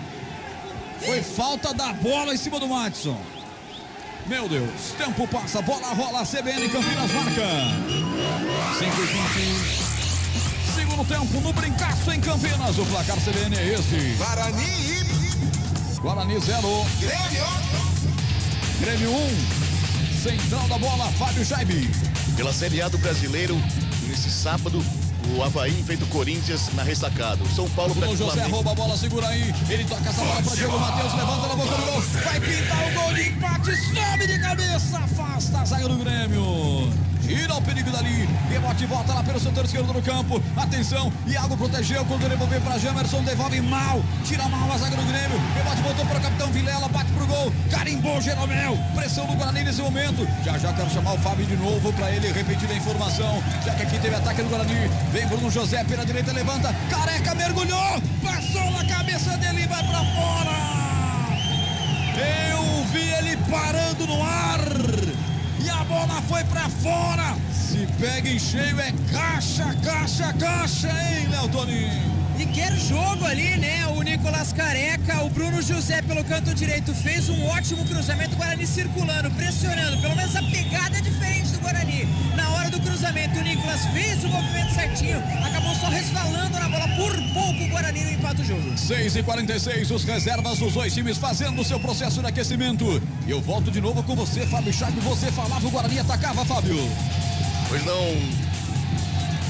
foi falta da bola em cima do Madison. Meu Deus, tempo passa, bola rola, CBN Campinas marca 5:20. Segundo tempo no Brincaço em Campinas. O placar CBN é esse: Guarani 0, Grêmio 1. Central da bola, Fábio Jaibe. Pela Série A do Brasileiro, nesse sábado, o Avaí enfrenta o Corinthians na ressacada. O São Paulo o José rouba a bola, segura aí. Ele toca essa bola para Diogo Matheus, levanta na boca do gol. Vai pintar o gol de empate, sobe de cabeça, afasta a zaga do Grêmio. Tira o perigo dali, rebote e volta lá pelo setor esquerdo do campo. Atenção, Iago protegeu, quando devolver para Jamerson, devolve mal. Tira mal a zaga do Grêmio, rebote voltou levantou para o capitão Vilela, bate pro gol, carimbou Jeromel, pressão do Guarani nesse momento. Já quero chamar o Fábio de novo para ele repetir a informação, já que aqui teve ataque do Guarani. Vem Bruno José pela direita, levanta, Careca mergulhou, passou na cabeça dele e vai para fora. Eu vi ele parando no ar e a bola foi para fora. Se pega em cheio é caixa, hein, Léo Toninho? E quer jogo ali, né? O Nicolas Careca, o Bruno José pelo canto direito fez um ótimo cruzamento, o Guarani circulando, pressionando, pelo menos a pegada é diferente do Guarani. Na hora do cruzamento, o Nicolas fez o movimento certinho, acabou só resvalando na bola, por pouco o Guarani não empata o jogo. 6h46, os reservas dos dois times fazendo o seu processo de aquecimento. E eu volto de novo com você, Fábio Chaco, você falava, o Guarani atacava, Fábio. Pois não.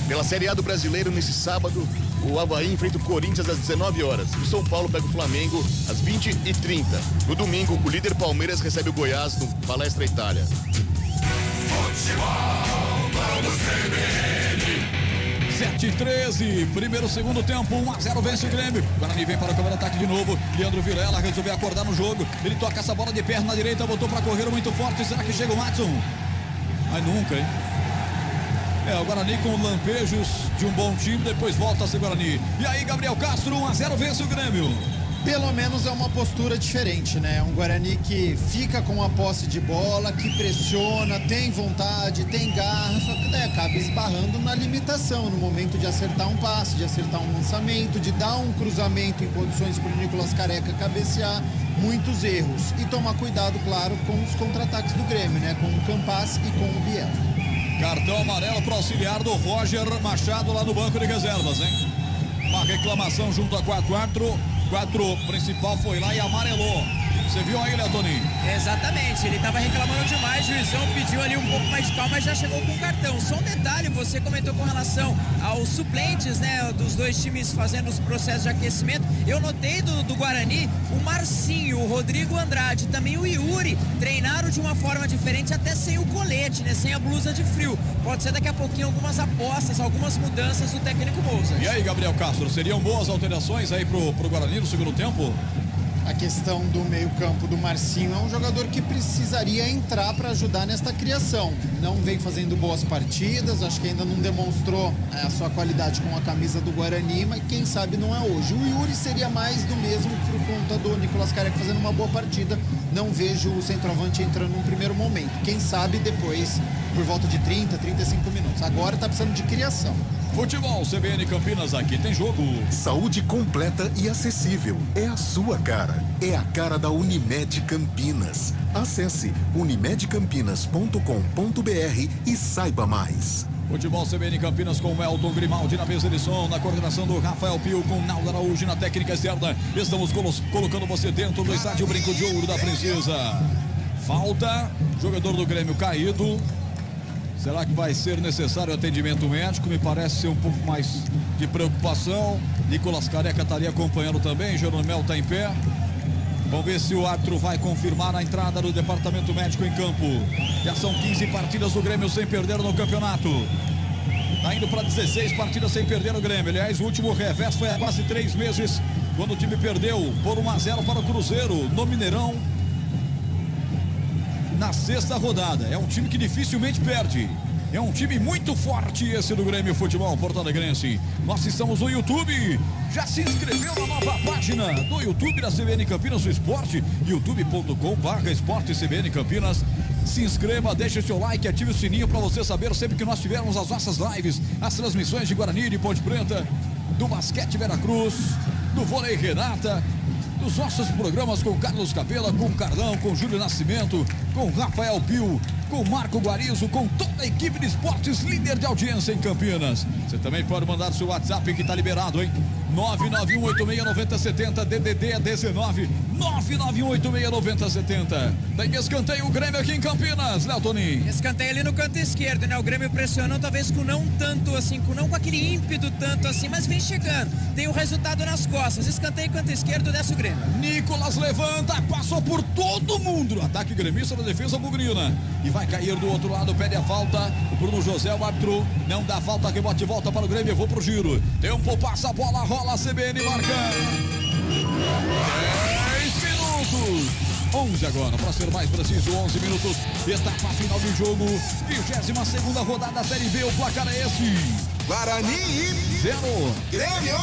Pela Série A do Brasileiro, nesse sábado, o Avaí enfrenta o Corinthians às 19 horas. O São Paulo pega o Flamengo às 20h30. No domingo, o líder Palmeiras recebe o Goiás no Palestra Itália. Futebol, vamos CBN. 7h13, segundo tempo, 1-0 vence o Grêmio. Guarani vem para o câmera ataque de novo. Leandro Vilela resolveu acordar no jogo. Ele toca essa bola de perna na direita, botou para correr muito forte. Será que chega o Watson? Mas nunca, hein? O Guarani com lampejos de um bom time, depois volta a ser Guarani. E aí, Gabriel Castro, 1-0 vence o Grêmio. Pelo menos é uma postura diferente, né? Um Guarani que fica com a posse de bola, que pressiona, tem vontade, tem garra, só que daí acaba esbarrando na limitação, no momento de acertar um passe, de acertar um lançamento, de dar um cruzamento em condições para o Nicolas Careca cabecear, muitos erros. E tomar cuidado, claro, com os contra-ataques do Grêmio, né? Com o Campas e com o Biel. Cartão amarelo para auxiliar do Roger Machado lá no banco de reservas, hein? Uma reclamação junto a 4 principal foi lá e amarelou. Você viu aí, Léo Toninho? Exatamente, ele estava reclamando demais, o juizão pediu ali um pouco mais de calma, mas já chegou com o cartão. Só um detalhe, você comentou com relação aos suplentes, né, dos dois times fazendo os processos de aquecimento. Eu notei do Guarani, o Marcinho, o Rodrigo Andrade, também o Yuri, treinaram de uma forma diferente, até sem o colete, né, sem a blusa de frio. Pode ser daqui a pouquinho algumas apostas, algumas mudanças do técnico Bolsa. E aí, Gabriel Castro, seriam boas alterações aí pro Guarani no segundo tempo? A questão do meio-campo do Marcinho é um jogador que precisaria entrar para ajudar nesta criação. Não vem fazendo boas partidas, acho que ainda não demonstrou a sua qualidade com a camisa do Guarani, mas quem sabe não é hoje. O Yuri seria mais do mesmo por conta do Nicolas Careca fazendo uma boa partida. Não vejo o centroavante entrando num primeiro momento. Quem sabe depois, por volta de 30, 35 minutos. Agora está precisando de criação. Futebol CBN Campinas, aqui tem jogo. Saúde completa e acessível. É a sua cara. É a cara da Unimed Campinas. Acesse unimedcampinas.com.br e saiba mais. Futebol CBN Campinas com o Elton Grimaldi na mesa de som, na coordenação do Rafael Pio, com Naldo Araújo na técnica externa. Estamos colocando você dentro do estádio Brinco de Ouro da Princesa. Falta, jogador do Grêmio caído. Será que vai ser necessário atendimento médico? Me parece ser um pouco mais de preocupação. Nicolas Careca estaria acompanhando também. Jeromel está em pé. Vamos ver se o árbitro vai confirmar a entrada do departamento médico em campo. Já são 15 partidas do Grêmio sem perder no campeonato. Está indo para 16 partidas sem perder no Grêmio. Aliás, o último revés foi há quase 3 meses, quando o time perdeu por 1-0 para o Cruzeiro no Mineirão, na 6ª rodada. É um time que dificilmente perde. É um time muito forte esse do Grêmio Futebol Porto Alegrense. Nós estamos no YouTube. Já se inscreveu na nova página do YouTube da CBN Campinas do Esporte? youtube.com/esporte CBN Campinas. Se inscreva, deixe seu like, ative o sininho para você saber sempre que nós tivermos as nossas lives, as transmissões de Guarani, de Ponte Preta, do basquete Veracruz, do vôlei Renata, dos nossos programas com Carlos Capela, com Carlão, com Júlio Nascimento, com Rafael Pio, com Marco Guarizo, com toda a equipe de esportes líder de audiência em Campinas. Você também pode mandar seu WhatsApp que está liberado, hein? 991869070, DDD é 19 991869070. Tem escanteio o Grêmio aqui em Campinas, Léo Toninho. Escanteio ali no canto esquerdo, né? O Grêmio pressionando, talvez com não tanto assim, não com aquele ímpeto tanto assim, mas vem chegando. Tem o resultado nas costas. Escanteio canto esquerdo, desce o Grêmio. Nicolas levanta, passou por todo mundo. Ataque gremista na defesa bugrina. E vai cair do outro lado, pede a falta. O Bruno José, o árbitro, não dá falta, rebote volta para o Grêmio. Eu vou pro giro. Tempo passa, a bola rola, a CBN marca. 10 minutos. 11 agora, para ser mais preciso, 11 minutos, etapa final de jogo, 22ª rodada da Série B, o placar é esse. Guarani 0, Grêmio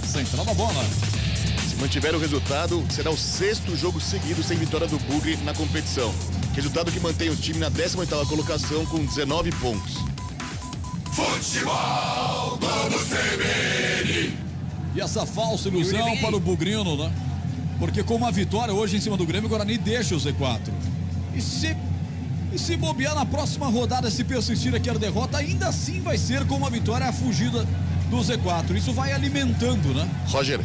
1. Central da bola. Se mantiver o resultado, será o 6º jogo seguido sem vitória do Bugre na competição. Resultado que mantém o time na 18ª colocação com 19 pontos. Futebol Globo CBN. E essa falsa ilusão para o Bugrino, né? Porque com uma vitória hoje em cima do Grêmio, o Guarani deixa o Z4. E se bobear na próxima rodada, se persistir aqui a derrota, ainda assim vai ser com uma vitória a fugida do Z4. Isso vai alimentando, né? Roger,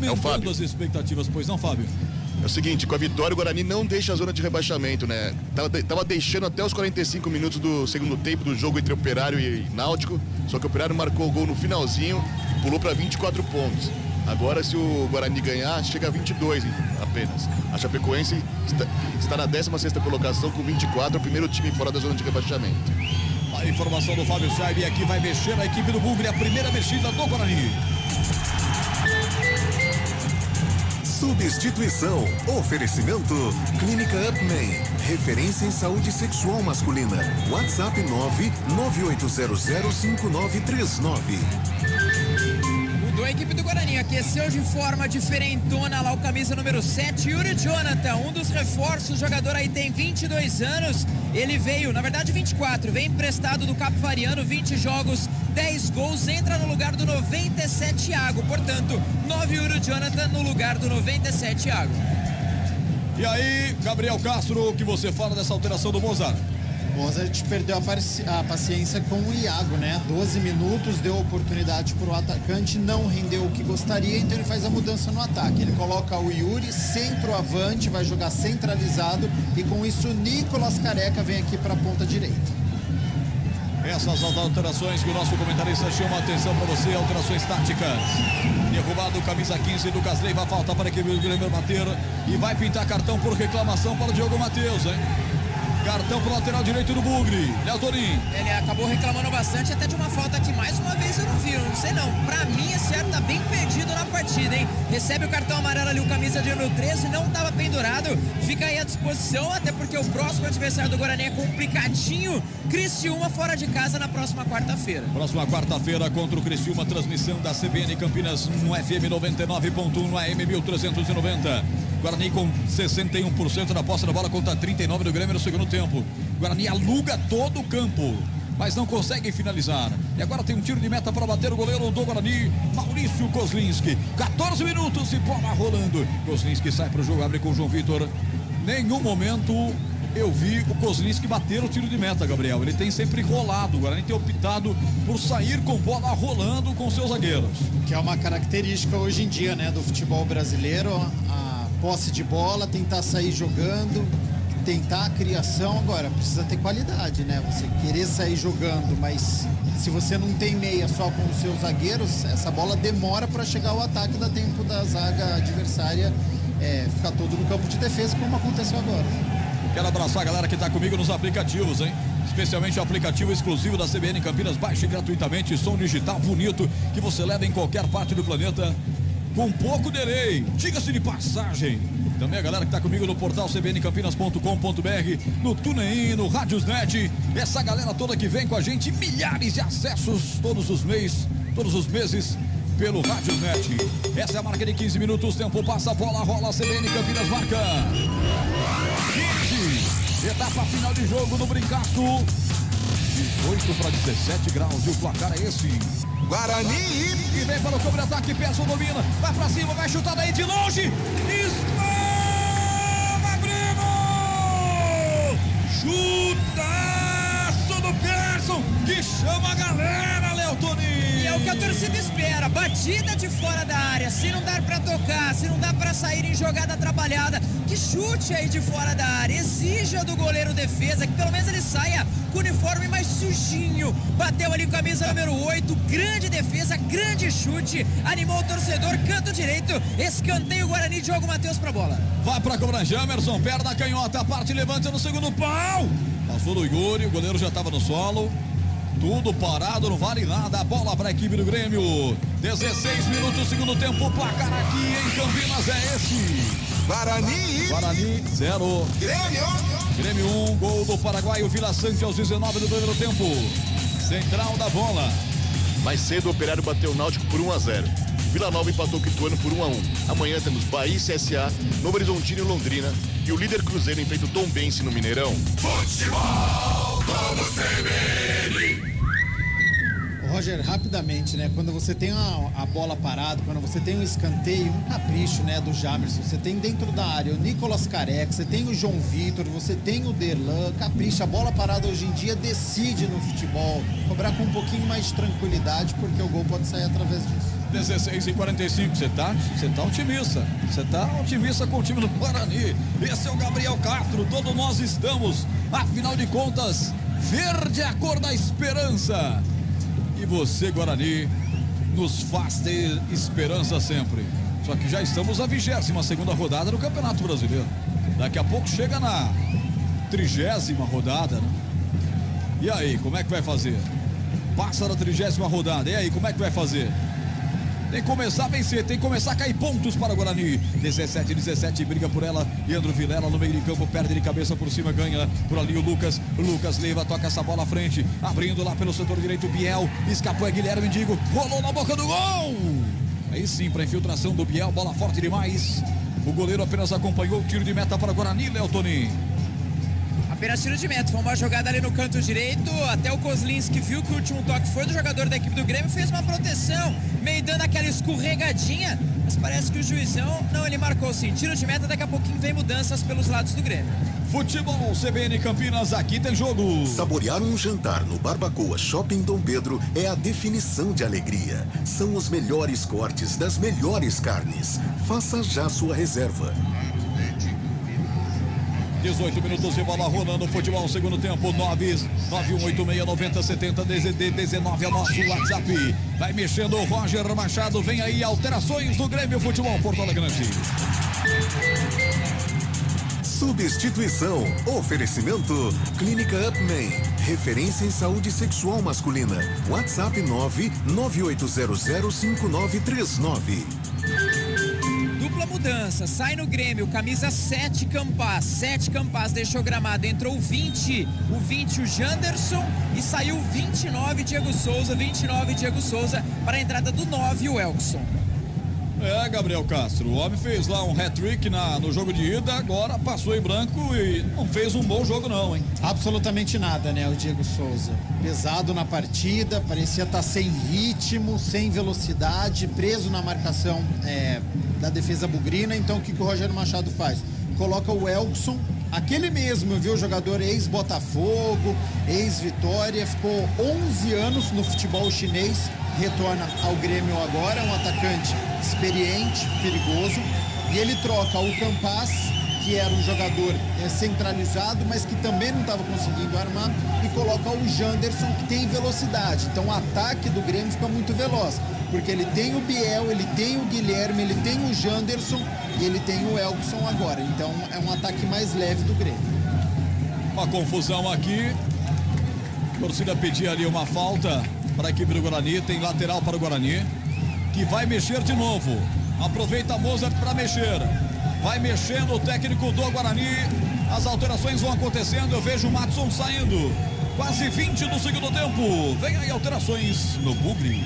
é o Fábio. As expectativas, pois não, Fábio? É o seguinte, com a vitória o Guarani não deixa a zona de rebaixamento, né? Tava deixando até os 45 minutos do segundo tempo do jogo entre Operário e Náutico, só que o Operário marcou o gol no finalzinho e pulou para 24 pontos. Agora, se o Guarani ganhar, chega a 22 apenas. A Chapecoense está na 16ª colocação com 24, o primeiro time fora da zona de rebaixamento. A informação do Fábio Saib aqui vai mexer a equipe do Bugre, a primeira mexida do Guarani. Substituição. Oferecimento. Clínica Upman. Referência em saúde sexual masculina. WhatsApp 998005939. Mudou a equipe do Guarani, aqueceu de forma diferentona lá o camisa número 7, Yuri Jonathan, um dos reforços, o jogador aí tem 22 anos, ele veio, na verdade 24, vem emprestado do Capivariano, 20 jogos, 10 gols, entra no lugar do 97 Thiago, portanto, 9 Yuri Jonathan no lugar do 97 Thiago. E aí, Gabriel Castro, o que você fala dessa alteração do Mozart? O Mozart perdeu a paciência com o Iago, né? 12 minutos, deu oportunidade para o atacante, não rendeu o que gostaria, então ele faz a mudança no ataque. Ele coloca o Yuri centroavante, vai jogar centralizado e com isso Nicolas Careca vem aqui para a ponta direita. Essas alterações que o nosso comentarista chama a atenção para você, alterações táticas. Derrubado, camisa 15, Lucas Leiva, falta para a equipe do Grêmio bater e vai pintar cartão por reclamação para o Diogo Matheus, hein? Cartão pro lateral direito do Bugre, Léo Torim. Ele acabou reclamando bastante até de uma falta que mais uma vez eu não vi, não sei não. Pra mim esse cara tá bem perdido na partida, hein? Recebe o cartão amarelo ali, o camisa de número 13, não tava pendurado, fica aí à disposição, até porque o próximo adversário do Guarani é complicadinho. Criciúma fora de casa na próxima quarta-feira. Próxima quarta-feira contra o Criciúma, transmissão da CBN Campinas no FM 99.1, no AM 1390. Guarani com 61% na posse da bola contra 39% do Grêmio no segundo tempo. Guarani aluga todo o campo, mas não consegue finalizar. E agora tem um tiro de meta para bater o goleiro do Guarani, Maurício Kozlinski. 14 minutos e bola rolando. Kozlinski sai para o jogo, abre com o João Vitor. Nenhum momento eu vi o Kozlinski bater o tiro de meta, Gabriel. Ele tem sempre rolado. O Guarani tem optado por sair com bola rolando com seus zagueiros. Que é uma característica hoje em dia, né, do futebol brasileiro. A posse de bola, tentar sair jogando, tentar a criação. Agora, precisa ter qualidade, né? Você querer sair jogando, mas se você não tem meia só com os seus zagueiros, essa bola demora para chegar ao ataque, dá tempo da zaga adversária ficar todo no campo de defesa, como aconteceu agora. Quero abraçar a galera que está comigo nos aplicativos, hein? Especialmente o aplicativo exclusivo da CBN Campinas. Baixe gratuitamente, som digital bonito que você leva em qualquer parte do planeta com pouco delay, diga-se de passagem. Também a galera que está comigo no portal cbncampinas.com.br, no TuneIn, no Radiosnet, essa galera toda que vem com a gente, milhares de acessos todos os meses pelo Radiosnet. Essa é a marca de 15 minutos, tempo passa, bola rola, CBN Campinas marca 15, etapa final de jogo no Brincaço, 18 para 17 graus e o placar é esse. Guarani e vem para o contra-ataque, Peço domina, vai pra cima, vai chutar daí de longe, Espava Grêmio! Chutaço do Persson, que chama a galera, Léo Toninho! E é o que a torcida espera, batida de fora da área, se não dar pra tocar, se não dá pra sair em jogada trabalhada, que chute aí de fora da área, exija do goleiro defesa, que pelo menos ele saia com o uniforme mais sujinho, bateu ali com a camisa número 8, grande defesa, grande chute, animou o torcedor, canto direito, escanteio Guarani, Diogo Matheus pra bola. Vai pra cobrança, Jamerson, perna canhota, parte levanta no segundo pau, passou do Yuri, o goleiro já tava no solo, tudo parado, não vale nada, a bola pra equipe do Grêmio, 16 minutos, segundo tempo, o placar aqui em Campinas é esse. Guarani 0. Grêmio 1, gol do paraguaio Vila Sante aos 19 do primeiro tempo. Central da bola. Mais cedo o Operário bateu o Náutico por 1-0. Vila Nova empatou o Ituano por 1-1. Amanhã temos Bahia e CSA, Novo Horizontino e Londrina. E o líder Cruzeiro enfrenta o Tombense no Mineirão. Futebol como CBN. Roger, rapidamente, né? Quando você tem a bola parada, quando você tem um escanteio, um capricho, né, do Jamerson, você tem dentro da área o Nicolas Careca, você tem o João Vitor, você tem o Derlan, capricha. A bola parada hoje em dia decide no futebol. Cobrar com um pouquinho mais de tranquilidade, porque o gol pode sair através disso. 16h45, você tá otimista. Você tá otimista com o time do Guarani. Esse é o Gabriel Castro, todos nós estamos. Afinal de contas, verde é a cor da esperança. E você, Guarani, nos faz ter esperança sempre. Só que já estamos na 22ª rodada do Campeonato Brasileiro. Daqui a pouco chega na 30ª rodada, né? E aí, como é que vai fazer? Passa da 30ª rodada, e aí, como é que vai fazer? Tem que começar a vencer, tem que começar a cair pontos para o Guarani. 17, briga por ela. Leandro Vilela no meio de campo, perde de cabeça por cima, ganha por ali o Lucas. O Lucas leva, toca essa bola à frente, abrindo lá pelo setor direito, Biel. Escapou, é Guilherme Mendigo, rolou na boca do gol. Aí sim, para infiltração do Biel, bola forte demais. O goleiro apenas acompanhou o tiro de meta para o Guarani, Léo Tonin. Apenas tiro de meta, foi uma jogada ali no canto direito, até o Kozlinski viu que o último toque foi do jogador da equipe do Grêmio, fez uma proteção, meio dando aquela escorregadinha, mas parece que o juizão, não, ele marcou sim, tiro de meta, daqui a pouquinho vem mudanças pelos lados do Grêmio. Futebol CBN Campinas, aqui tem jogo. Saborear um jantar no Barbacoa Shopping Dom Pedro é a definição de alegria. São os melhores cortes das melhores carnes. Faça já sua reserva. 18 minutos de bola rolando, futebol segundo tempo, 991869070 DZD 19 é nosso WhatsApp. Vai mexendo o Roger Machado, vem aí alterações do Grêmio Futebol Porto Alegre. Substituição. Oferecimento. Clínica Upman. Referência em saúde sexual masculina. WhatsApp 998005939. Dupla mudança, sai no Grêmio, camisa 7 Campas, deixou gramado, entrou o 20 o Janderson e saiu o 29 Diego Souza para a entrada do 9 o Elkson. Gabriel Castro, o homem fez lá um hat-trick no jogo de ida, agora passou em branco e não fez um bom jogo não, hein? Absolutamente nada, né, o Diego Souza. Pesado na partida, parecia estar sem ritmo, sem velocidade, preso na marcação da defesa bugrina. Então o que o Rogério Machado faz? Coloca o Elkson, aquele mesmo, viu, jogador ex-Botafogo, ex-Vitória, ficou 11 anos no futebol chinês, retorna ao Grêmio agora, um atacante experiente, perigoso, e ele troca o Campas, que era um jogador centralizado, mas que também não estava conseguindo armar, e coloca o Janderson, que tem velocidade. Então o ataque do Grêmio fica muito veloz, porque ele tem o Biel, ele tem o Guilherme, ele tem o Janderson e ele tem o Elkson agora. Então é um ataque mais leve do Grêmio. Uma confusão aqui, a torcida pedia ali uma falta para a equipe do Guarani, tem lateral para o Guarani, que vai mexer de novo. Aproveita a Mozart para mexer. Vai mexendo o técnico do Guarani. As alterações vão acontecendo. Eu vejo o Matson saindo. Quase 20 do segundo tempo. Vem aí alterações no Bugre.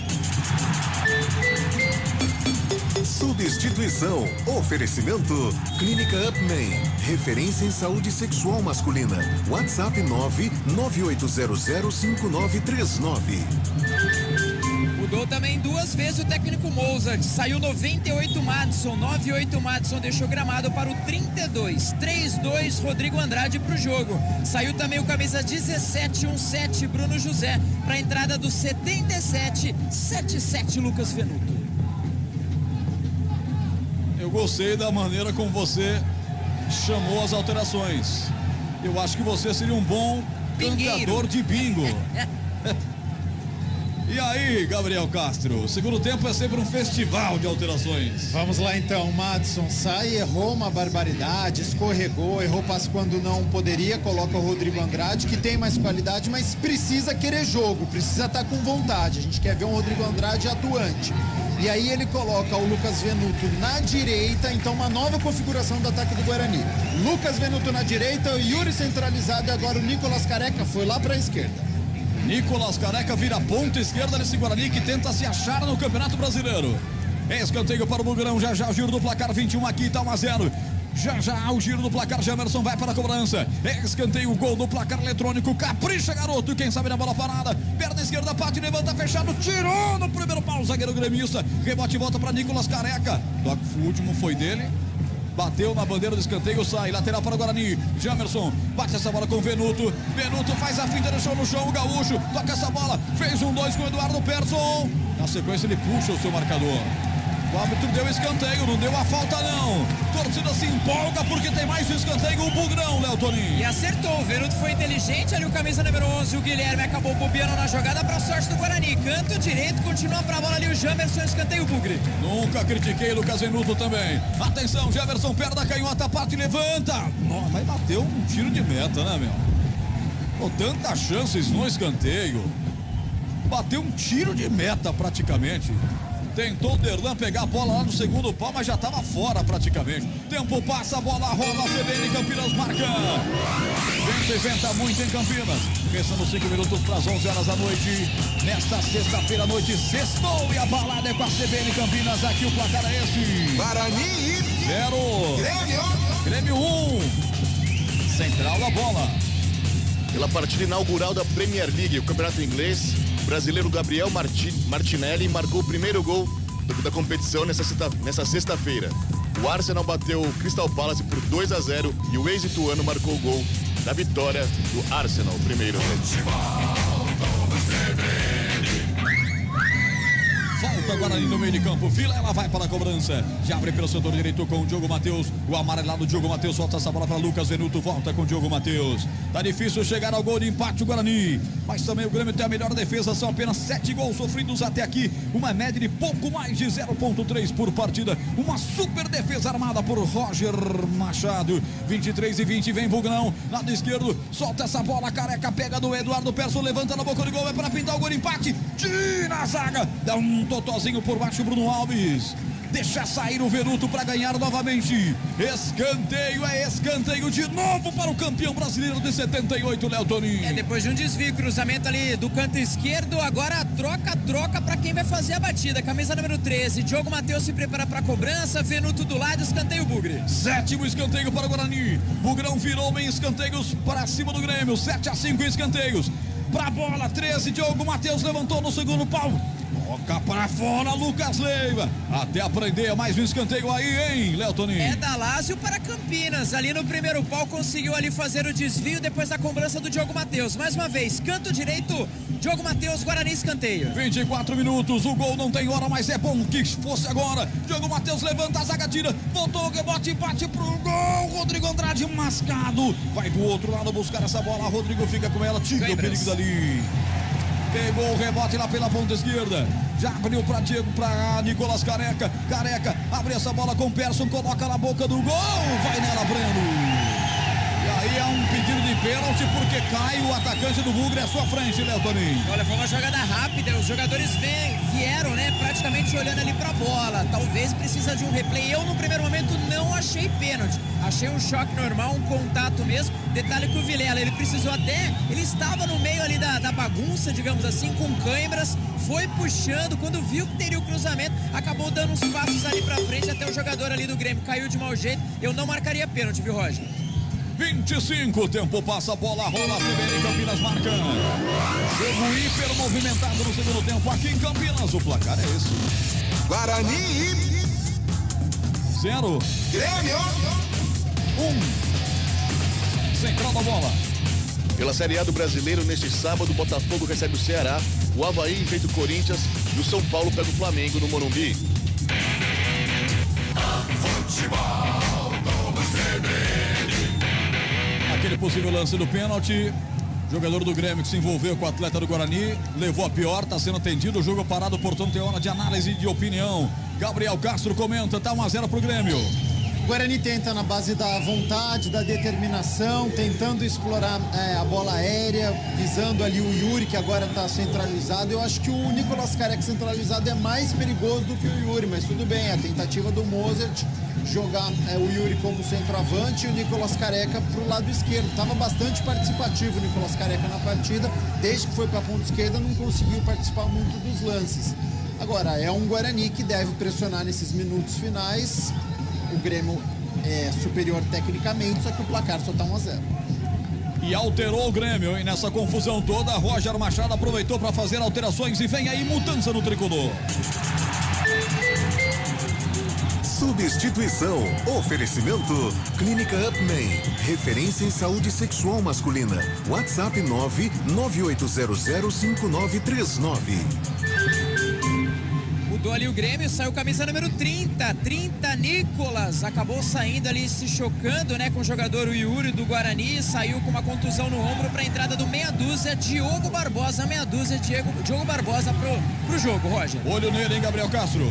Substituição. Oferecimento. Clínica Upman. Referência em saúde sexual masculina. WhatsApp 998005939. Mudou também duas vezes o técnico Mozart. Saiu 98 Madison, 98 Madison deixou gramado para o 32. 3-2 Rodrigo Andrade para o jogo. Saiu também o camisa 17 Bruno José para a entrada do 77 Lucas Venuto. Eu gostei da maneira como você chamou as alterações. Eu acho que você seria um bom cantador de bingo. E aí, Gabriel Castro? O segundo tempo é sempre um festival de alterações. Vamos lá então, o Madison sai, errou uma barbaridade, escorregou, errou passe quando não poderia, coloca o Rodrigo Andrade, que tem mais qualidade, mas precisa querer jogo, precisa estar com vontade. A gente quer ver um Rodrigo Andrade atuante. E aí ele coloca o Lucas Venuto na direita, então uma nova configuração do ataque do Guarani. Lucas Venuto na direita, o Yuri centralizado e agora o Nicolas Careca foi lá para a esquerda. Nicolas Careca vira ponta esquerda nesse Guarani que tenta se achar no Campeonato Brasileiro. Escanteio para o Bugrão, já o giro do placar 21 aqui, tá 1-0. Já o giro do placar, Jamerson vai para a cobrança. Escanteio, gol do placar eletrônico. Capricha, garoto, quem sabe na bola parada. Perna esquerda, bate, levanta, fechado, tirou no primeiro pau, zagueiro gremista. Rebote, volta para Nicolas Careca. O último foi dele. Bateu na bandeira do escanteio, sai, lateral para o Guarani. Jamerson, bate essa bola com o Venuto. Venuto faz a finta, deixou no chão o Gaúcho. Toca essa bola, fez 1-2 com o Eduardo Persson. Na sequência ele puxa o seu marcador. O árbitro deu escanteio, não deu a falta não. Torcida se empolga porque tem mais escanteio, o Bugrão, Léo Toninho. E acertou, o Venuto foi inteligente, ali o camisa número 11, o Guilherme acabou bobeando na jogada para sorte do Guarani. Canto direito, continua pra bola ali o Jamerson, escanteio o Bugre. Nunca critiquei Lucas Venuto também. Atenção, Jamerson, perna da canhota, parte e levanta. Nossa, mas bateu um tiro de meta, né, meu? Pô, tantas chances no escanteio. Bateu um tiro de meta praticamente. Tentou o Derlan pegar a bola lá no segundo pau, mas já estava fora praticamente. Tempo passa, a bola rola, CBN Campinas marca. Venta muito em Campinas. Restando 5 minutos para as 11 horas da noite. Nesta sexta-feira à noite, sextou e a balada é com a CBN Campinas. Aqui o placar é esse. Guarani 0. Grêmio 1. Central da bola. Pela partida inaugural da Premier League, o campeonato inglês, o brasileiro Gabriel Martinelli marcou o primeiro gol da competição nessa sexta-feira. O Arsenal bateu o Crystal Palace por 2-0 e o ex-ituano marcou o gol da vitória do Arsenal, primeiro. Volta Guarani no meio de campo, Vila, ela vai para a cobrança. Já abre pelo setor direito com o Diogo Matheus. O amarelado Diogo Matheus solta essa bola para Lucas Venuto. Volta com o Diogo Matheus. Tá difícil chegar ao gol de empate o Guarani. Mas também o Grêmio tem a melhor defesa. São apenas 7 gols sofridos até aqui. Uma média de pouco mais de 0,3 por partida. Uma super defesa armada por Roger Machado. 23-20, vem Bugrão. Lado esquerdo, solta essa bola. Careca pega do Eduardo Persson. Levanta na boca do gol. É para pintar o gol de empate. Tira a zaga. Dá um totozinho por baixo, Bruno Alves. Deixa sair o Venuto para ganhar novamente. Escanteio, é escanteio de novo para o campeão brasileiro de 78, Léo Toninho. Depois de um desvio, cruzamento ali do canto esquerdo, agora troca para quem vai fazer a batida. Camisa número 13, Diogo Matheus se prepara para a cobrança, Venuto do lado, escanteio Bugre. 7º escanteio para o Guarani. Bugrão virou em escanteios para cima do Grêmio, 7-5 escanteios. Pra bola, 13, Diogo Matheus levantou no segundo pau. Toca pra fora, Lucas Leiva. Até aprender mais um escanteio aí, hein, Léo Toninho? É da Lázio para Campinas. Ali no primeiro pau conseguiu ali fazer o desvio depois da cobrança do Diogo Matheus. Mais uma vez, canto direito, Diogo Matheus, Guarani escanteio. 24 minutos, o gol não tem hora, mas é bom que fosse agora. Diogo Matheus levanta, a zaga tira, voltou o rebote, bate pro gol. Rodrigo Andrade mascado. Vai do outro lado buscar essa bola. Rodrigo fica com ela, tira o perigo dali. Pegou o rebote lá pela ponta esquerda. Já abriu para Diego, para Nicolas Careca. Careca abre essa bola com o Persson, coloca na boca do gol. Vai nela, Breno. E aí é um pedido de pênalti porque cai o atacante do Bugre à sua frente, Léo Toninho. Olha, foi uma jogada rápida. Os jogadores vieram, né, praticamente olhando ali pra bola. Talvez precisa de um replay. Eu, no primeiro momento, não achei pênalti. Achei um choque normal, um contato mesmo. Detalhe que o Vilela, ele precisou até... Ele estava no meio ali da bagunça, digamos assim, com câimbras. Foi puxando, quando viu que teria o cruzamento, acabou dando uns passos ali pra frente até o jogador ali do Grêmio. Caiu de mau jeito. Eu não marcaria pênalti, viu, Roger? 25, tempo passa, a bola rola, CBN Campinas marca. Jogo hiper movimentado no segundo tempo aqui em Campinas. O placar é esse. Guarani 0. Grêmio 1. Central da bola. Pela Série A do Brasileiro, neste sábado, o Botafogo recebe o Ceará, o Avaí enfrenta o Corinthians e o São Paulo pega o Flamengo no Morumbi. Aquele possível lance do pênalti. Jogador do Grêmio que se envolveu com o atleta do Guarani, levou a pior, está sendo atendido, o jogo parado, portanto tem hora de análise e de opinião. Gabriel Castro comenta, tá 1-0 pro Grêmio. O Guarani tenta na base da vontade, da determinação, tentando explorar a bola aérea, visando ali o Yuri, que agora está centralizado. Eu acho que o Nicolas Careca centralizado é mais perigoso do que o Yuri, mas tudo bem, a tentativa do Mozart jogar o Yuri como centroavante e o Nicolas Careca para o lado esquerdo. Estava bastante participativo o Nicolas Careca na partida, desde que foi para a ponta esquerda não conseguiu participar muito dos lances. Agora, é um Guarani que deve pressionar nesses minutos finais. O Grêmio é superior tecnicamente, só que o placar só está 1-0. E alterou o Grêmio, e nessa confusão toda, Roger Machado aproveitou para fazer alterações e vem aí mudança no tricolor. Substituição. Oferecimento. Clínica Upman. Referência em saúde sexual masculina. WhatsApp 998005939. Mudou ali o Grêmio, saiu camisa número 30, Nicolas, acabou saindo ali, se chocando, né, com o jogador o Yuri do Guarani, saiu com uma contusão no ombro para a entrada do meia dúzia, Diogo Barbosa, Diogo Barbosa pro jogo, Roger. Olho nele, hein, Gabriel Castro?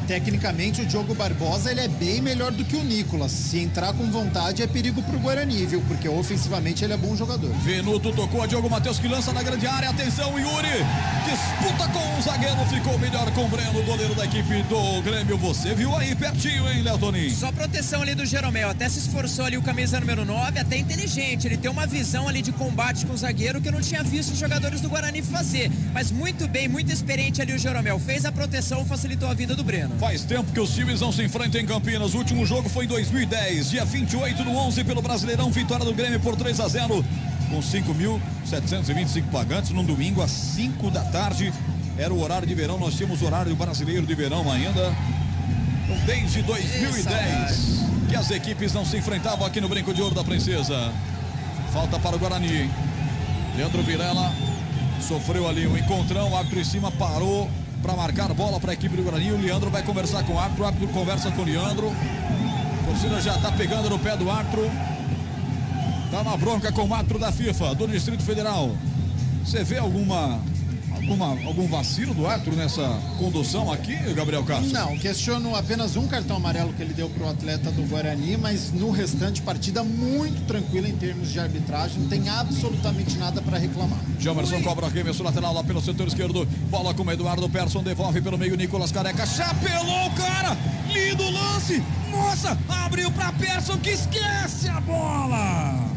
Tecnicamente o Diogo Barbosa ele é bem melhor do que o Nicolas. Se entrar com vontade é perigo pro Guarani, viu? Porque ofensivamente ele é bom jogador. Venuto tocou a Diogo Matheus que lança na grande área. Atenção, Yuri. Disputa com o zagueiro. Ficou melhor com o Breno, goleiro da equipe do Grêmio. Você viu aí pertinho, hein, Léo Toninho? Só proteção ali do Jeromel. Até se esforçou ali o camisa número 9. Até inteligente. Ele tem uma visão ali de combate com o zagueiro que eu não tinha visto os jogadores do Guarani fazer. Mas muito bem, muito experiente ali o Jeromel. Fez a proteção, facilitou a vida do Breno. Faz tempo que os times não se enfrentam em Campinas. O último jogo foi em 2010, dia 28/11 pelo Brasileirão, vitória do Grêmio por 3-0, com 5.725 pagantes, num domingo às 5 da tarde. Era o horário de verão, nós tínhamos horário brasileiro de verão ainda. Então, desde 2010 que as equipes não se enfrentavam aqui no Brinco de Ouro da Princesa. Falta para o Guarani. Leandro Vilela sofreu ali um encontrão, o árbitro em cima parou para marcar bola para a equipe do Guarani. O Leandro vai conversar com o árbitro conversa com o Leandro. A torcida já está pegando no pé do árbitro. Tá na bronca com o árbitro da FIFA, do Distrito Federal. Você vê algum vacilo do árbitro nessa condução aqui, Gabriel Castro? Não, questiono apenas um cartão amarelo que ele deu para o atleta do Guarani, mas no restante partida muito tranquila em termos de arbitragem, não tem absolutamente nada para reclamar. Jamerson cobra arremesso lateral lá pelo setor esquerdo, bola com o Eduardo Persson, devolve pelo meio Nicolas Careca, chapelou o cara, lindo lance, nossa, abriu para Persson que esquece a bola.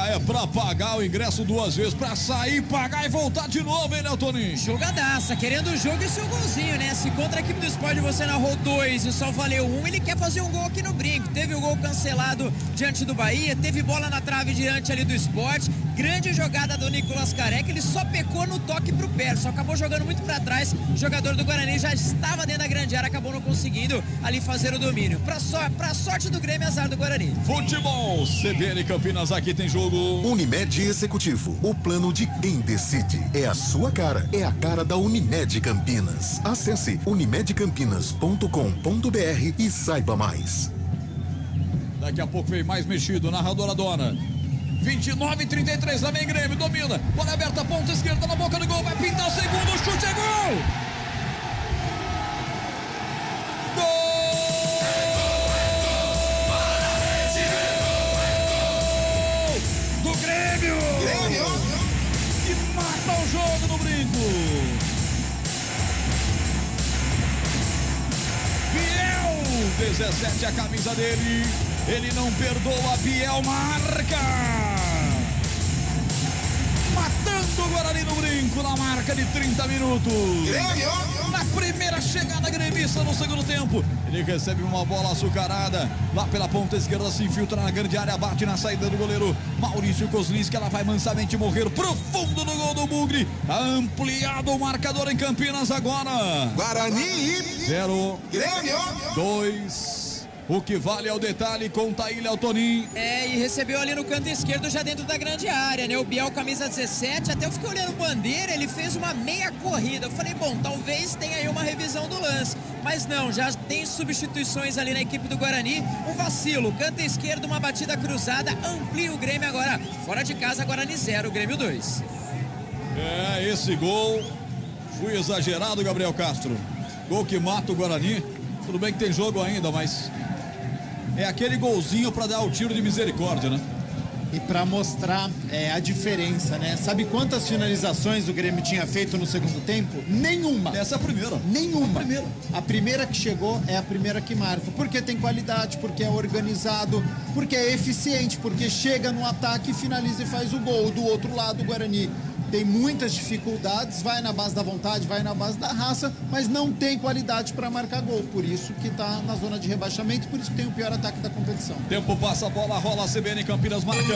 É pra pagar o ingresso 2 vezes, pra sair, pagar e voltar de novo, hein, Léo Toninho? Jogadaça, querendo o jogo e seu golzinho, né? Se contra a equipe do Sport você narrou 2 e só valeu 1, ele quer fazer um gol aqui no Brinco. Teve o gol cancelado diante do Bahia, teve bola na trave diante ali do Sport. Grande jogada do Nicolas Careca, ele só pecou no toque pro pé, só acabou jogando muito pra trás. O jogador do Guarani já estava dentro da grande área, acabou não conseguindo ali fazer o domínio. Pra sorte do Grêmio, azar do Guarani. Futebol, CBN Campinas, aqui tem jogo. Unimed Executivo, o plano de quem decide. É a sua cara, é a cara da Unimed Campinas. Acesse unimedcampinas.com.br e saiba mais. Daqui a pouco vem mais mexido, narradora dona. 29-33, lá vem Grêmio, domina. Bola aberta, ponta esquerda na boca do gol, vai pintar o segundo, o chute é gol! Gol! Do Grêmio! Que mata o jogo no Brinco! Biel, 17 a camisa dele. Ele não perdoa, Biel marca! Matando o Guarani no Brinco, na marca de 30 minutos. Grêmio! Na primeira chegada gremista no segundo tempo. Ele recebe uma bola açucarada. Lá pela ponta esquerda, se infiltra na grande área, bate na saída do goleiro Maurício Kozlinski. Ela vai mansamente morrer pro fundo do gol do Bugre. Ampliado o marcador em Campinas agora. Guarani 0. Grêmio 2. O que vale é o detalhe, conta aí, Léo Toninho. E recebeu ali no canto esquerdo, já dentro da grande área, né? O Biel, camisa 17, até eu fiquei olhando o Bandeira, ele fez uma meia corrida. Eu falei, bom, talvez tenha aí uma revisão do lance. mas não, já tem substituições ali na equipe do Guarani. Um vacilo, canto esquerdo, uma batida cruzada, amplia o Grêmio agora. Fora de casa, Guarani 0, Grêmio 2. Esse gol foi exagerado, Gabriel Castro. Gol que mata o Guarani. Tudo bem que tem jogo ainda, mas é aquele golzinho para dar o tiro de misericórdia, né? E para mostrar a diferença, né? Sabe quantas finalizações o Grêmio tinha feito no segundo tempo? Nenhuma. Essa é a primeira. Nenhuma. A primeira que chegou é a primeira que marca. Porque tem qualidade, porque é organizado, porque é eficiente, porque chega no ataque, finaliza e faz o gol. Do outro lado, o Guarani tem muitas dificuldades, vai na base da vontade, vai na base da raça, mas não tem qualidade para marcar gol. Por isso que está na zona de rebaixamento, por isso que tem o pior ataque da competição. Tempo passa, a bola rola, a CBN Campinas marca 31.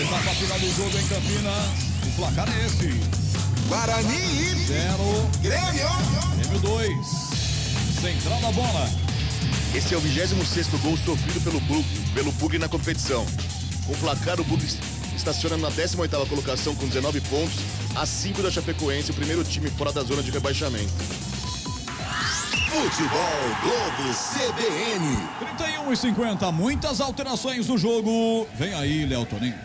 Etapa final do jogo em Campinas. O placar é esse. Guarani 0. Grêmio 2. Central da bola. Esse é o 26º gol sofrido pelo Bugre na competição. Com o placar, o Bugre estaciona na 18ª colocação com 19 pontos, a 5 da Chapecoense, o primeiro time fora da zona de rebaixamento. Futebol Globo CBN. 31:50, muitas alterações no jogo. Vem aí, Léo Toninho.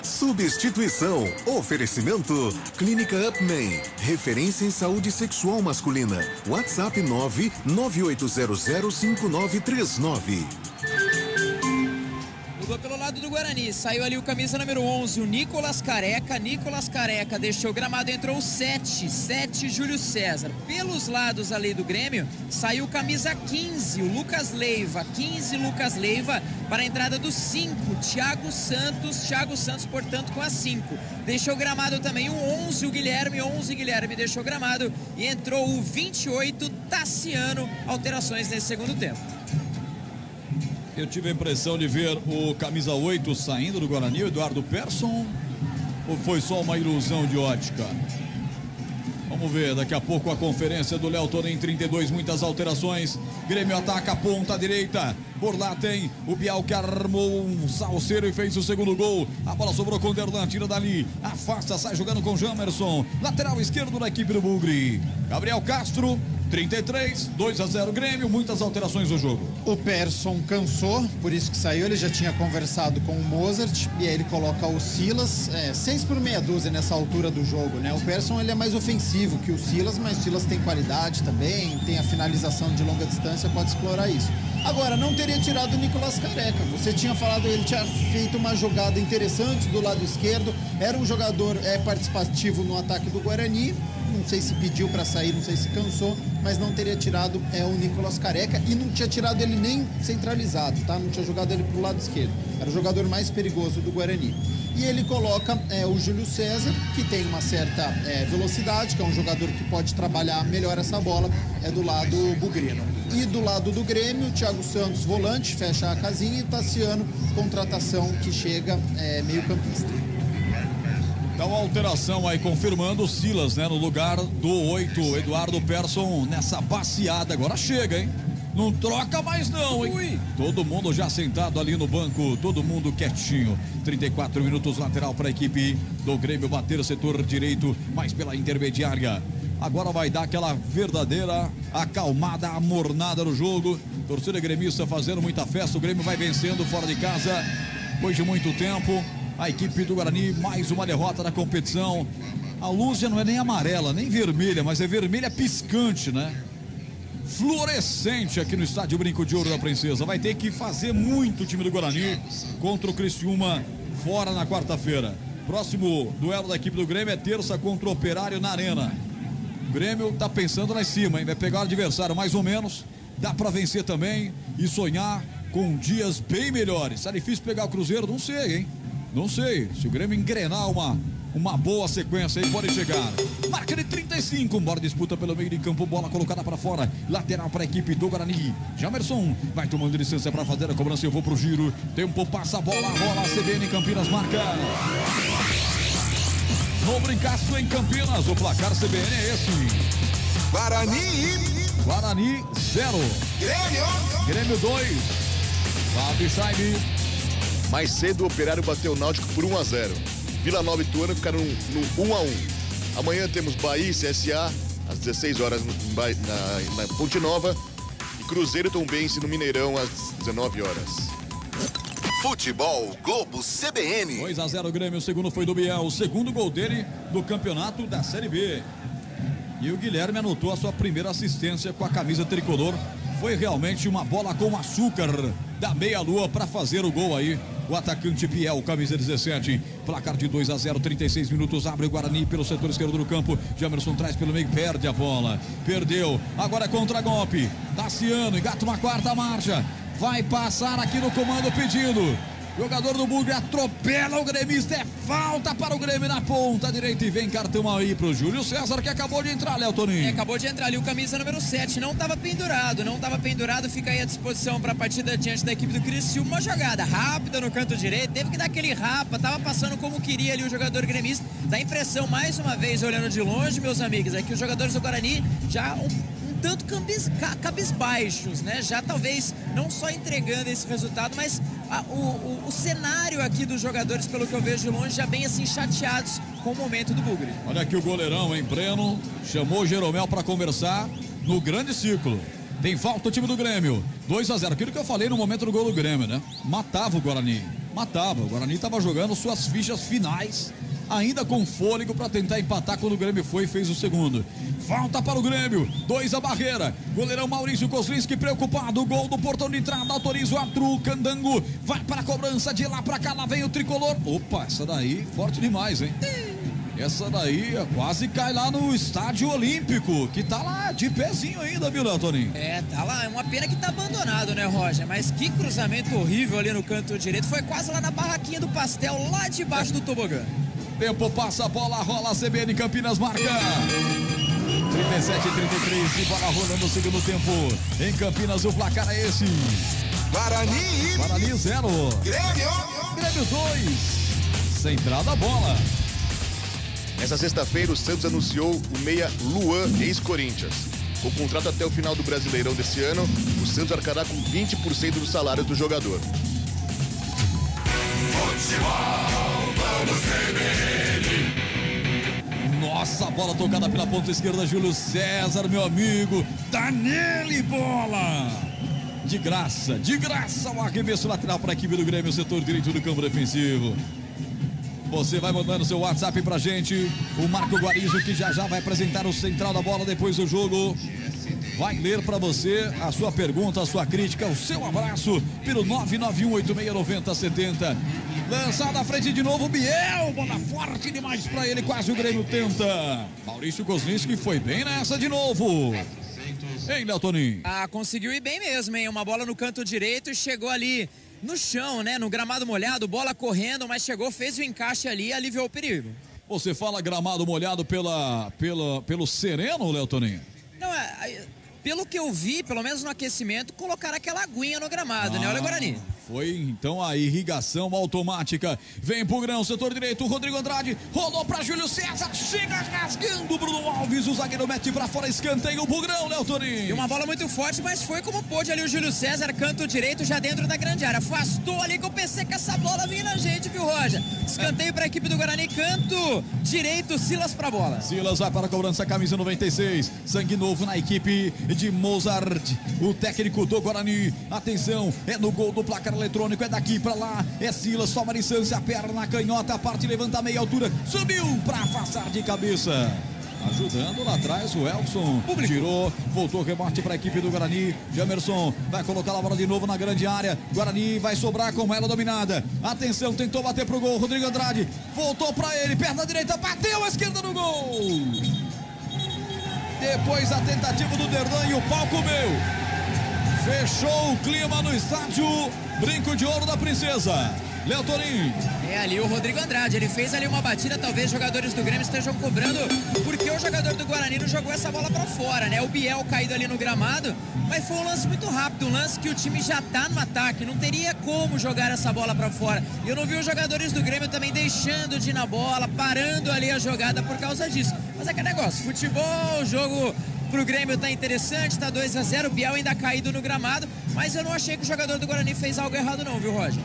Substituição. Oferecimento. Clínica Upman. Referência em saúde sexual masculina. WhatsApp 998005939. Pelo lado do Guarani, saiu ali o camisa número 11, o Nicolas Careca. Deixou o gramado, entrou o 7, Júlio César. Pelos lados ali do Grêmio, saiu o camisa 15, o Lucas Leiva. 15, Lucas Leiva, para a entrada do 5, Thiago Santos, portanto, com a 5. Deixou o gramado também o 11, o Guilherme. 11, Guilherme deixou o gramado. E entrou o 28, Tassiano. Alterações nesse segundo tempo. Eu tive a impressão de ver o camisa 8 saindo do Guarani, o Eduardo Persson, ou foi só uma ilusão de ótica? Vamos ver, daqui a pouco a conferência do Léo Toninho, 32, muitas alterações. Grêmio ataca a ponta direita. Por lá tem o Bial que armou um salseiro e fez o segundo gol. A bola sobrou com o Derlan, tira dali. Afasta, sai jogando com o Jamerson. Lateral esquerdo da equipe do Bugre. Gabriel Castro, 33, 2-0 Grêmio, muitas alterações no jogo. O Persson cansou, por isso que saiu. Ele já tinha conversado com o Mozart e aí ele coloca o Silas, 6 por meia dúzia nessa altura do jogo, né? O Persson, ele é mais ofensivo que o Silas, mas o Silas tem qualidade também, tem a finalização de longa distância, pode explorar isso. Agora, não teria tirado o Nicolas Careca. Você tinha falado, ele tinha feito uma jogada interessante do lado esquerdo, era um jogador participativo no ataque do Guarani. Não sei se pediu para sair, não sei se cansou, mas não teria tirado o Nicolas Careca e não tinha tirado ele nem centralizado, tá? Não tinha jogado ele pro lado esquerdo. Era o jogador mais perigoso do Guarani. E ele coloca o Júlio César, que tem uma certa velocidade, que é um jogador que pode trabalhar melhor essa bola, do lado bugrino. E do lado do Grêmio, o Thiago Santos, volante, fecha a casinha, e Tassiano, contratação que chega meio campista. Então, a alteração aí, confirmando o Silas, né? No lugar do 8, Eduardo Persson, nessa passeada. Agora chega, hein? Não troca mais não, hein? Ui. Todo mundo já sentado ali no banco, todo mundo quietinho. 34 minutos, lateral para a equipe do Grêmio bater o setor direito, mais pela intermediária. Agora vai dar aquela verdadeira acalmada, amornada no jogo. Torcida gremista fazendo muita festa, o Grêmio vai vencendo fora de casa, depois de muito tempo. A equipe do Guarani, mais uma derrota na competição. A luz já não é nem amarela, nem vermelha, mas é vermelha piscante, né? Fluorescente aqui no estádio Brinco de Ouro da Princesa. Vai ter que fazer muito o time do Guarani contra o Criciúma fora na quarta-feira. Próximo duelo da equipe do Grêmio é terça contra o Operário na Arena. O Grêmio tá pensando lá em cima, hein? Vai pegar o adversário mais ou menos. Dá para vencer também e sonhar com dias bem melhores. Tá difícil pegar o Cruzeiro? Não sei, hein? Não sei, se o Grêmio engrenar uma boa sequência aí, pode chegar. Marca de 35, bora disputa pelo meio de campo, bola colocada para fora, lateral para a equipe do Guarani. Jamerson vai tomando licença para fazer a cobrança, eu vou pro giro. Tempo passa a bola, rola, a CBN Campinas marca. No Brincaço em Campinas, o placar CBN é esse. Guarani 0. Grêmio 2. Fábio Scheibe. Mais cedo o Operário bateu o Náutico por 1-0. Vila Nova e Ituano ficaram no 1-1. Amanhã temos Bahia e CSA, às 16 horas na Ponte Nova. E Cruzeiro e Tombense no Mineirão, às 19 horas. Futebol Globo CBN. 2-0 Grêmio, o segundo foi do Biel, o segundo gol dele do campeonato da Série B. E o Guilherme anotou a sua primeira assistência com a camisa tricolor. Foi realmente uma bola com açúcar da meia-lua para fazer o gol aí. O atacante Biel, camisa 17, placar de 2-0, 36 minutos, abre o Guarani pelo setor esquerdo do campo. Jamerson traz pelo meio, perde a bola. Perdeu, agora é contra-golpe. Tassiano engata uma quarta marcha. Vai passar aqui no comando pedindo. Jogador do Bugre atropela o gremista, é falta para o Grêmio na ponta direita e vem cartão aí pro Júlio César, que acabou de entrar, Léo Toninho. Acabou de entrar ali o camisa número 7, não estava pendurado, fica aí à disposição para a partida diante da equipe do Criciúma. Uma jogada rápida no canto direito, teve que dar aquele rapa, tava passando como queria ali o jogador gremista. Dá a impressão, mais uma vez, olhando de longe, meus amigos, é que os jogadores do Guarani já tanto cabisbaixos, né? Já talvez não só entregando esse resultado, mas o cenário aqui dos jogadores, pelo que eu vejo de longe, já bem assim chateados com o momento do Bugre. Olha aqui o goleirão, hein, Breno, chamou o Jeromel para conversar no grande ciclo. Tem falta o time do Grêmio, 2-0, aquilo que eu falei no momento do gol do Grêmio, né? Matava o Guarani, o Guarani estava jogando suas fichas finais, ainda com fôlego para tentar empatar quando o Grêmio foi e fez o segundo. Falta para o Grêmio, 2 a barreira. Goleirão Maurício Kozlinski preocupado. Gol do portão de entrada, autoriza o Arthur Candango. Vai para a cobrança, de lá para cá, lá vem o tricolor. Opa, essa daí forte demais, hein? Essa daí quase cai lá no Estádio Olímpico, que tá lá de pezinho ainda, viu, Léo Toninho? Tá lá, é uma pena que tá abandonado, né, Roger? Mas que cruzamento horrível ali no canto direito. Foi quase lá na barraquinha do pastel, lá debaixo do tobogã. Tempo passa, a bola rola, CBN Campinas marca 37-33, e bola rolando no segundo tempo. Em Campinas o placar é esse: Guarani 0, Grêmio 2. Central da bola. Nessa sexta-feira o Santos anunciou o meia Luan, ex-Corinthians. Com contrato até o final do Brasileirão desse ano, o Santos arcará com 20% do salário do jogador. Nossa, bola tocada pela ponta esquerda, Júlio César, meu amigo, tá nele, bola! De graça, o arremesso lateral para a equipe do Grêmio, setor direito do campo defensivo. Você vai mandando seu WhatsApp pra gente, o Marco Guarizo, que já vai apresentar o central da bola depois do jogo. Vai ler para você a sua pergunta, a sua crítica, o seu abraço pelo 991869070. Lançado à frente de novo, Biel, bola forte demais para ele, quase o Grêmio tenta. Maurício Kozlinski foi bem nessa de novo. Hein, Léo Toninho? Conseguiu ir bem mesmo, hein? Uma bola no canto direito, chegou ali no chão, né? No gramado molhado, bola correndo, mas chegou, fez o encaixe ali e aliviou o perigo. Você fala gramado molhado pelo sereno, Léo Toninho? Não, pelo que eu vi, pelo menos no aquecimento, colocaram aquela aguinha no gramado, né? Olha o Guarani. Foi então a irrigação automática. Vem pro grão, setor direito, Rodrigo Andrade, rolou pra Júlio César, chega rasgando Bruno Alves, o zagueiro mete pra fora, escanteio pro grão, Léo Toninho. E uma bola muito forte, mas foi como pôde ali o Júlio César, canto direito, já dentro da grande área. Afastou ali que eu pensei que essa bola vinha na gente, viu, Roger? Escanteio pra equipe do Guarani, canto direito, Silas pra bola. Silas vai para a cobrança, camisa 96, sangue novo na equipe de Mozart, o técnico do Guarani. Atenção, é no gol do placar eletrônico, é daqui pra lá, é Silas, toma distância, a perna canhota, a parte levanta a meia altura, subiu pra afastar de cabeça, ajudando lá atrás o Elson, tirou, voltou rebote para a equipe do Guarani. Jamerson vai colocar a bola de novo na grande área, Guarani vai sobrar com ela dominada, atenção, tentou bater pro gol, Rodrigo Andrade, voltou pra ele, perna direita, bateu a esquerda no gol, depois a tentativa do Derlan e o pau comeu. Fechou o clima no estádio Brinco de Ouro da Princesa. Léo Toninho. É ali o Rodrigo Andrade, ele fez ali uma batida, talvez os jogadores do Grêmio estejam cobrando, porque o jogador do Guarani não jogou essa bola pra fora, né? O Biel caído ali no gramado, mas foi um lance muito rápido, um lance que o time já tá no ataque, não teria como jogar essa bola pra fora. E eu não vi os jogadores do Grêmio também deixando de ir na bola, parando ali a jogada por causa disso. Mas é que negócio, futebol, jogo pro Grêmio tá interessante, tá 2-0, o Biel ainda caído no gramado, mas eu não achei que o jogador do Guarani fez algo errado não, viu, Roger?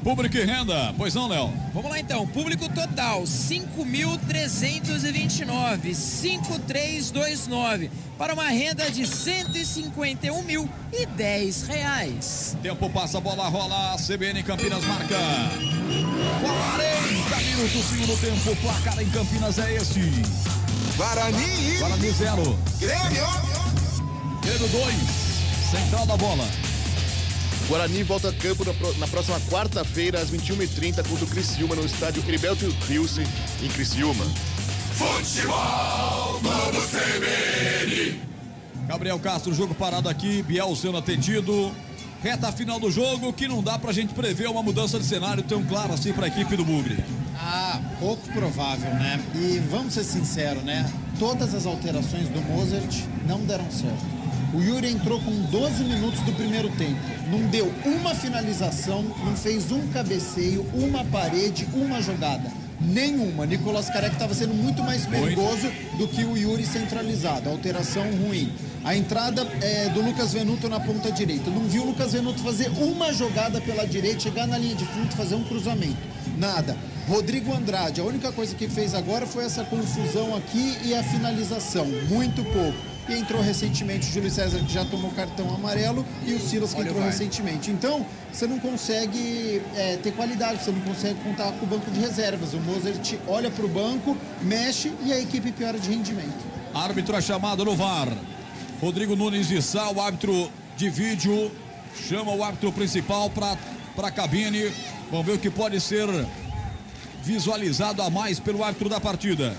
Público e renda, pois não, Léo? Vamos lá então, público total, 5.329, 5.329, para uma renda de R$151.010. Tempo passa, a bola rola, CBN Campinas marca 40 minutos, segundo tempo, o placar em Campinas é esse. Guarani 0. Grêmio 2, central da bola. Guarani volta a campo na próxima quarta-feira, às 21h30, contra o Criciúma, no estádio Heriberto Wilson, em Criciúma. Futebol Novo CBN. Gabriel Castro, jogo parado aqui, Biel sendo atendido. Reta final do jogo, que não dá pra gente prever uma mudança de cenário tão clara assim pra equipe do Bugre. Pouco provável, né? E vamos ser sinceros, né? Todas as alterações do Mozart não deram certo. O Yuri entrou com 12 minutos do primeiro tempo. Não deu uma finalização, não fez um cabeceio, uma parede, uma jogada. Nenhuma. Nicolas Careca estava sendo muito mais perigoso do que o Yuri centralizado. Alteração ruim. A entrada do Lucas Venuto na ponta direita. Não viu o Lucas Venuto fazer uma jogada pela direita, chegar na linha de fundo, fazer um cruzamento. Nada. Rodrigo Andrade, a única coisa que fez agora foi essa confusão aqui e a finalização. Muito pouco. E entrou recentemente o Júlio César, que já tomou cartão amarelo, e o Silas, que entrou recentemente. Então, você não consegue ter qualidade, você não consegue contar com o banco de reservas. O Mozart olha para o banco, mexe e a equipe piora de rendimento. Árbitro é chamado no VAR. Rodrigo Nunes de Sá, o árbitro de vídeo, chama o árbitro principal para a cabine. Vamos ver o que pode ser visualizado a mais pelo árbitro da partida.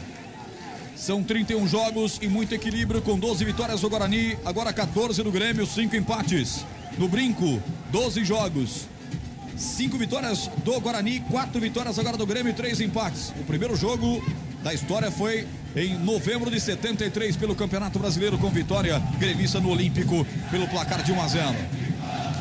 São 31 jogos e muito equilíbrio, com 12 vitórias do Guarani, agora 14 do Grêmio, 5 empates. No Brinco, 12 jogos, 5 vitórias do Guarani, 4 vitórias agora do Grêmio e 3 empates. O primeiro jogo da história foi em novembro de 73 pelo Campeonato Brasileiro, com vitória gremista no Olímpico pelo placar de 1-0.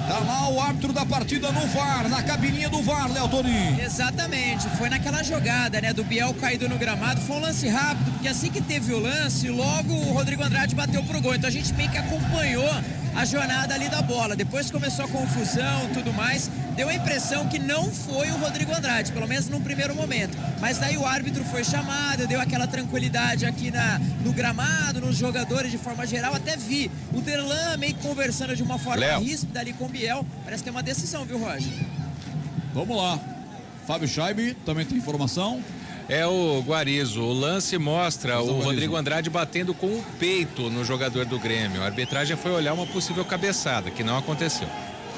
Tá lá o árbitro da partida no VAR, na cabininha do VAR, Léo Toninho. Exatamente, foi naquela jogada, né, do Biel caído no gramado. Foi um lance rápido, porque assim que teve o lance, logo o Rodrigo Andrade bateu pro gol. Então a gente meio que acompanhou a jornada ali da bola. Depois começou a confusão e tudo mais. Deu a impressão que não foi o Rodrigo Andrade, pelo menos num primeiro momento. Mas daí o árbitro foi chamado, deu aquela tranquilidade aqui no gramado, nos jogadores de forma geral. Até vi o Derlan meio que conversando de uma forma ríspida ali com o Biel. Parece que é uma decisão, viu, Roger? Vamos lá. Fábio Scheibe também tem informação. É o Guarizo. O lance mostra o Rodrigo Andrade batendo com o peito no jogador do Grêmio. A arbitragem foi olhar uma possível cabeçada, que não aconteceu.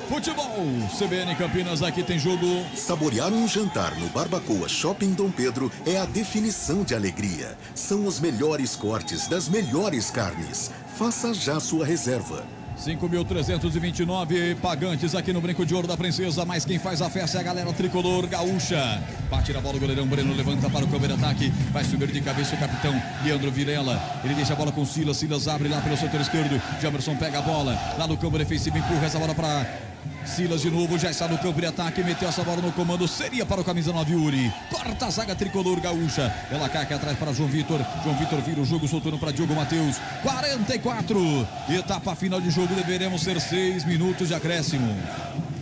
Futebol, CBN Campinas, aqui tem jogo. Saborear um jantar no Barbacoa Shopping Dom Pedro é a definição de alegria. São os melhores cortes das melhores carnes. Faça já sua reserva. 5.329 pagantes aqui no Brinco de Ouro da Princesa, mas quem faz a festa é a galera tricolor gaúcha. Bate na bola o goleirão Breno, levanta para o câmera ataque, vai subir de cabeça o capitão Leandro Vilela. Ele deixa a bola com o Silas, Silas abre lá pelo setor esquerdo, Jamerson pega a bola, lá no campo defensivo, empurra essa bola para Silas de novo, já está no campo de ataque, meteu essa bola no comando, seria para o camisa 9 Yuri. Corta a zaga tricolor gaúcha, ela cai aqui atrás para João Vitor vira o jogo, soltando para Diogo Matheus. 44, etapa final de jogo, deveremos ter 6 minutos de acréscimo,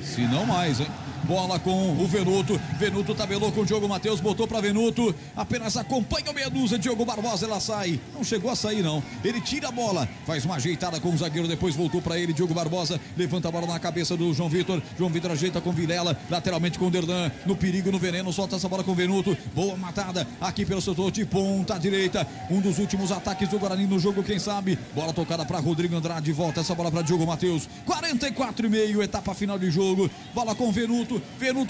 se não mais, hein? Bola com o Venuto, Venuto tabelou com o Diogo Matheus, botou para Venuto, apenas acompanha o meia dúzia, Diogo Barbosa, ela sai, não chegou a sair não, ele tira a bola, faz uma ajeitada com o zagueiro, depois voltou para ele, Diogo Barbosa, levanta a bola na cabeça do João Vitor ajeita com Vilela, lateralmente com o Derlan, no perigo, no veneno, solta essa bola com o Venuto, boa matada, aqui pelo setor de ponta direita, um dos últimos ataques do Guarani no jogo, quem sabe, bola tocada para Rodrigo Andrade, volta essa bola para Diogo Matheus, 44,5, etapa final de jogo, bola com Venuto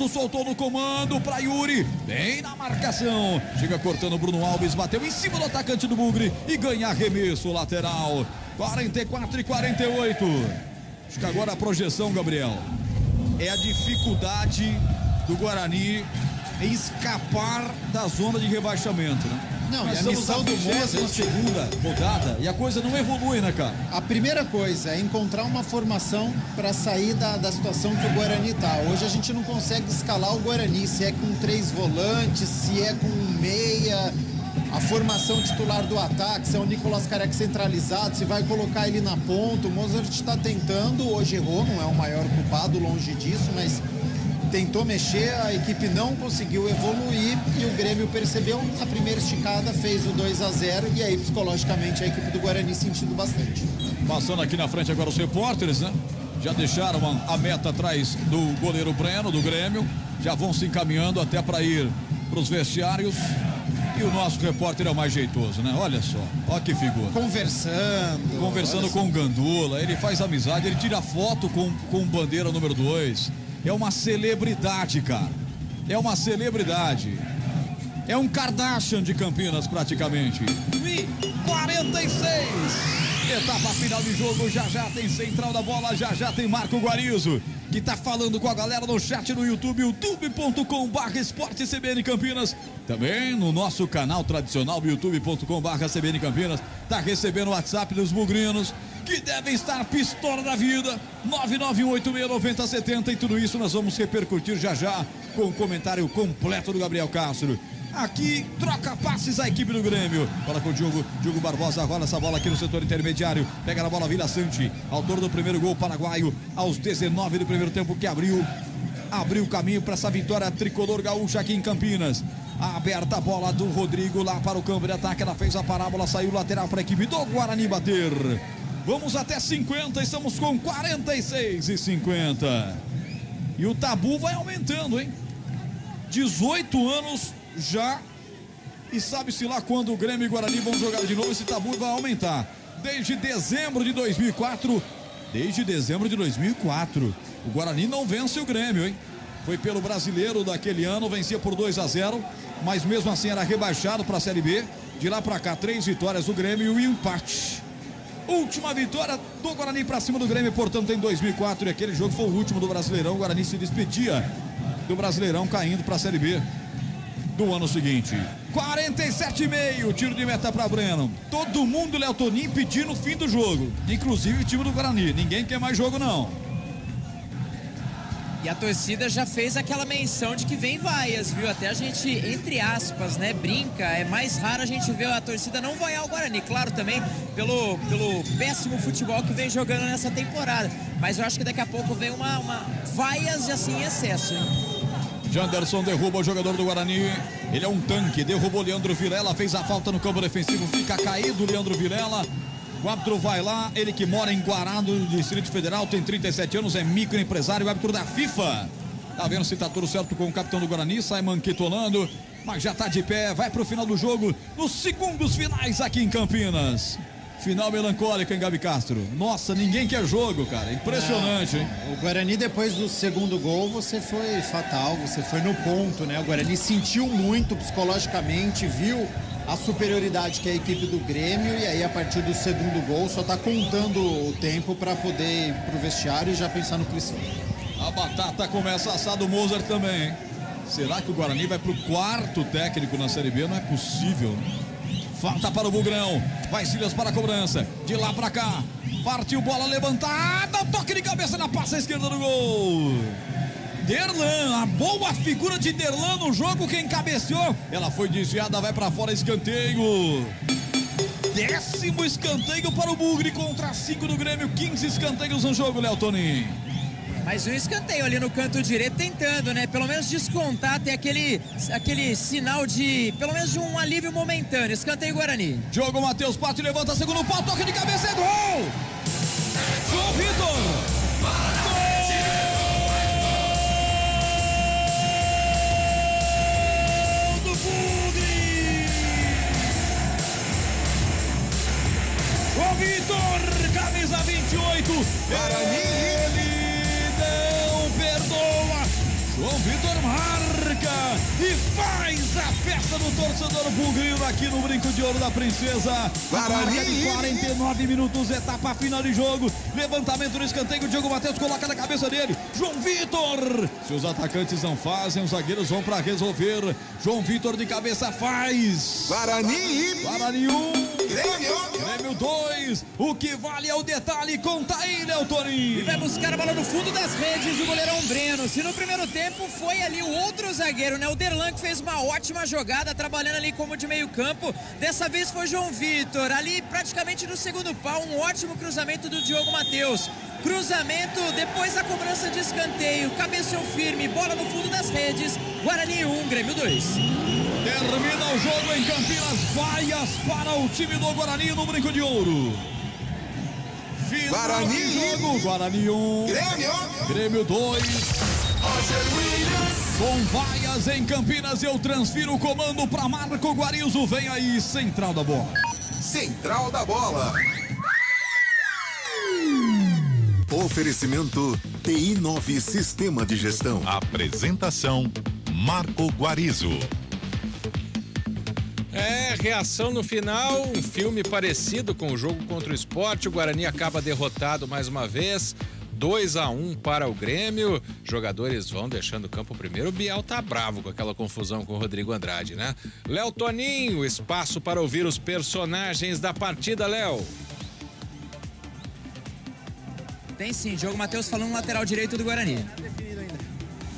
soltou no comando para Yuri, bem na marcação, chega cortando Bruno Alves, bateu em cima do atacante do Bugre e ganha arremesso lateral, 44-48. Acho que agora a projeção, Gabriel, é a dificuldade do Guarani em escapar da zona de rebaixamento, né? Não, e a missão do Mozart, segunda rodada, e a coisa não evolui, né, cara? A primeira coisa é encontrar uma formação para sair da situação que o Guarani tá. Hoje a gente não consegue escalar o Guarani, se é com 3 volantes, se é com meia, a formação titular do ataque, se é o Nicolas Careca centralizado, se vai colocar ele na ponta. O Mozart está tentando, hoje errou, não é o maior culpado, longe disso, mas tentou mexer, a equipe não conseguiu evoluir e o Grêmio percebeu a primeira esticada, fez o 2-0 e aí psicologicamente a equipe do Guarani sentindo bastante. Passando aqui na frente agora os repórteres, né? Já deixaram a meta atrás do goleiro Breno, do Grêmio. Já vão se encaminhando até para ir para os vestiários. E o nosso repórter é o mais jeitoso, né? Olha só, olha que figura. Conversando com o Gandula, ele faz amizade, ele tira foto com bandeira número 2. É uma celebridade, cara. É uma celebridade. É um Kardashian de Campinas, praticamente. E 46. Etapa final de jogo, já tem central da bola, já tem Marco Guarizo, que tá falando com a galera no chat no YouTube, youtube.com/esportecbn Campinas. Também no nosso canal tradicional, youtube.com/CBN Campinas. Tá recebendo o WhatsApp dos bugrinos, que devem estar pistola da vida, 991869070, e tudo isso nós vamos repercutir já com o comentário completo do Gabriel Castro. Aqui, troca passes a equipe do Grêmio. Bola com o Diogo Barbosa, rola essa bola aqui no setor intermediário. Pega na bola Vila Sante, autor do primeiro gol paraguaio, aos 19 do primeiro tempo, que abriu o caminho para essa vitória tricolor gaúcha aqui em Campinas. Aberta a bola do Rodrigo lá para o campo de ataque, ela fez a parábola, saiu lateral para a equipe do Guarani bater. Vamos até 50, estamos com 46:50. E o tabu vai aumentando, hein? 18 anos já, e sabe-se lá quando o Grêmio e Guarani vão jogar de novo, esse tabu vai aumentar. Desde dezembro de 2004, o Guarani não vence o Grêmio, hein? Foi pelo Brasileiro daquele ano, vencia por 2-0, mas mesmo assim era rebaixado para a Série B. De lá para cá, 3 vitórias do Grêmio e um empate. Última vitória do Guarani para cima do Grêmio, portanto, em 2004, e aquele jogo foi o último do Brasileirão. O Guarani se despedia do Brasileirão, caindo para a Série B do ano seguinte. 47,5, tiro de meta para Breno. Todo mundo, Léo Toninho, pedindo o fim do jogo, inclusive o time do Guarani. Ninguém quer mais jogo, não. E a torcida já fez aquela menção de que vem vaias, viu? Até a gente, entre aspas, né, brinca. É mais raro a gente ver a torcida não vaiar o Guarani. Claro, também pelo péssimo futebol que vem jogando nessa temporada. Mas eu acho que daqui a pouco vem uma vaias assim em excesso, hein? Janderson derruba o jogador do Guarani. Ele é um tanque, derrubou Leandro Vilela, fez a falta no campo defensivo, fica caído Leandro Vilela. O árbitro vai lá, ele que mora em Guará, do Distrito Federal, tem 37 anos, é microempresário, o árbitro da FIFA. Tá vendo se tá tudo certo com o capitão do Guarani, Simon Quitolando, mas já tá de pé, vai pro final do jogo, nos segundos finais aqui em Campinas. Final melancólico, hein, Gabi Castro? Nossa, ninguém quer jogo, cara. Impressionante, hein? O Guarani, depois do segundo gol, você foi fatal, você foi no ponto, né? O Guarani sentiu muito psicologicamente, viu a superioridade que é a equipe do Grêmio, e aí a partir do segundo gol só tá contando o tempo para poder ir pro vestiário e já pensar no Clisson. A batata começa a assar do Mozart também, hein? Será que o Guarani vai pro 4º técnico na Série B? Não é possível, né? Falta para o Bugrão, vai Silas para a cobrança, de lá para cá, partiu, bola levantada, toque de cabeça na passa esquerda do gol. Derlan, a boa figura de Derlan no jogo, quem cabeceou, ela foi desviada, vai para fora, escanteio. 10º escanteio para o Bugre contra 5 do Grêmio, 15 escanteios no jogo, Léo Toninho. Mais um escanteio ali no canto direito, tentando, né? Pelo menos descontar, ter aquele sinal de, pelo menos de um alívio momentâneo. Escanteio Guarani. Diogo Matheus Pátio levanta segundo pau, toque de cabeça, é gol! João Vitor! Gol do Bugre! João Vitor, camisa 28, Guarani! João Vitor marca e faz a festa do torcedor bugrino aqui no Brinco de Ouro da Princesa. Marca de 49 minutos, etapa final de jogo. Levantamento no escanteio, o Diogo Matheus coloca na cabeça dele. João Vitor. Se os atacantes não fazem, os zagueiros vão para resolver. João Vitor de cabeça faz. Guarani 1. Grêmio 2. O que vale é o detalhe. Conta aí, Léo Toninho. E vai buscar a bola no fundo das redes o goleirão Breno. Se no primeiro tempo tempo foi ali o outro zagueiro, né? O Derlan, que fez uma ótima jogada, trabalhando ali como de meio campo. Dessa vez foi João Vitor, ali praticamente no segundo pau, um ótimo cruzamento do Diogo Matheus. Cruzamento, depois da cobrança de escanteio, cabeceou firme, bola no fundo das redes. Guarani 1, Grêmio 2. Termina o jogo em Campinas, vaias para o time do Guarani no Brinco de Ouro. Final Guarani, do jogo, Guarani 1, Grêmio 2. Com vaias em Campinas, eu transfiro o comando para Marco Guarizo. Vem aí, Central da Bola. Central da Bola. Oferecimento TI9 Sistema de Gestão. Apresentação Marco Guarizo. Reação no final, um filme parecido com o jogo contra o Sport. O Guarani acaba derrotado mais uma vez, 2-1 para o Grêmio. Jogadores vão deixando o campo primeiro. O Biel tá bravo com aquela confusão com o Rodrigo Andrade, né? Léo Toninho, espaço para ouvir os personagens da partida, Léo. Tem sim, Diogo Matheus falando no lateral direito do Guarani.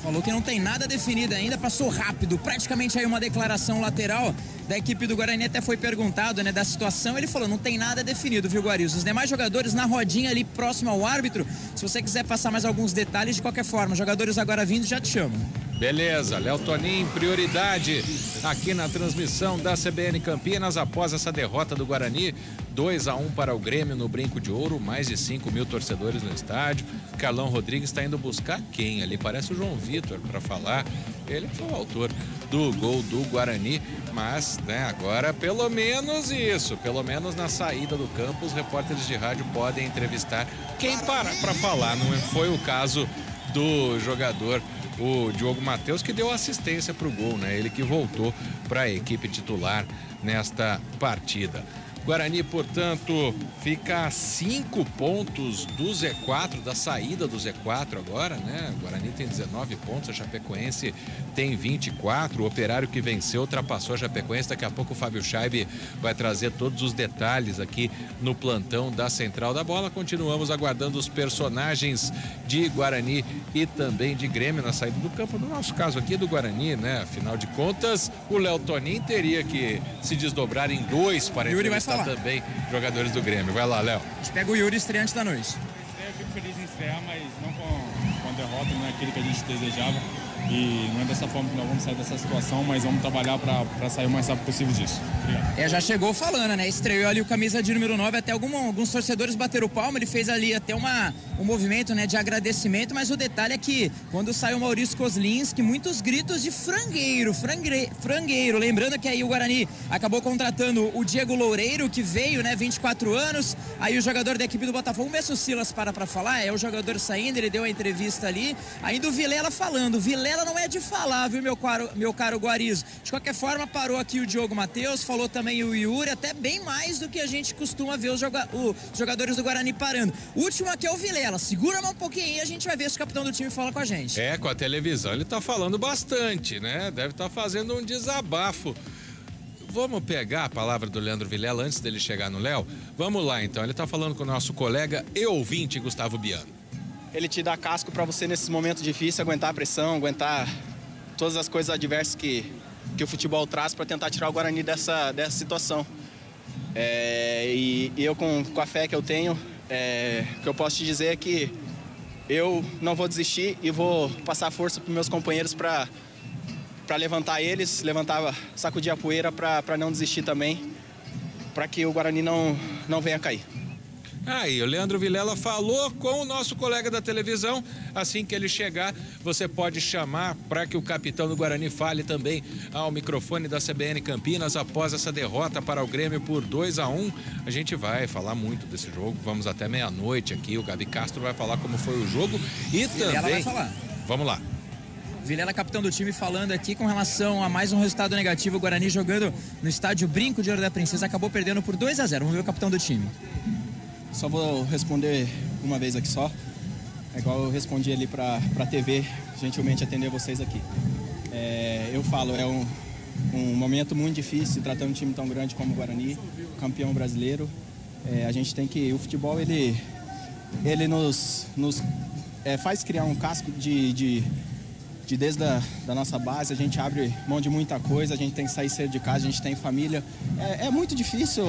Falou que não tem nada definido ainda, passou rápido, praticamente aí uma declaração lateral da equipe do Guarani. Até foi perguntado, né, da situação, ele falou, não tem nada definido, viu, Guarizo? Os demais jogadores na rodinha ali próximo ao árbitro, se você quiser passar mais alguns detalhes, de qualquer forma, jogadores agora vindo, já te chamam. Beleza, Léo Toninho, prioridade aqui na transmissão da CBN Campinas após essa derrota do Guarani, 2-1 para o Grêmio no Brinco de Ouro, mais de 5 mil torcedores no estádio. Carlão Rodrigues está indo buscar quem ali? Parece o João Vitor para falar. Ele foi o autor do gol do Guarani, mas né, agora pelo menos isso, pelo menos na saída do campo os repórteres de rádio podem entrevistar quem parar para falar. Não foi o caso do jogador, o Diogo Matheus, que deu assistência para o gol, né? Ele que voltou para a equipe titular nesta partida. Guarani, portanto, fica a 5 pontos do Z4, da saída do Z4 agora, né? O Guarani tem 19 pontos, a Chapecoense tem 24. O Operário que venceu ultrapassou a Chapecoense. Daqui a pouco o Fábio Scheibe vai trazer todos os detalhes aqui no plantão da Central da Bola. Continuamos aguardando os personagens de Guarani e também de Grêmio na saída do campo. No nosso caso aqui do Guarani, né? Afinal de contas, o Léo Toninho teria que se desdobrar em dois para entrevistar também jogadores do Grêmio. Vai lá, Léo. A gente pega o Yuri, estreante da noite. Eu fico feliz em estrear, mas não com a derrota, não é aquilo que a gente desejava. E não é dessa forma que nós vamos sair dessa situação, mas vamos trabalhar para sair o mais rápido possível disso. Obrigado. Já chegou falando, né? Estreou ali o camisa de número 9, até alguns torcedores bateram palma, ele fez ali até um movimento, né, de agradecimento, mas o detalhe é que quando saiu o Maurício Kozlinski, muitos gritos de frangueiro. Lembrando que aí o Guarani acabou contratando o Diego Loureiro, que veio, né, 24 anos, aí o jogador da equipe do Botafogo, o Messi Silas para falar, é o jogador saindo, ele deu a entrevista ali, ainda o Vilela falando, Vilela não é de falar, viu, meu caro Guarizo. De qualquer forma, parou aqui o Diogo Matheus, falou também o Yuri, até bem mais do que a gente costuma ver os jogadores do Guarani parando. O último aqui é o Vilela, segura mais um pouquinho e a gente vai ver se o capitão do time fala com a gente. Com a televisão ele tá falando bastante, né? Deve estar fazendo um desabafo. Vamos pegar a palavra do Leandro Vilela antes dele chegar no Léo? Vamos lá, então. Ele tá falando com o nosso colega e ouvinte, Gustavo Biano. Ele te dá casco para você nesses momentos difíceis, aguentar a pressão, aguentar todas as coisas adversas que o futebol traz para tentar tirar o Guarani dessa situação. E eu com a fé que eu tenho, o que eu posso te dizer é que eu não vou desistir e vou passar força para meus companheiros para levantar eles, sacudir a poeira para não desistir também, para que o Guarani não venha cair. Aí, o Leandro Vilela falou com o nosso colega da televisão. Assim que ele chegar, você pode chamar para que o capitão do Guarani fale também ao microfone da CBN Campinas após essa derrota para o Grêmio por 2-1. A gente vai falar muito desse jogo, vamos até meia-noite aqui. O Gabi Castro vai falar como foi o jogo e também... Ela vai falar. Vamos lá. Vilela, capitão do time, falando aqui com relação a mais um resultado negativo. O Guarani jogando no estádio Brinco de Ouro da Princesa, acabou perdendo por 2-0. Vamos ver o capitão do time. Só vou responder uma vez aqui só. É igual eu respondi ali para a TV, gentilmente atender vocês aqui. Eu falo, é um momento muito difícil, tratando um time tão grande como o Guarani, campeão brasileiro. A gente tem que... O futebol, ele nos faz criar um casco de desde da nossa base, a gente abre mão de muita coisa, a gente tem que sair cedo de casa, a gente tem família. É muito difícil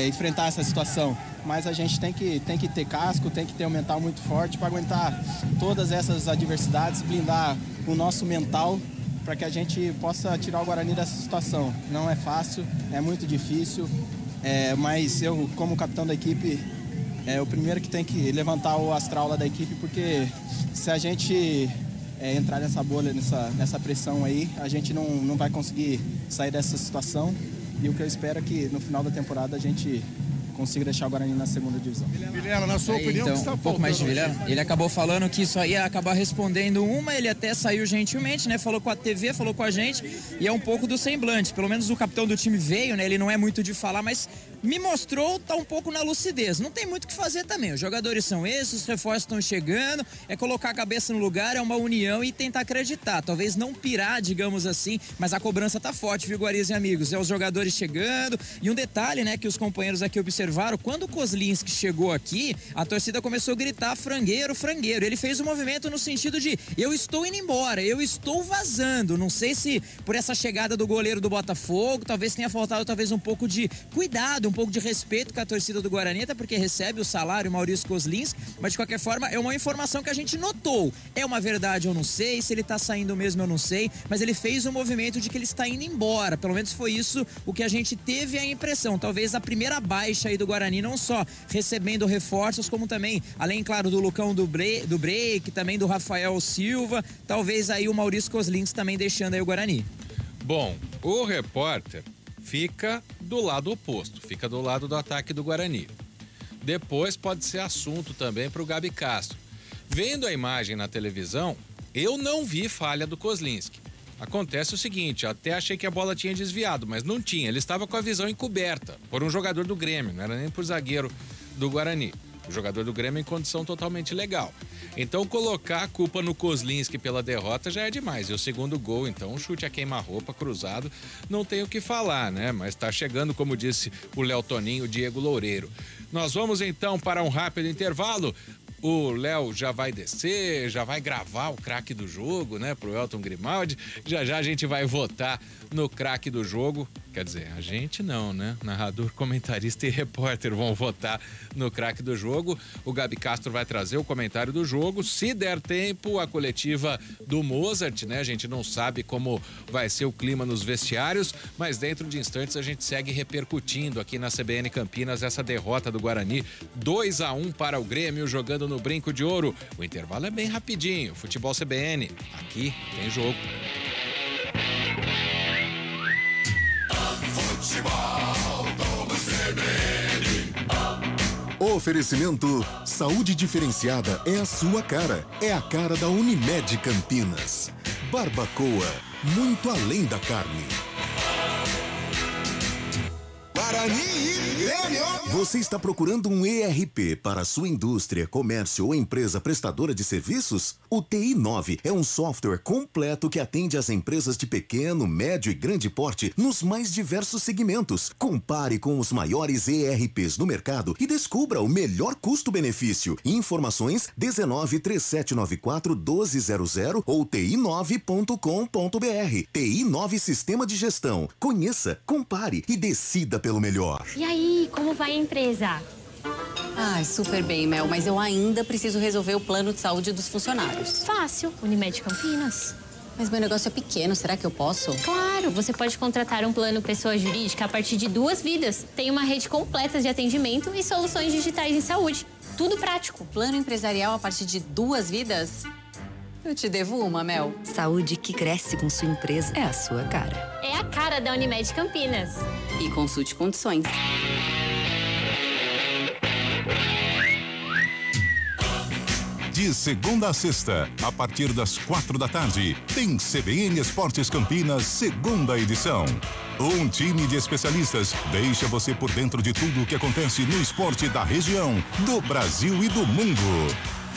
enfrentar essa situação, mas a gente tem que ter casco, tem que ter um mental muito forte para aguentar todas essas adversidades, blindar o nosso mental para que a gente possa tirar o Guarani dessa situação. Não é fácil, é muito difícil, mas eu, como capitão da equipe, o primeiro que tem que levantar o astral lá da equipe, porque se a gente entrar nessa bolha, nessa pressão aí, a gente não vai conseguir sair dessa situação. E o que eu espero é que no final da temporada a gente consiga deixar o Guarani na segunda divisão. Vilela, na sua opinião, então, um pouco mais de Vilela. Ele acabou falando que isso aí ia acabar respondendo ele até saiu gentilmente, né? Falou com a TV, falou com a gente, e é um pouco do semblante. Pelo menos o capitão do time veio, né? Ele não é muito de falar, mas me mostrou, tá um pouco na lucidez. Não tem muito o que fazer também. Os jogadores são esses, os reforços estão chegando, é colocar a cabeça no lugar, é uma união e tentar acreditar. Talvez não pirar, digamos assim, mas a cobrança tá forte, viu, Guariz e amigos? É os jogadores chegando, e um detalhe, né, que os companheiros aqui observaram, quando o Kozlinski chegou aqui, a torcida começou a gritar frangueiro, frangueiro. Ele fez um movimento no sentido de eu estou indo embora, eu estou vazando. Não sei se por essa chegada do goleiro do Botafogo, talvez tenha faltado um pouco de cuidado, um pouco de respeito com a torcida do Guarani, até porque recebe o salário Maurício Kozlinski, mas de qualquer forma é uma informação que a gente notou. É uma verdade, eu não sei, se ele tá saindo mesmo eu não sei, mas ele fez um movimento de que ele está indo embora. Pelo menos foi isso o que a gente teve a impressão. Talvez a primeira baixa aí do Guarani, não só recebendo reforços, como também, além, claro, do Lucão do Break, também do Rafael Silva, talvez aí o Maurício Kozlinski também deixando aí o Guarani. Bom, o repórter fica do lado oposto, fica do lado do ataque do Guarani. Depois pode ser assunto também para o Gabi Castro. Vendo a imagem na televisão, eu não vi falha do Kozlinski. Acontece o seguinte, até achei que a bola tinha desviado, mas não tinha. Ele estava com a visão encoberta por um jogador do Grêmio, não era nem por zagueiro do Guarani. O jogador do Grêmio em condição totalmente legal. Então colocar a culpa no Kozlinski pela derrota já é demais. E o segundo gol, então, um chute a queima-roupa cruzado, não tem o que falar, né? Mas tá chegando, como disse o Léo Toninho, o Diego Loureiro. Nós vamos então para um rápido intervalo. O Léo já vai descer, já vai gravar o craque do jogo, né, pro Elton Grimaldi. Já a gente vai votar no craque do jogo. Quer dizer, a gente não, né? Narrador, comentarista e repórter vão votar no craque do jogo. O Gabi Castro vai trazer o comentário do jogo. Se der tempo, a coletiva do Mozart, né? A gente não sabe como vai ser o clima nos vestiários, mas dentro de instantes a gente segue repercutindo aqui na CBN Campinas essa derrota do Guarani. 2-1 para o Grêmio, jogando no Brinco de Ouro. O intervalo é bem rapidinho. Futebol CBN, aqui tem jogo. Oferecimento Saúde Diferenciada é a sua cara. É a cara da Unimed Campinas. Barbacoa, muito além da carne. Guarani e Grêmio. Você está procurando um ERP para a sua indústria, comércio ou empresa prestadora de serviços? O TI9 é um software completo que atende às empresas de pequeno, médio e grande porte nos mais diversos segmentos. Compare com os maiores ERPs no mercado e descubra o melhor custo-benefício. Informações 19-3794-1200 ou ti9.com.br. TI9 Sistema de Gestão. Conheça, compare e decida pelo melhor. E aí, como vai a empresa? Ai, super bem, Mel, mas eu ainda preciso resolver o plano de saúde dos funcionários. Fácil, Unimed Campinas. Mas meu negócio é pequeno, será que eu posso? Claro, você pode contratar um plano pessoa jurídica a partir de 2 vidas. Tem uma rede completa de atendimento e soluções digitais em saúde. Tudo prático. Plano empresarial a partir de 2 vidas? Eu te devo uma, Mel. Saúde que cresce com sua empresa é a sua cara. É a cara da Unimed Campinas. E consulte condições. De segunda a sexta, a partir das 4 da tarde, tem CBN Esportes Campinas, segunda edição. Um time de especialistas deixa você por dentro de tudo o que acontece no esporte da região, do Brasil e do mundo.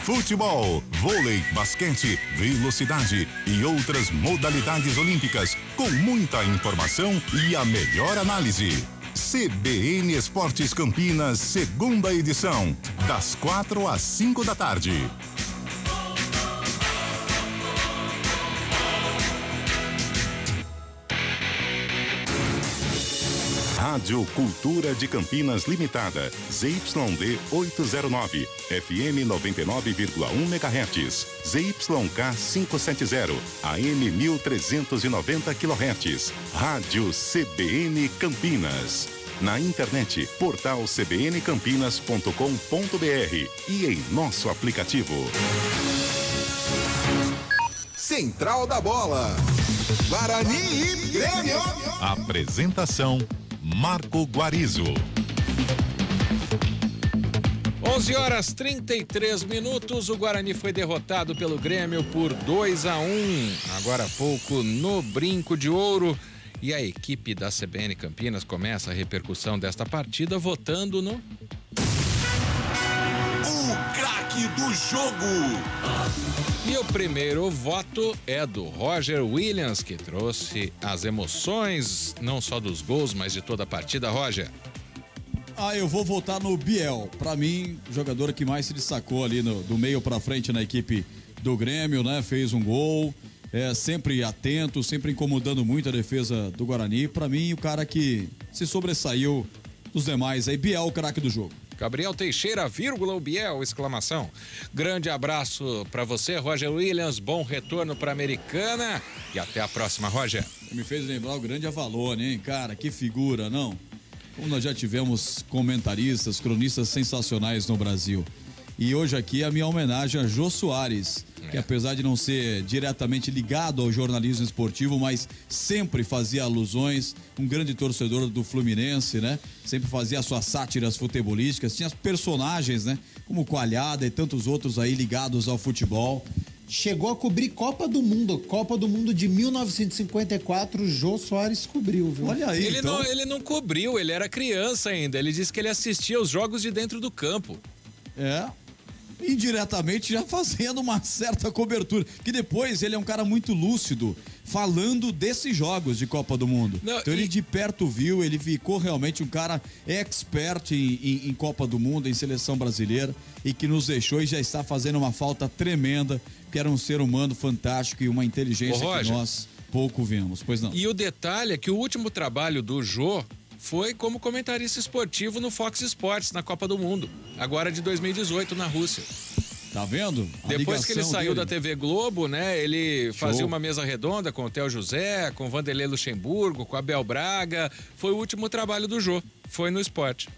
Futebol, vôlei, basquete, velocidade e outras modalidades olímpicas, com muita informação e a melhor análise. CBN Esportes Campinas, segunda edição, das 4 às 5 da tarde. Rádio Cultura de Campinas Limitada, ZYD 809, FM 99,1 MHz, ZYK 570, AM 1390 kHz, Rádio CBN Campinas. Na internet, portal cbncampinas.com.br e em nosso aplicativo. Central da Bola. Guarani e Grêmio. Apresentação Marco Guarizo. 11h33. O Guarani foi derrotado pelo Grêmio por 2-1. Agora há pouco no Brinco de Ouro. E a equipe da CBN Campinas começa a repercussão desta partida votando no... O craque do jogo. E o primeiro voto é do Roger Williams, que trouxe as emoções, não só dos gols, mas de toda a partida. Roger. Eu vou votar no Biel. Pra mim, o jogador que mais se destacou ali do meio pra frente na equipe do Grêmio, né? Fez um gol, sempre atento, sempre incomodando muito a defesa do Guarani. Pra mim, o cara que se sobressaiu dos demais aí, Biel, o craque do jogo. Gabriel Teixeira, vírgula, o Biel, exclamação. Grande abraço pra você, Roger Williams. Bom retorno pra Americana. E até a próxima, Roger. Me fez lembrar o grande Avalone, hein, cara? Que figura, não? Como nós já tivemos comentaristas, cronistas sensacionais no Brasil. E hoje aqui a minha homenagem a Jô Soares, que apesar de não ser diretamente ligado ao jornalismo esportivo, mas sempre fazia alusões, um grande torcedor do Fluminense, né? Sempre fazia suas sátiras futebolísticas, tinha personagens, né? Como Coalhada e tantos outros aí ligados ao futebol. Chegou a cobrir Copa do Mundo de 1954, Jô Soares cobriu, viu? Olha aí, ele não cobriu, ele era criança ainda, ele disse que ele assistia os jogos de dentro do campo. Indiretamente já fazendo uma certa cobertura, que depois ele é um cara muito lúcido, falando desses jogos de Copa do Mundo. Então ele de perto viu, ele ficou realmente um cara expert em Copa do Mundo, em seleção brasileira, e que nos deixou e já está fazendo uma falta tremenda, que era um ser humano fantástico e uma inteligência que nós pouco vemos, pois não. E o detalhe é que o último trabalho do Jô foi como comentarista esportivo no Fox Sports, na Copa do Mundo, agora de 2018, na Rússia. Tá vendo? Depois que ele saiu da TV Globo, né, ele fazia uma mesa redonda com o Theo José, com o Vanderlei Luxemburgo, com a Abel Braga. Foi o último trabalho do Jô, foi no esporte.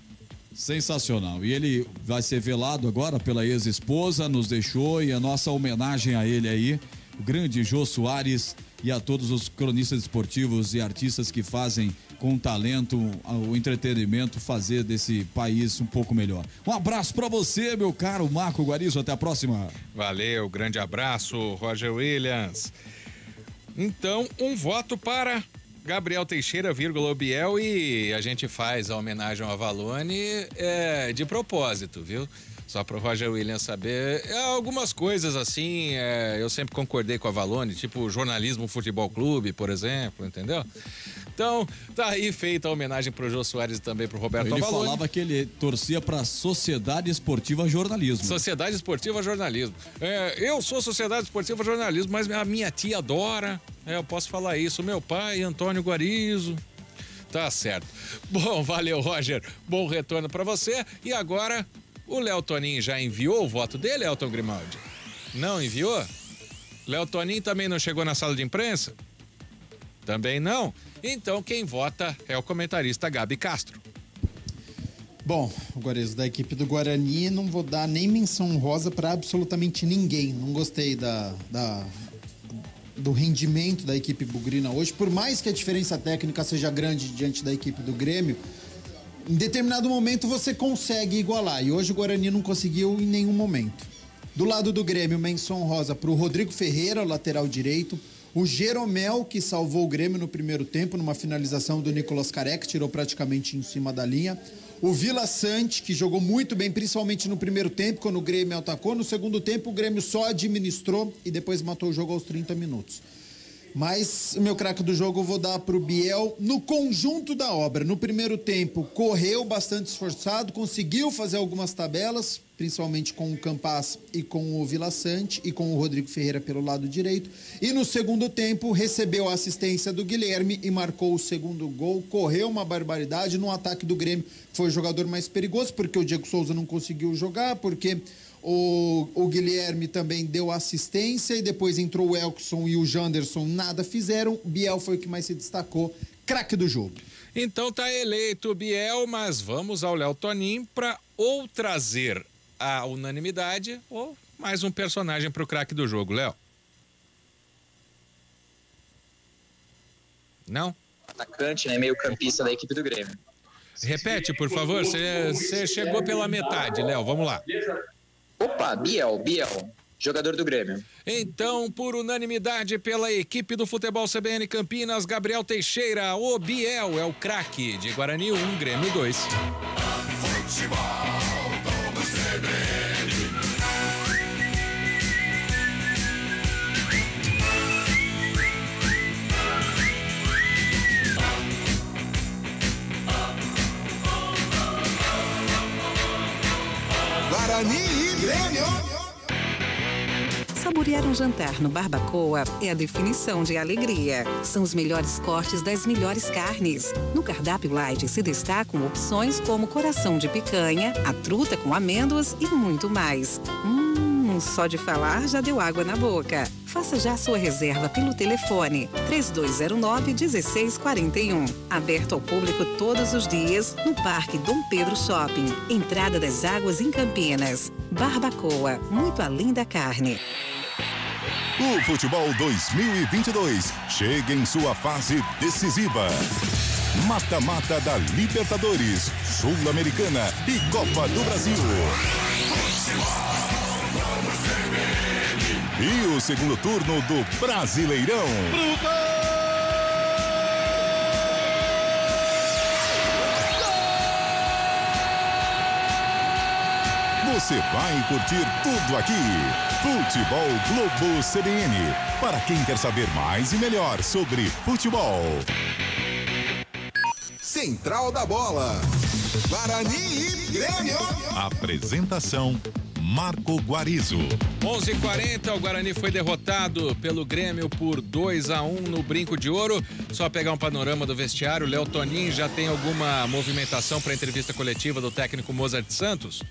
Sensacional. E ele vai ser velado agora pela ex-esposa, nos deixou, e a nossa homenagem a ele aí, o grande Jô Soares, e a todos os cronistas esportivos e artistas que fazem com talento o entretenimento fazer desse país um pouco melhor. Um abraço pra você, meu caro Marco Guarizo, até a próxima. Valeu, grande abraço, Roger Williams. Então, um voto para Gabriel Teixeira, vírgula, Biel, e a gente faz a homenagem ao Avalone de propósito, viu? Só para o Roger Williams saber, algumas coisas assim, eu sempre concordei com a Avalone, tipo jornalismo futebol clube, por exemplo, entendeu? Então, tá aí feita a homenagem pro Jô Soares e também pro Roberto Avalone. Ele falava que ele torcia pra Sociedade Esportiva Jornalismo. Sociedade Esportiva Jornalismo. Eu sou Sociedade Esportiva Jornalismo, mas a minha tia adora, eu posso falar isso, meu pai, Antônio Guarizo. Tá certo. Bom, valeu, Roger, bom retorno pra você. E agora, o Léo Toninho já enviou o voto dele, Elton Grimaldi? Não enviou? Léo Toninho também não chegou na sala de imprensa? Também não? Então quem vota é o comentarista Gabi Castro. Bom, Guarizo, da equipe do Guarani, não vou dar nem menção honrosa para absolutamente ninguém. Não gostei do rendimento da equipe bugrina hoje. Por mais que a diferença técnica seja grande diante da equipe do Grêmio, em determinado momento você consegue igualar. E hoje o Guarani não conseguiu em nenhum momento. Do lado do Grêmio, menção honrosa para o Rodrigo Ferreira, lateral direito. O Jeromel, que salvou o Grêmio no primeiro tempo, numa finalização do Nicolas Careca, tirou praticamente em cima da linha. O Vila Sante, que jogou muito bem, principalmente no primeiro tempo, quando o Grêmio atacou. No segundo tempo, o Grêmio só administrou e depois matou o jogo aos 30 minutos. Mas o meu craque do jogo eu vou dar para o Biel no conjunto da obra. No primeiro tempo, correu bastante esforçado, conseguiu fazer algumas tabelas, principalmente com o Campas e com o Vila Sante e com o Rodrigo Ferreira pelo lado direito. E no segundo tempo recebeu a assistência do Guilherme e marcou o segundo gol. Correu uma barbaridade no ataque do Grêmio. Foi o jogador mais perigoso, porque o Diego Souza não conseguiu jogar, porque o Guilherme também deu assistência e depois entrou o Elkson e o Janderson, nada fizeram. Biel foi o que mais se destacou, craque do jogo. Então tá eleito o Biel, mas vamos ao Léo Tonin para ou trazer a unanimidade ou mais um personagem para o craque do jogo. Léo? Não? Atacante, né? Meio campista da equipe do Grêmio. Repete, por favor, você chegou pela metade, Léo, vamos lá. Opa, Biel, jogador do Grêmio. Então, por unanimidade pela equipe do Futebol CBN Campinas, Gabriel Teixeira, o Biel é o craque de Guarani 1, Grêmio 2. Guarani e Grêmio. Saborear um jantar no Barbacoa é a definição de alegria. São os melhores cortes das melhores carnes. No cardápio light se destacam opções como coração de picanha, a truta com amêndoas e muito mais. Só de falar já deu água na boca. Faça já sua reserva pelo telefone 3209-1641. Aberto ao público todos os dias no Parque Dom Pedro Shopping. Entrada das Águas em Campinas. Barbacoa, muito além da carne. O futebol 2022 chega em sua fase decisiva. Mata-mata da Libertadores, Sul-Americana e Copa do Brasil. E o segundo turno do Brasileirão. Você vai curtir tudo aqui. Futebol Globo CBN. Para quem quer saber mais e melhor sobre futebol. Central da Bola. Guarani e Grêmio. Apresentação: Marco Guarizo. 11h40, o Guarani foi derrotado pelo Grêmio por 2-1 no Brinco de Ouro. Só pegar um panorama do vestiário, Léo Tonin já tem alguma movimentação para a entrevista coletiva do técnico Mozart Santos?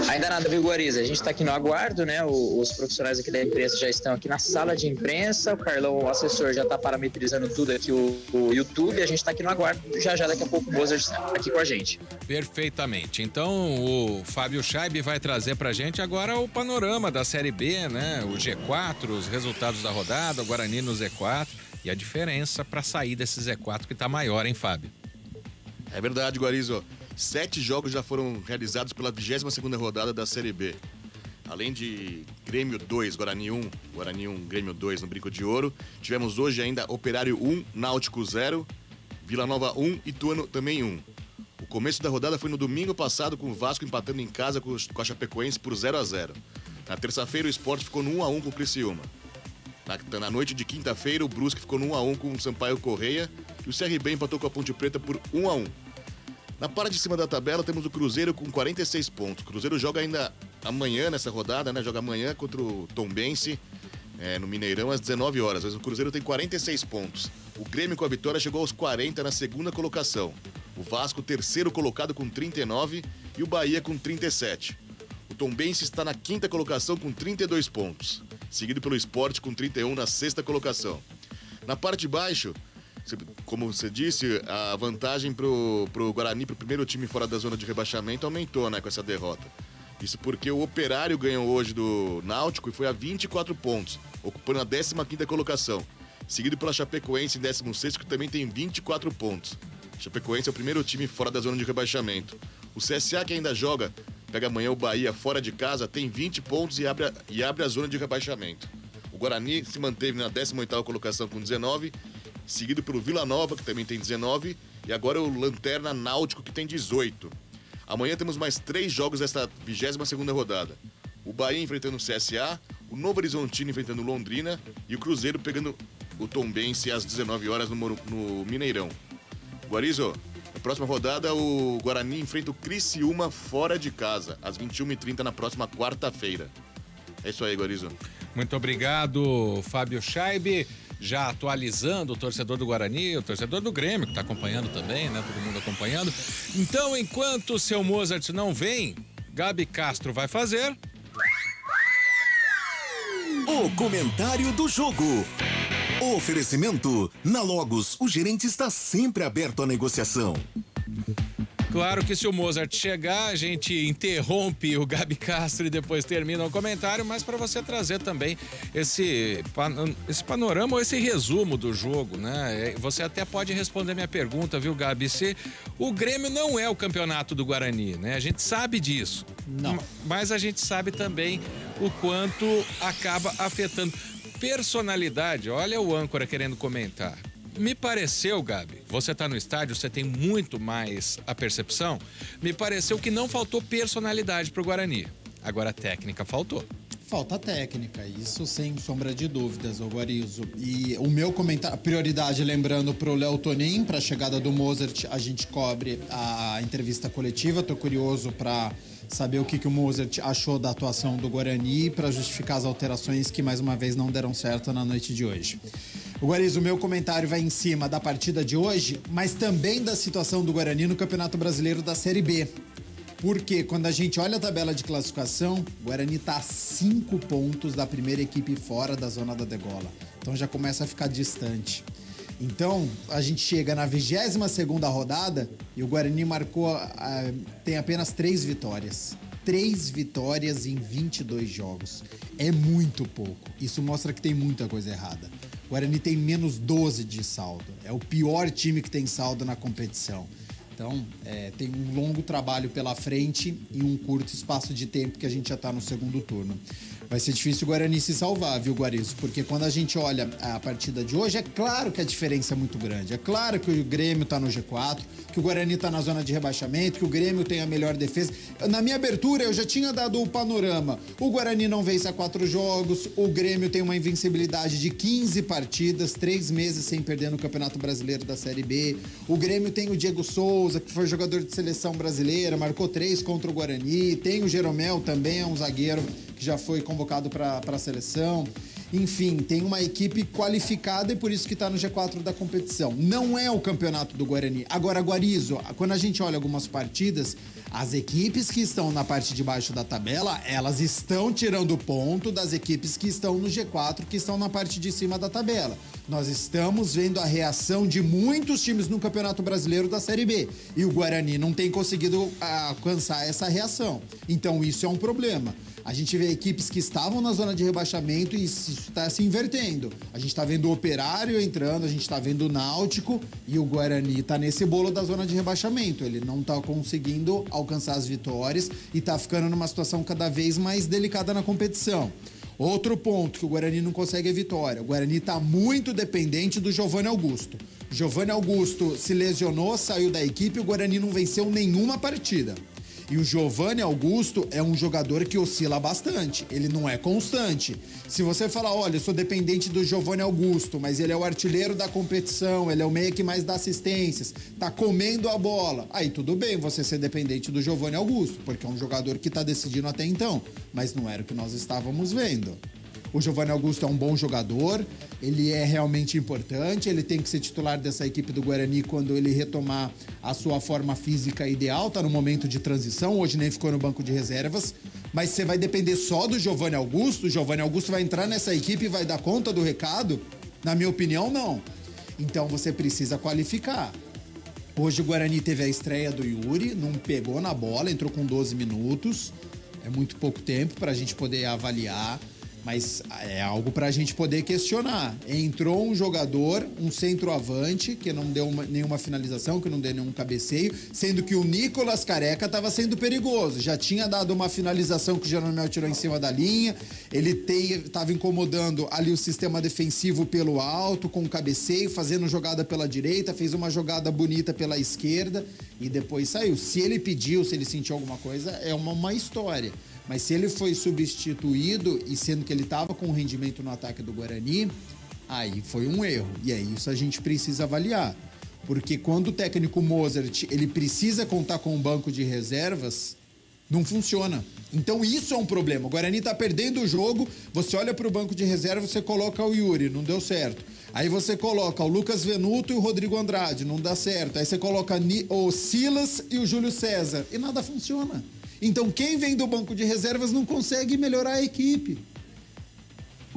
Ainda nada, viu, Guariza? A gente está aqui no aguardo, né? Os profissionais aqui da imprensa já estão aqui na sala de imprensa. O Carlão, o assessor, já está parametrizando tudo aqui o YouTube. A gente está aqui no aguardo. Já daqui a pouco o Mozart está aqui com a gente. Perfeitamente. Então o Fábio Scheib vai trazer pra gente agora o panorama da Série B, né? O G4, os resultados da rodada, o Guarani no Z4 e a diferença para sair desse Z4 que tá maior, hein, Fábio? É verdade, Guarizo. 7 jogos já foram realizados pela 22ª rodada da Série B. Além de Grêmio 2, Guarani 1, Guarani 1, Grêmio 2 no Brinco de Ouro, tivemos hoje ainda Operário 1, Náutico 0, Vila Nova 1 e Ituano também 1. O começo da rodada foi no domingo passado, com o Vasco empatando em casa com a Chapecoense por 0-0. Na terça-feira o Sport ficou no 1-1 com o Criciúma. Na noite de quinta-feira o Brusque ficou no 1-1 com o Sampaio Correia e o CRB empatou com a Ponte Preta por 1-1. Na parte de cima da tabela temos o Cruzeiro com 46 pontos. O Cruzeiro joga ainda amanhã nessa rodada, né? Joga amanhã contra o Tombense, no Mineirão, às 19 horas. Mas o Cruzeiro tem 46 pontos. O Grêmio com a vitória chegou aos 40 na segunda colocação. O Vasco, terceiro colocado com 39 e o Bahia com 37. O Tombense está na quinta colocação com 32 pontos, seguido pelo Sport com 31 na sexta colocação. Na parte de baixo, como você disse, a vantagem pro Guarani, pro primeiro time fora da zona de rebaixamento, aumentou, né, com essa derrota. Isso porque o Operário ganhou hoje do Náutico e foi a 24 pontos, ocupando a 15ª colocação. Seguido pela Chapecoense em 16º, que também tem 24 pontos. A Chapecoense é o primeiro time fora da zona de rebaixamento. O CSA, que ainda joga, pega amanhã o Bahia fora de casa, tem 20 pontos e abre a zona de rebaixamento. O Guarani se manteve na 18ª colocação com 19, seguido pelo Vila Nova, que também tem 19, e agora o Lanterna Náutico, que tem 18. Amanhã temos mais 3 jogos desta 22ª rodada. O Bahia enfrentando o CSA, o Novo Horizontino enfrentando o Londrina e o Cruzeiro pegando o Tombense às 19 horas no Mineirão. Guarizo, próxima rodada, o Guarani enfrenta o Criciúma fora de casa, às 21h30 na próxima quarta-feira. É isso aí, Guarizo. Muito obrigado, Fábio Scheibe. Já atualizando o torcedor do Guarani, o torcedor do Grêmio, que está acompanhando também, né? Todo mundo acompanhando. Então, enquanto o seu Mozart não vem, Gabi Castro vai fazer... O comentário do jogo. Oferecimento. Na Logos, o gerente está sempre aberto à negociação. Claro que se o Mozart chegar, a gente interrompe o Gabi Castro e depois termina o comentário, mas para você trazer também esse panorama ou esse resumo do jogo, né? Você até pode responder minha pergunta, viu, Gabi? Se o Grêmio não é o campeonato do Guarani, né? A gente sabe disso. Não. Mas a gente sabe também o quanto acaba afetando. Personalidade, olha o âncora querendo comentar. Me pareceu, Gabi, você tá no estádio, você tem muito mais a percepção. Me pareceu que não faltou personalidade pro Guarani. Agora a técnica faltou. Falta técnica, isso sem sombra de dúvidas, ô Guarizo. E o meu comentário, prioridade, lembrando pro Léo Tonin, pra chegada do Mozart, a gente cobre a entrevista coletiva. Tô curioso pra saber o que o Mozart achou da atuação do Guarani para justificar as alterações que mais uma vez não deram certo na noite de hoje. O Guarizo, o meu comentário vai em cima da partida de hoje, mas também da situação do Guarani no Campeonato Brasileiro da Série B. Porque quando a gente olha a tabela de classificação, o Guarani está a 5 pontos da primeira equipe fora da zona da degola. Então já começa a ficar distante. Então, a gente chega na 22ª rodada e o Guarani tem apenas 3 vitórias. 3 vitórias em 22 jogos. É muito pouco. Isso mostra que tem muita coisa errada. O Guarani tem menos 12 de saldo. É o pior time que tem saldo na competição. Então, tem um longo trabalho pela frente e um curto espaço de tempo que a gente já está no segundo turno. Vai ser difícil o Guarani se salvar, viu, Guarizo? Porque quando a gente olha a partida de hoje, é claro que a diferença é muito grande. É claro que o Grêmio tá no G4, que o Guarani tá na zona de rebaixamento, que o Grêmio tem a melhor defesa. Na minha abertura, eu já tinha dado o panorama. O Guarani não vence há 4 jogos, o Grêmio tem uma invencibilidade de 15 partidas, 3 meses sem perder no Campeonato Brasileiro da Série B. O Grêmio tem o Diego Souza, que foi jogador de seleção brasileira, marcou 3 contra o Guarani. Tem o Jeromel também, é um zagueiro que já foi convocado para a seleção. Enfim, tem uma equipe qualificada e por isso que está no G4 da competição. Não é o campeonato do Guarani. Agora, Guarizo, quando a gente olha algumas partidas, as equipes que estão na parte de baixo da tabela, elas estão tirando ponto das equipes que estão no G4, que estão na parte de cima da tabela. Nós estamos vendo a reação de muitos times no Campeonato Brasileiro da Série B. E o Guarani não tem conseguido alcançar essa reação. Então, isso é um problema. A gente vê equipes que estavam na zona de rebaixamento e isso está se invertendo. A gente está vendo o Operário entrando, a gente está vendo o Náutico e o Guarani está nesse bolo da zona de rebaixamento. Ele não está conseguindo alcançar as vitórias e está ficando numa situação cada vez mais delicada na competição. Outro ponto que o Guarani não consegue é vitória. O Guarani está muito dependente do Giovanni Augusto. Giovanni Augusto se lesionou, saiu da equipe e o Guarani não venceu nenhuma partida. E o Giovanni Augusto é um jogador que oscila bastante, ele não é constante. Se você falar, olha, eu sou dependente do Giovanni Augusto, mas ele é o artilheiro da competição, ele é o meia que mais dá assistências, tá comendo a bola, aí tudo bem você ser dependente do Giovanni Augusto, porque é um jogador que tá decidindo até então, mas não era o que nós estávamos vendo. O Giovanni Augusto é um bom jogador, ele é realmente importante, ele tem que ser titular dessa equipe do Guarani quando ele retomar a sua forma física ideal, tá no momento de transição, hoje nem ficou no banco de reservas, mas você vai depender só do Giovanni Augusto? O Giovanni Augusto vai entrar nessa equipe e vai dar conta do recado? Na minha opinião, não. Então você precisa qualificar. Hoje o Guarani teve a estreia do Yuri, não pegou na bola, entrou com 12 minutos, é muito pouco tempo para a gente poder avaliar. Mas é algo para a gente poder questionar. Entrou um jogador, um centroavante, que não deu nenhuma finalização, que não deu nenhum cabeceio, sendo que o Nicolas Careca estava sendo perigoso. Já tinha dado uma finalização que o Jeromel tirou em cima da linha. Ele estava incomodando ali o sistema defensivo pelo alto, com o cabeceio, fazendo jogada pela direita, fez uma jogada bonita pela esquerda e depois saiu. Se ele pediu, se ele sentiu alguma coisa, é uma história. Mas se ele foi substituído e sendo que ele estava com rendimento no ataque do Guarani, aí foi um erro. E é isso a gente precisa avaliar. Porque quando o técnico Mozart, ele precisa contar com um banco de reservas, não funciona. Então isso é um problema. O Guarani tá perdendo o jogo, você olha pro banco de reserva, você coloca o Yuri, não deu certo. Aí você coloca o Lucas Venuto e o Rodrigo Andrade, não dá certo. Aí você coloca o Silas e o Júlio César, e nada funciona. Então quem vem do banco de reservas não consegue melhorar a equipe.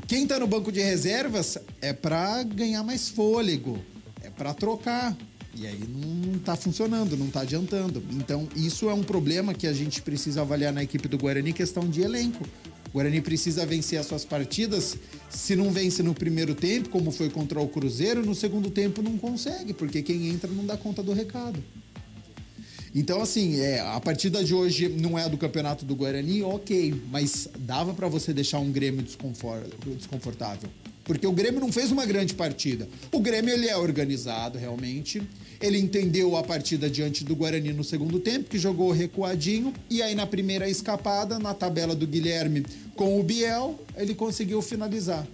Quem tá no banco de reservas é para ganhar mais fôlego, é para trocar. E aí não tá funcionando, não tá adiantando. Então isso é um problema que a gente precisa avaliar na equipe do Guarani, questão de elenco. O Guarani precisa vencer as suas partidas. Se não vence no primeiro tempo, como foi contra o Cruzeiro, no segundo tempo não consegue, porque quem entra não dá conta do recado. Então, assim, a partida de hoje não é a do campeonato do Guarani, ok, mas dava para você deixar um Grêmio desconfortável. Porque o Grêmio não fez uma grande partida. O Grêmio, ele é organizado, realmente. Ele entendeu a partida diante do Guarani no segundo tempo, que jogou recuadinho. E aí, na primeira escapada, na tabela do Guilherme com o Biel, ele conseguiu finalizar.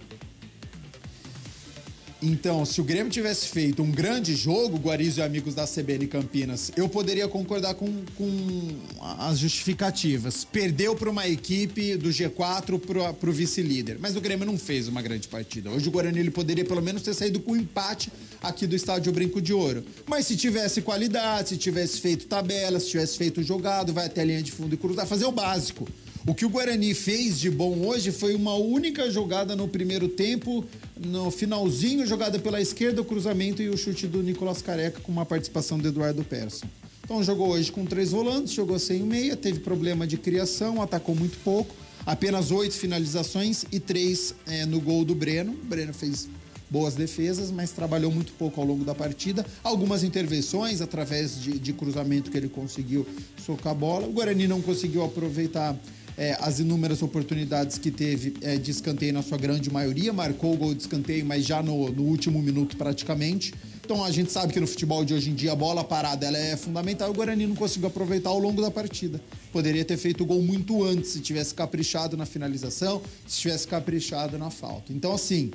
Então, se o Grêmio tivesse feito um grande jogo, Guarizo e amigos da CBN Campinas, eu poderia concordar com as justificativas. Perdeu para uma equipe do G4 para o vice-líder. Mas o Grêmio não fez uma grande partida. Hoje o Guarani ele poderia pelo menos ter saído com um empate aqui do estádio Brinco de Ouro. Mas se tivesse qualidade, se tivesse feito tabela, se tivesse feito jogado, vai até a linha de fundo e cruzar, fazer o básico. O que o Guarani fez de bom hoje foi uma única jogada no primeiro tempo, no finalzinho, jogada pela esquerda, o cruzamento e o chute do Nicolas Careca com uma participação do Eduardo Persson. Então jogou hoje com 3 volantes, jogou sem o meia, teve problema de criação, atacou muito pouco, apenas 8 finalizações e 3 no gol do Breno. O Breno fez boas defesas, mas trabalhou muito pouco ao longo da partida. Algumas intervenções através de cruzamento que ele conseguiu socar a bola. O Guarani não conseguiu aproveitar as inúmeras oportunidades que teve de escanteio na sua grande maioria, marcou o gol de escanteio, mas já no último minuto praticamente. Então a gente sabe que no futebol de hoje em dia a bola parada ela é fundamental, o Guarani não conseguiu aproveitar ao longo da partida. Poderia ter feito o gol muito antes, se tivesse caprichado na finalização, se tivesse caprichado na falta. Então assim,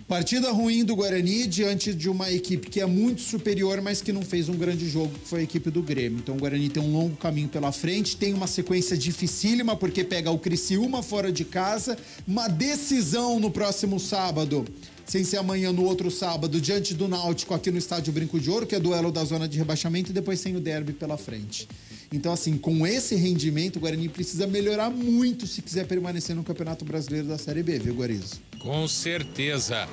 partida ruim do Guarani diante de uma equipe que é muito superior, mas que não fez um grande jogo, que foi a equipe do Grêmio. Então o Guarani tem um longo caminho pela frente, tem uma sequência dificílima, porque pega o Criciúma fora de casa, uma decisão no próximo sábado, sem ser amanhã, no outro sábado, diante do Náutico aqui no estádio Brinco de Ouro, que é duelo da zona de rebaixamento, e depois tem o derby pela frente. Então, assim, com esse rendimento, o Guarani precisa melhorar muito se quiser permanecer no Campeonato Brasileiro da Série B, viu, Guarizo? Com certeza.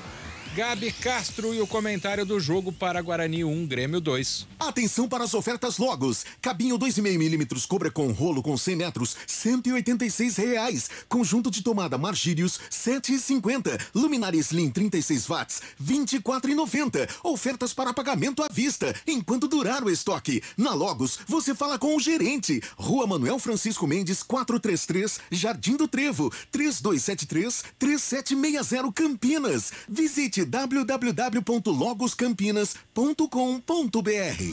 Gabi Castro e o comentário do jogo para Guarani 1, Grêmio 2. Atenção para as ofertas Logos. Cabinho 2,5mm Cobra com rolo com 100 metros, R$186. Conjunto de tomada Margírios, R$7,50. Luminária Slim 36 watts, R$24,90. Ofertas para pagamento à vista, enquanto durar o estoque. Na Logos, você fala com o gerente. Rua Manuel Francisco Mendes, 433, Jardim do Trevo, 3273-3760 Campinas. Visite www.logoscampinas.com.br.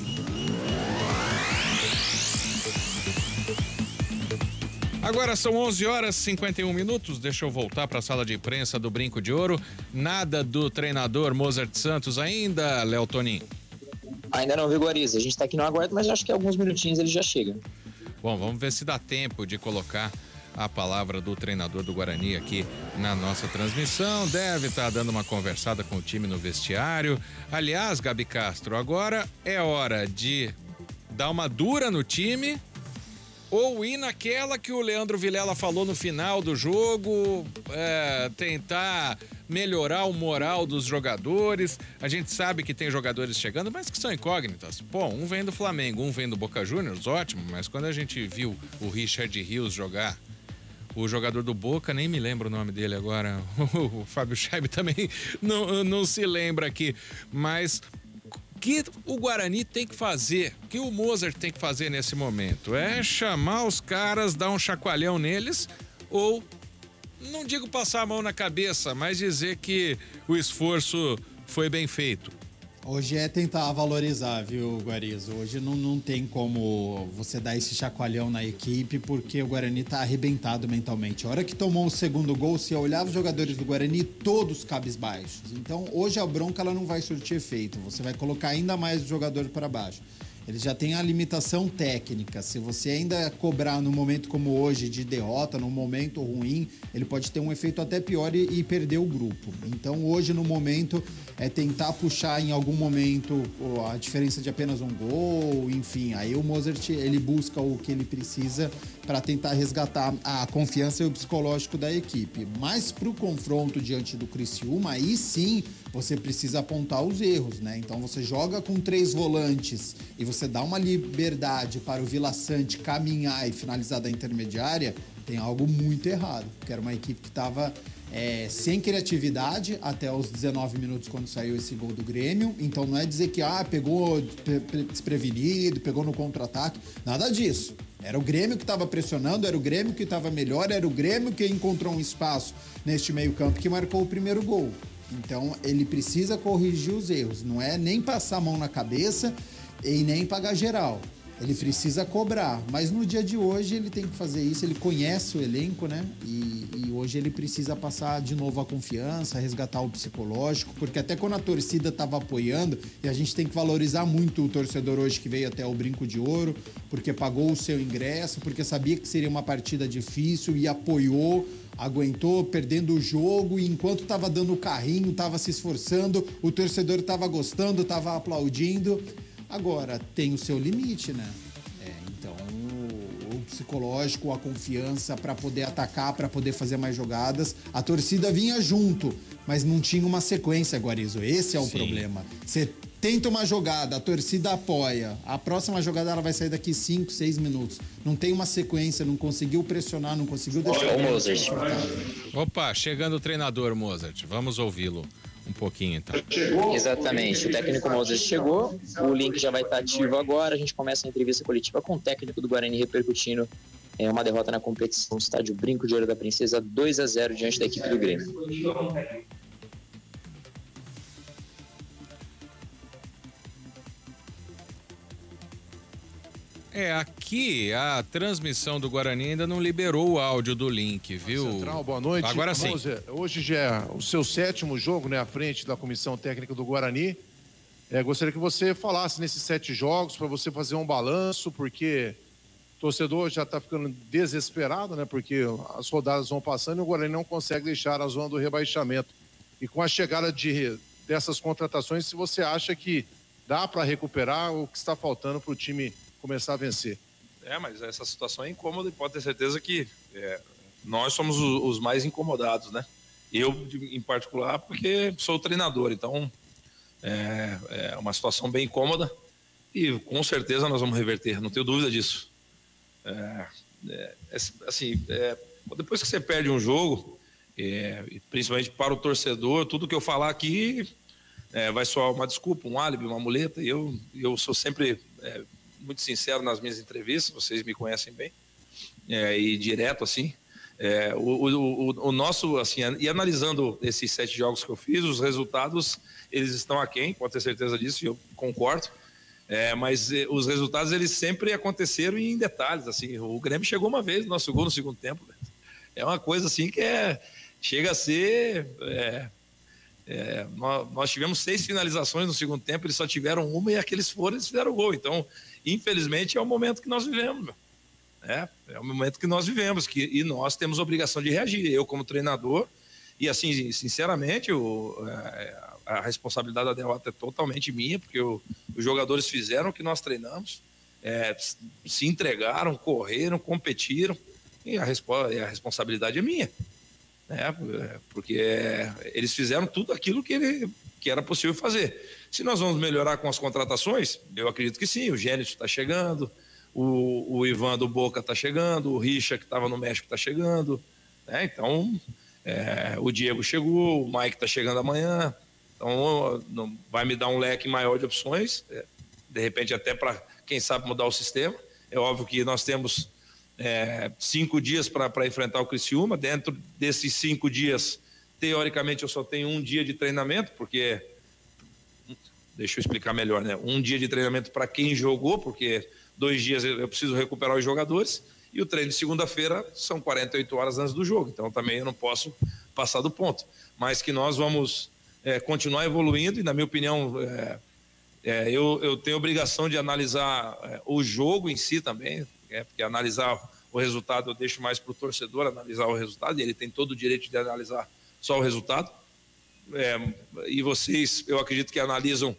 Agora são 11h51. Deixa eu voltar para a sala de imprensa do Brinco de Ouro. Nada do treinador Mozart Santos ainda, Léo Toninho? Ainda não, viu, Guarizo? A gente tá aqui no aguardo, mas acho que alguns minutinhos ele já chega. Bom, vamos ver se dá tempo de colocar a palavra do treinador do Guarani aqui na nossa transmissão. Deve estar dando uma conversada com o time no vestiário. Aliás, Gabi Castro, agora é hora de dar uma dura no time ou ir naquela que o Leandro Vilela falou no final do jogo, tentar melhorar o moral dos jogadores. A gente sabe que tem jogadores chegando, mas que são incógnitas. Pô, um vem do Flamengo, um vem do Boca Juniors, ótimo, mas quando a gente viu o Richard Rios jogar, o jogador do Boca, nem me lembro o nome dele agora, o Fábio Scheib também não se lembra aqui, mas o que o Guarani tem que fazer, o que o Mozart tem que fazer nesse momento? É chamar os caras, dar um chacoalhão neles, ou, não digo passar a mão na cabeça, mas dizer que o esforço foi bem feito. Hoje é tentar valorizar, viu, Guarizo? Hoje não tem como você dar esse chacoalhão na equipe, porque o Guarani tá arrebentado mentalmente. A hora que tomou o segundo gol, se olhava os jogadores do Guarani, todos cabisbaixos. Então, hoje a bronca ela não vai surtir efeito. Você vai colocar ainda mais o jogador para baixo. Eles já têm a limitação técnica. Se você ainda cobrar num momento como hoje de derrota, num momento ruim, ele pode ter um efeito até pior e perder o grupo. Então hoje no momento é tentar puxar em algum momento a diferença de apenas um gol, enfim. Aí o Mozart ele busca o que ele precisa para tentar resgatar a confiança e o psicológico da equipe. Mas para o confronto diante do Criciúma, aí sim você precisa apontar os erros, né? Então você joga com 3 volantes e você dá uma liberdade para o Vila Sante caminhar e finalizar da intermediária, tem algo muito errado. Porque era uma equipe que estava sem criatividade até os 19 minutos quando saiu esse gol do Grêmio. Então não é dizer que pegou desprevenido, pegou no contra-ataque, nada disso. Era o Grêmio que estava pressionando, era o Grêmio que estava melhor, era o Grêmio que encontrou um espaço neste meio-campo que marcou o primeiro gol. Então ele precisa corrigir os erros, não é nem passar a mão na cabeça e nem pagar geral. Ele precisa cobrar, mas no dia de hoje ele tem que fazer isso, ele conhece o elenco, né? E hoje ele precisa passar de novo a confiança, resgatar o psicológico, porque até quando a torcida estava apoiando, e a gente tem que valorizar muito o torcedor hoje que veio até o Brinco de Ouro, porque pagou o seu ingresso, porque sabia que seria uma partida difícil e apoiou, aguentou perdendo o jogo, e enquanto estava dando o carrinho, estava se esforçando, o torcedor estava gostando, estava aplaudindo. Agora, tem o seu limite, né? Então, o psicológico, a confiança para poder atacar, para poder fazer mais jogadas. A torcida vinha junto, mas não tinha uma sequência, Guarizo. Esse é o problema. Você tenta uma jogada, a torcida apoia. A próxima jogada ela vai sair daqui 5, 6 minutos. Não tem uma sequência, não conseguiu pressionar, não conseguiu deixar... Opa, chegando o treinador, Mozart. Vamos ouvi-lo um pouquinho, então. Exatamente, o técnico Mozart chegou, o link já vai estar ativo agora, a gente começa a entrevista coletiva com o técnico do Guarani repercutindo uma derrota na competição, estádio Brinco de Ouro da Princesa, 2-0 diante da equipe do Grêmio. Aqui a transmissão do Guarani ainda não liberou o áudio do link, viu? Central, boa noite. Agora sim. Hoje já é o seu 7º jogo, né, à frente da comissão técnica do Guarani. Gostaria que você falasse nesses 7 jogos, para você fazer um balanço, porque o torcedor já está ficando desesperado, né, porque as rodadas vão passando e o Guarani não consegue deixar a zona do rebaixamento. E com a chegada dessas contratações, se você acha que dá para recuperar o que está faltando para o time começar a vencer. Mas essa situação é incômoda e pode ter certeza que nós somos os mais incomodados, né? Eu, em particular, porque sou treinador, então é uma situação bem incômoda e com certeza nós vamos reverter, não tenho dúvida disso. Depois que você perde um jogo, principalmente para o torcedor, tudo que eu falar aqui vai soar uma desculpa, um álibi, uma muleta, e eu sou sempre... muito sincero nas minhas entrevistas, vocês me conhecem bem, e direto assim, o nosso, assim, e analisando esses 7 jogos que eu fiz, os resultados, eles estão aquém, pode ter certeza disso, e eu concordo, mas os resultados, eles sempre aconteceram em detalhes, assim, o Grêmio chegou uma vez no nosso gol no segundo tempo, é uma coisa assim que chega a ser... nós tivemos 6 finalizações no segundo tempo, eles só tiveram uma e aqueles eles fizeram o gol. Então, infelizmente, é o momento que nós vivemos. É o momento que nós vivemos e nós temos a obrigação de reagir. Eu, como treinador, e assim, sinceramente, a responsabilidade da derrota é totalmente minha, porque os jogadores fizeram o que nós treinamos, se entregaram, correram, competiram, e a responsabilidade é minha. Porque eles fizeram tudo aquilo que era possível fazer. Se nós vamos melhorar com as contratações, eu acredito que sim. O Gênesis está chegando, o Ivan do Boca está chegando, o Richa, que estava no México, está chegando. Então, o Diego chegou, o Mike está chegando amanhã. Então, vai me dar um leque maior de opções, de repente até para, quem sabe, mudar o sistema. É óbvio que nós temos 5 dias para enfrentar o Criciúma. Dentro desses 5 dias, teoricamente, eu só tenho um dia de treinamento, porque deixa eu explicar melhor, né? Um dia de treinamento para quem jogou, porque 2 dias eu preciso recuperar os jogadores, e o treino de segunda-feira são 48 horas antes do jogo, então também eu não posso passar do ponto. Mas que nós vamos continuar evoluindo, e na minha opinião, eu tenho a obrigação de analisar o jogo em si também, porque analisar o resultado eu deixo mais para o torcedor analisar o resultado, e ele tem todo o direito de analisar só o resultado. E vocês, eu acredito que analisam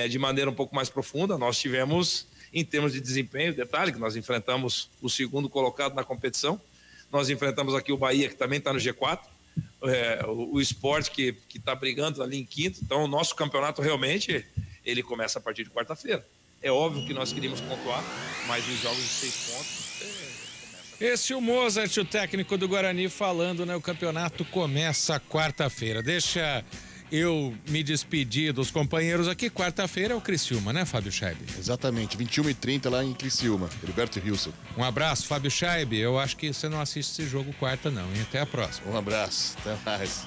de maneira um pouco mais profunda. Nós tivemos, em termos de desempenho, detalhe que nós enfrentamos o segundo colocado na competição, nós enfrentamos aqui o Bahia, que também está no G4, o Sport, que está brigando ali em quinto. Então o nosso campeonato realmente ele começa a partir de quarta-feira. É óbvio que nós queríamos pontuar, mas os jogos de 6 pontos... Esse é o Mozart, o técnico do Guarani, falando, né? O campeonato começa quarta-feira. Deixa eu me despedir dos companheiros aqui. Quarta-feira é o Criciúma, né, Fábio Scheib? Exatamente, 21h30 lá em Criciúma, Heriberto Hilson. Um abraço, Fábio Scheib. Eu acho que você não assiste esse jogo quarta, não, hein? Até a próxima. Um abraço, até mais.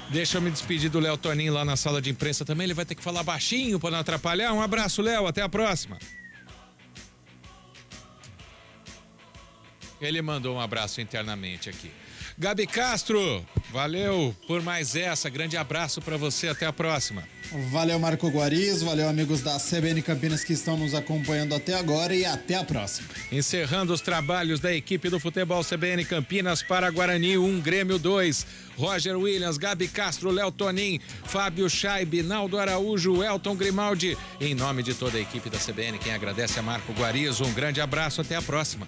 Deixa eu me despedir do Léo Toninho lá na sala de imprensa também. Ele vai ter que falar baixinho para não atrapalhar. Um abraço, Léo. Até a próxima. Ele mandou um abraço internamente aqui. Gabi Castro, valeu por mais essa. Grande abraço para você. Até a próxima. Valeu, Marco Guarizo. Valeu, amigos da CBN Campinas que estão nos acompanhando até agora, e até a próxima. Encerrando os trabalhos da equipe do futebol CBN Campinas para Guarani 1, Grêmio 2. Roger Williams, Gabi Castro, Léo Tonin, Fábio Scheib, Naldo Araújo, Elton Grimaldi. Em nome de toda a equipe da CBN, quem agradece é Marco Guarizo. Um grande abraço. Até a próxima.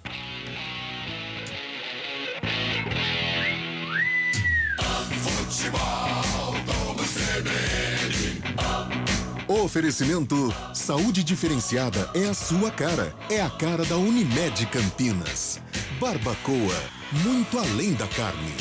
Oferecimento Saúde Diferenciada é a sua cara. É a cara da Unimed Campinas. Barbacoa, muito além da carne.